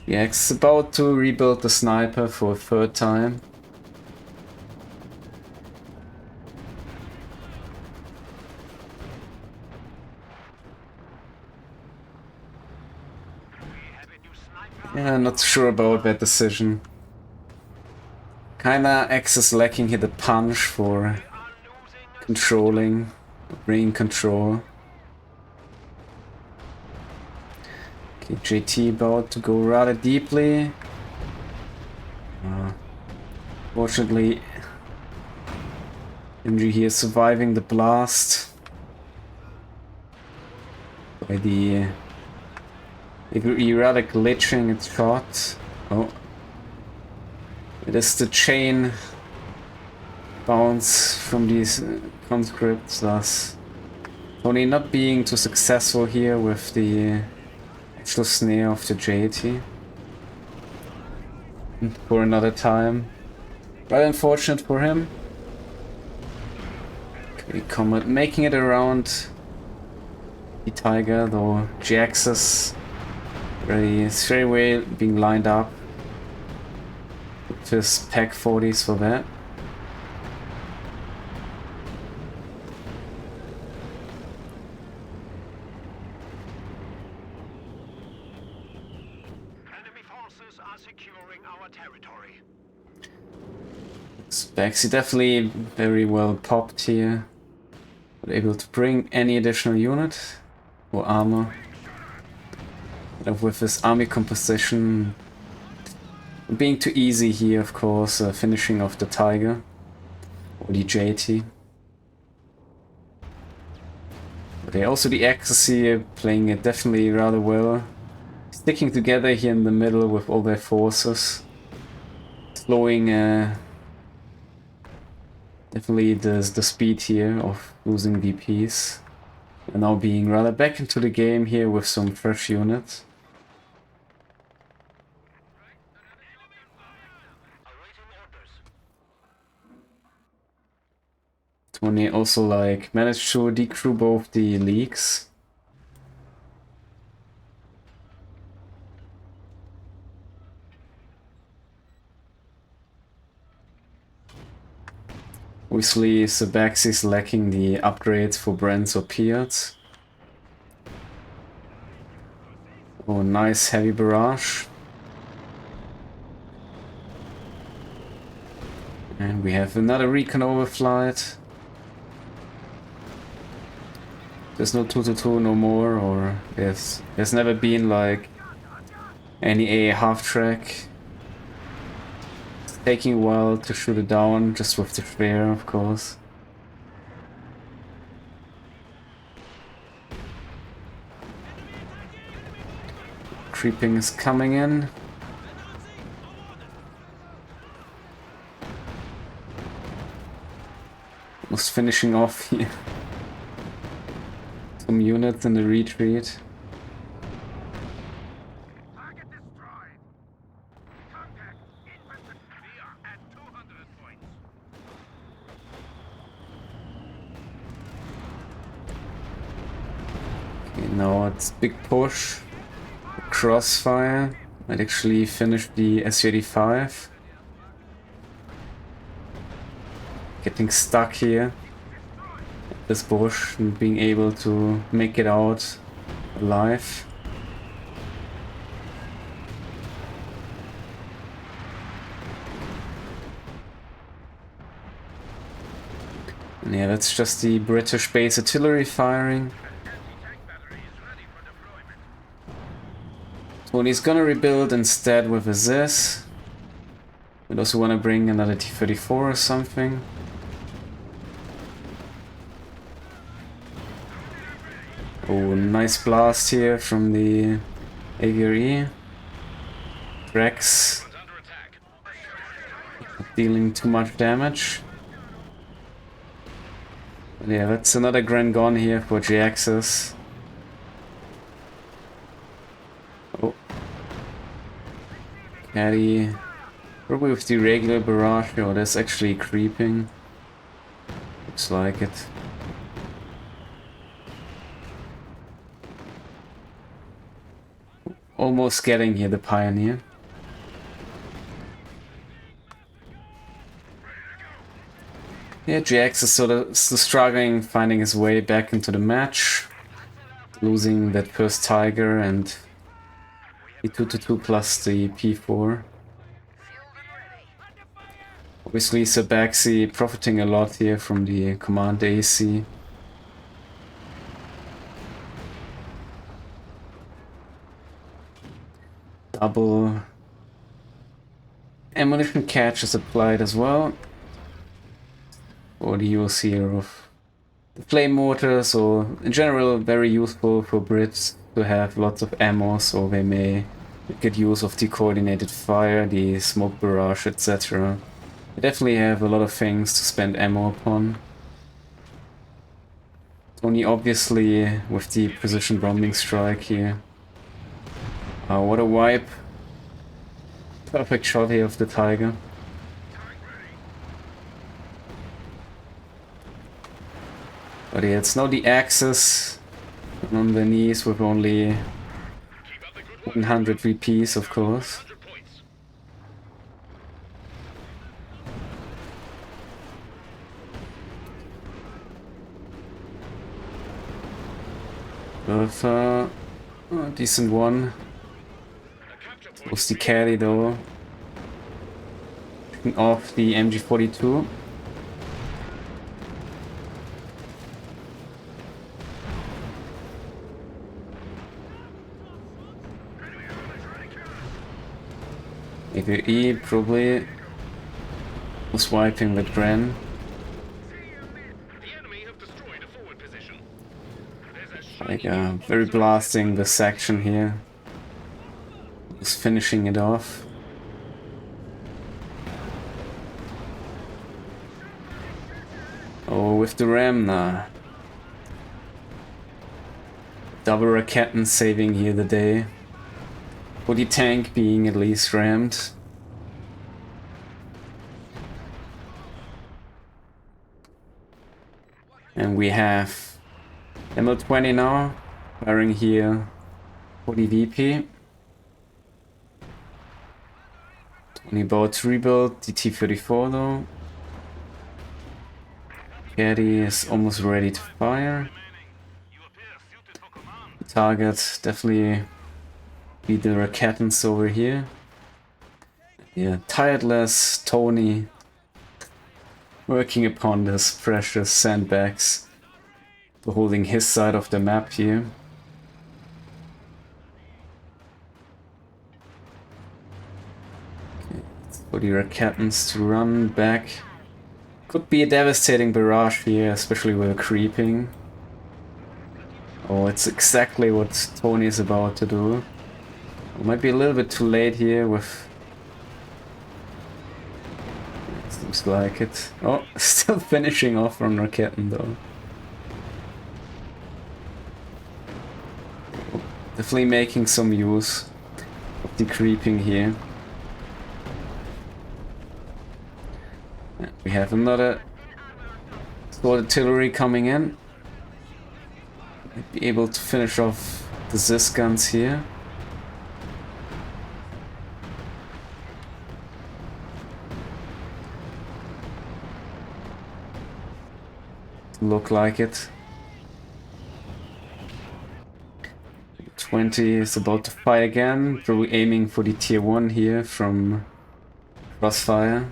Yeah, he's about to rebuild the Sniper for a third time. Yeah, not sure about that decision. Kinda X is lacking here the punch for controlling, bringing control. Okay, JT about to go rather deeply. Fortunately, MG here surviving the blast by the rather glitching its shot. Oh, it is the chain bounce from these conscripts, thus Tonny not being too successful here with the Actual snare of the JT. For another time. Rather unfortunate for him. Okay, Comet making it around the Tiger, though Jhiaxus already straight away being lined up with his Pack 40s for that. Enemy forces are securing our territory. Zsirbacsi definitely very well popped here. Not able to bring any additional unit or armor. But with his army composition being too easy here, of course, finishing off the Tiger or the JT. But also the Axis here playing it definitely rather well. Sticking together here in the middle with all their forces. Slowing definitely the speed here of losing VPs. And now being rather back into the game here with some fresh units. Tonny also like managed to decrew both the leaks. Obviously, Zsirbacsi is lacking the upgrades for Brents or Piats. Oh, nice heavy barrage. And we have another recon overflight. There's no 2-2 no more, or there's never been like any A half track. It's taking a while to shoot it down, just with the flare, of course. Creeping is coming in. Almost finishing off here. Some units in the retreat. Target destroyed. Contact infantry. We are at 200 points. Okay, now it's big push. Crossfire might actually finish the Su-85. Getting stuck here at this bush and being able to make it out alive. And yeah, that's just the British base artillery firing. Anti-tank battery is ready for deployment. Tonny's gonna rebuild instead with a Zis. We also want to bring another T-34 or something. Oh, nice blast here from the AVRE. Rex Under attack. not dealing too much damage. But yeah, that's another Grand Gone here for Jhiaxus. Oh. Caddy. Probably with the regular barrage. Oh, that's actually creeping. Looks like it. Almost getting here, the Pioneer. Yeah, Jhiaxus is sort of still struggling, finding his way back into the match. Losing that first Tiger and the 2-2 plus the P4. Obviously, Zsirbacsi profiting a lot here from the command AC. Double ammunition catch is applied as well. For the use here of the flame mortars, or in general very useful for Brits to have lots of ammo, so they may get use of the coordinated fire, the smoke barrage, etc. They definitely have a lot of things to spend ammo upon. Tonny obviously with the precision bombing strike here. Oh, what a wipe. Perfect shot here of the Tiger. But yeah, it's now the Axis on the knees with only 100 VPs, of course. With a decent one. It was the caddy though. Off the MG42. AVE probably was wiping with Gren. Like very blasting the section here. Was finishing it off. Oh, with the ram now. Double Raketten saving here the day. For the tank being at least rammed. And we have ML20 now, firing here for the VP. Tonny about to rebuild the T-34 though. Caddy is almost ready to fire. Target definitely be the Rakettens over here. Yeah, tireless Tonny working upon this precious sandbags, holding his side of the map here. Okay, for the Rakettens to run back. Could be a devastating barrage here, especially with creeping. Oh, it's exactly what Tonny is about to do. It might be a little bit too late here with... Seems like it. Oh, still finishing off on Raketten though. Definitely making some use of the creeping here. And we have another sword artillery coming in. Might be able to finish off the Zis guns here. Look like it. 20 is about to fight again, probably aiming for the tier 1 here from Crossfire.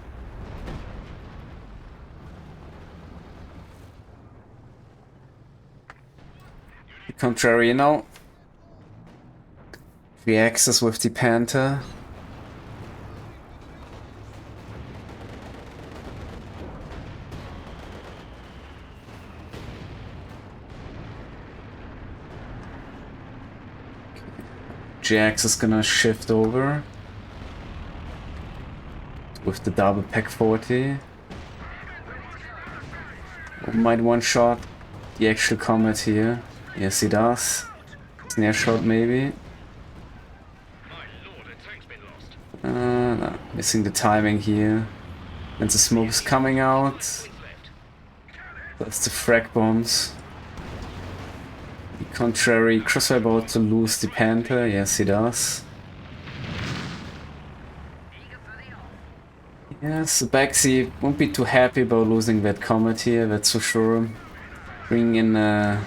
Contrary now. Jhiaxus with the Panther. Jhiaxus is gonna shift over with the double pack 40. Might one shot the actual Comet here. Yes, he does. Snare shot maybe. No, missing the timing here. And the smoke is coming out. That's the frag bombs. The contrary, Crossfire about to lose the Panther. Yes, he does. Yes, Zsirbacsi won't be too happy about losing that Comet here, that's for sure. Bringing in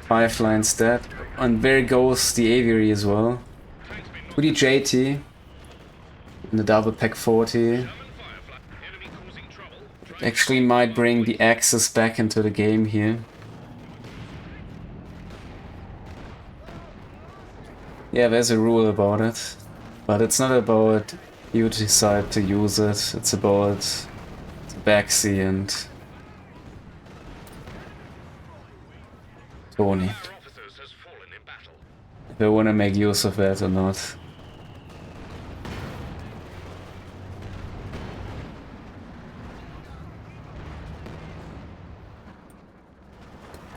Firefly instead. And there goes the Aviary as well. To the JT. And the double pack 40. Actually might bring the Axis back into the game here. Yeah, there's a rule about it. But it's not about you decide to use it. It's about Zsirbacsi and Tonny. If I want to make use of that or not.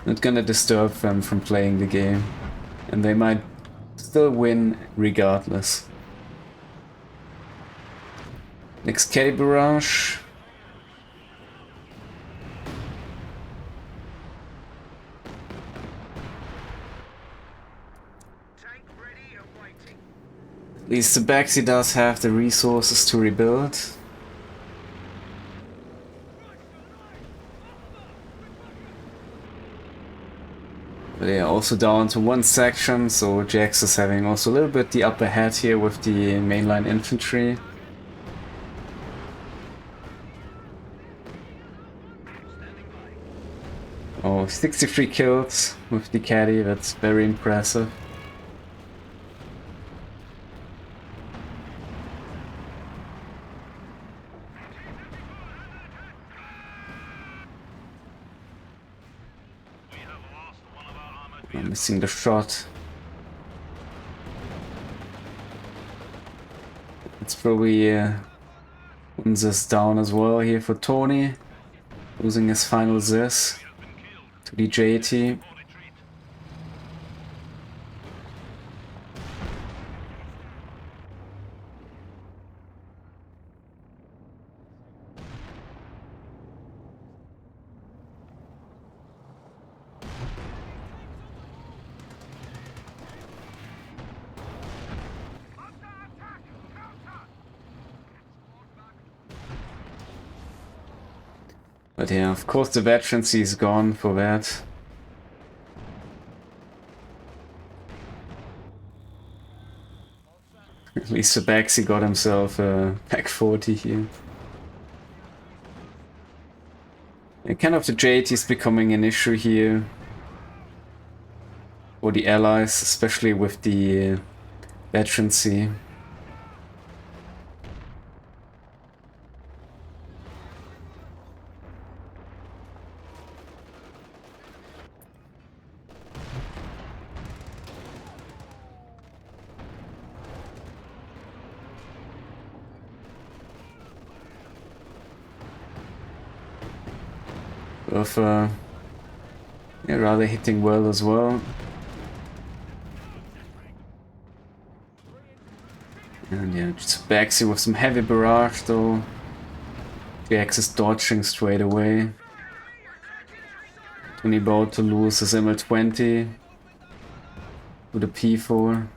Not gonna disturb them from playing the game. And they might still win regardless. Next caddy barrage. Tank ready and waiting. At least Zsirbacsi does have the resources to rebuild. But they are also down to one section, so Jhiaxus is having also a little bit the upper hand here with the mainline infantry. Oh, 63 kills with the caddy, that's very impressive. I'm missing the shot. Let's probably win this down as well here for Tonny. Losing his final Zis to the JT. But yeah, of course the veterancy is gone for that. At least Zsirbacsi got himself a pack 40 here. And kind of the JT is becoming an issue here for the allies, especially with the veterancy. Of yeah, rather hitting well as well. And yeah, just Zsirbacsi with some heavy barrage though. Jhiaxus dodging straight away. Tonny about to lose his ML20 to the P4.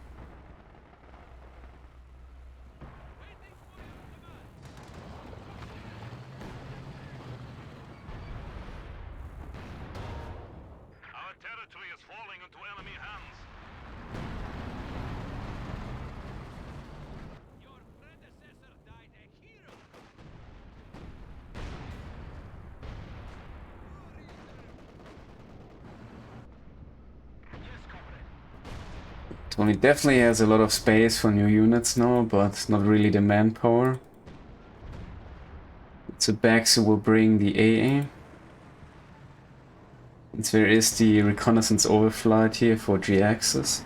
Tonny definitely has a lot of space for new units now, but not really the manpower. Zsirbacsi will bring the AA. Since there is the reconnaissance overflight here for Jhiaxus.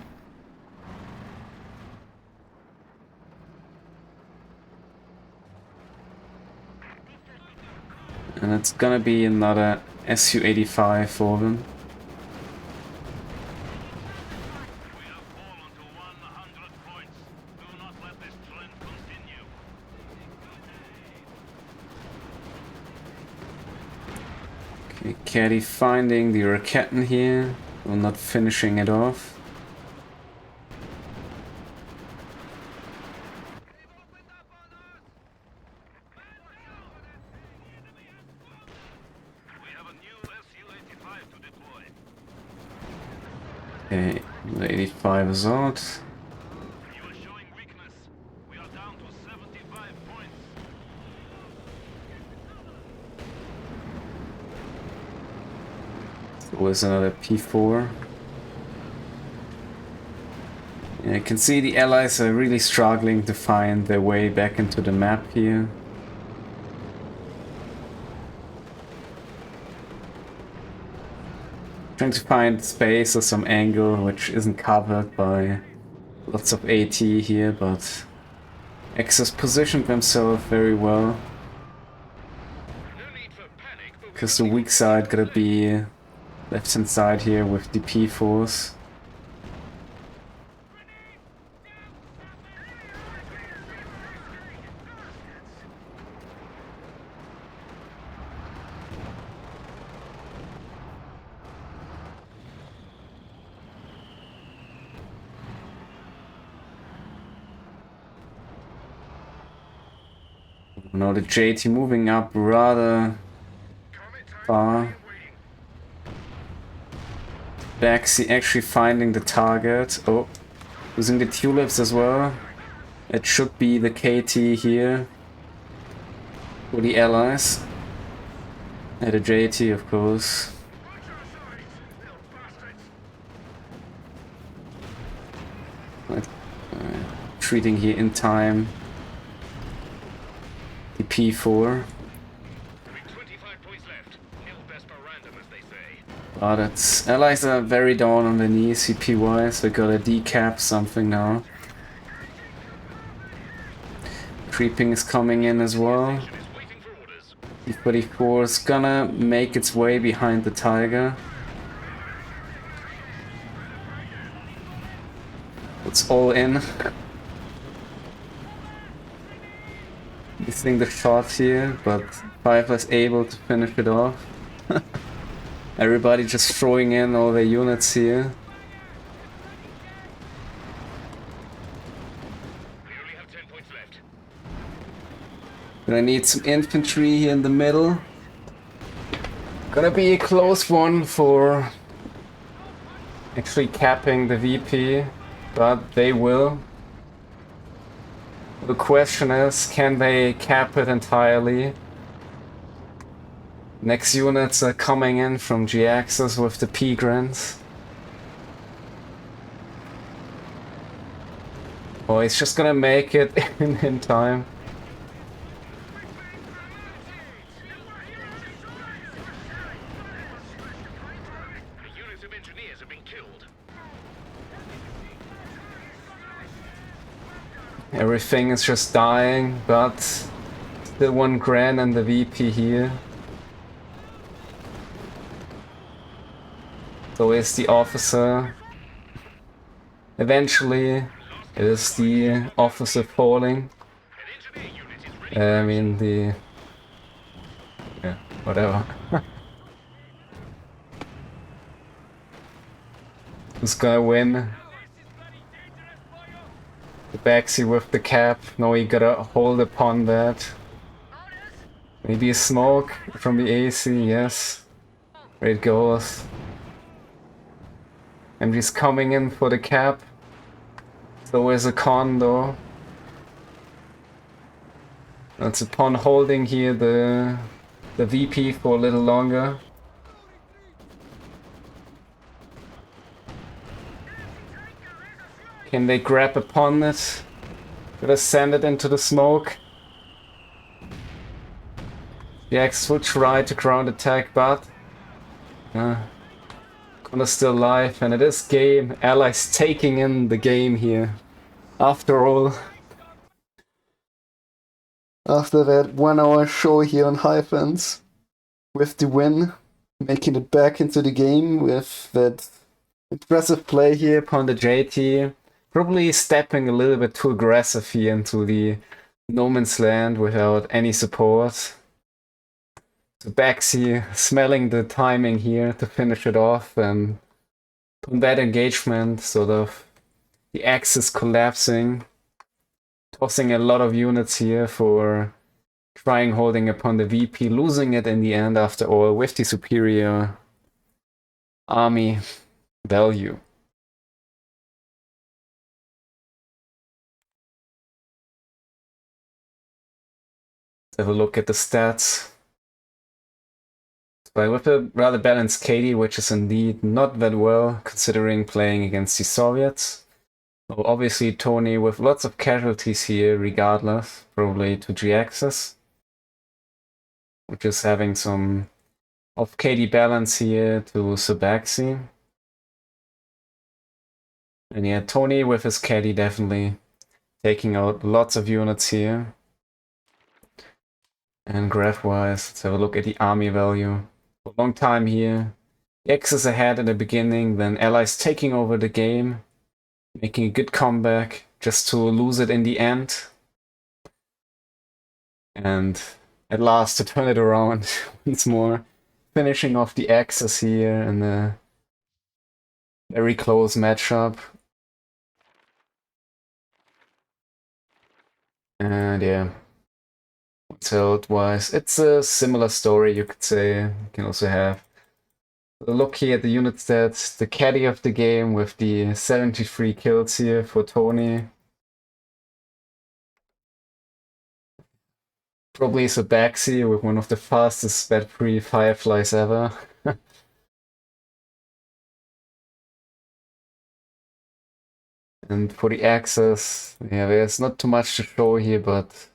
And it's gonna be another Su-85 for them. Okay, caddy finding the Raketten here, while not finishing it off. Okay, the 85 is out. Was another P4. Yeah, I can see the allies are really struggling to find their way back into the map here. Trying to find space or some angle which isn't covered by lots of AT here, but Axis positioned themselves very well. Because the weak side gotta be left hand side here with the P4s. Now the JT moving up rather far. Zsirbacsi actually finding the target. Oh, using the tulips as well. It should be the KT here for the allies. And the JT, of course. Treating here in time. The P4. But it's allies are very down on the knees CP wise. We gotta decap something now. Creeping is coming in as well. T-44 is gonna make its way behind the Tiger. It's all in. Missing the shot here, but Pfeiffer's able to finish it off. Everybody just throwing in all their units here. Gonna need some infantry here in the middle. Gonna be a close one for actually capping the VP, but they will. The question is, can they cap it entirely? Next units are coming in from Jhiaxus with the P-Grants. Oh, he's just gonna make it in time. Everything is just dying, but still 1 grand and the VP here. So is the officer. Eventually, it is the officer falling. I mean the... yeah, whatever. This guy win. Zsirbacsi with the cap. No, he gotta hold upon that. Maybe a smoke from the AC, yes. There it goes. And he's coming in for the cap. So is a condo. That's upon holding here the VP for a little longer. Can they grab upon it? Gotta send it into the smoke. Jhiaxus will try to ground attack, but Connor's still alive, and it is game. Allies taking in the game here. After all. After that 1 hour show here on Hyphens, with the win, making it back into the game with that impressive play here upon the JT. Probably stepping a little bit too aggressive here into the no man's land without any support. Zsirbacsi smelling the timing here to finish it off, and on that engagement, sort of the axis collapsing, tossing a lot of units here for trying holding upon the VP, losing it in the end after all with the superior army value. Let's have a look at the stats. But with a rather balanced KD, which is indeed not that well considering playing against the Soviets. Well, obviously Tonny with lots of casualties here regardless, probably to Jhiaxus, which is having some off KD balance here to Zsirbacsi. And yeah, Tonny with his KD definitely taking out lots of units here. And graph-wise, let's have a look at the army value. For a long time here, Jhiaxus ahead in the beginning, then Allies taking over the game, making a good comeback, just to lose it in the end. And at last to turn it around once more, finishing off the Axis here in a very close matchup. And yeah, Health-wise, it's a similar story, you could say. You can also have a look here at the unit stats. The caddy of the game with the 73 kills here for Tonny. Probably Zsirbacsi with one of the fastest spat-free fireflies ever. And for the axes, yeah, there's not too much to show here, but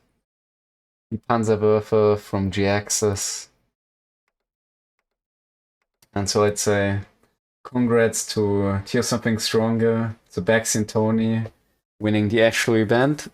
the Panzerwerfer from Jhiaxus. And so I'd say congrats to Tier Something Stronger, Zsirbacsi and Tonny winning the actual event.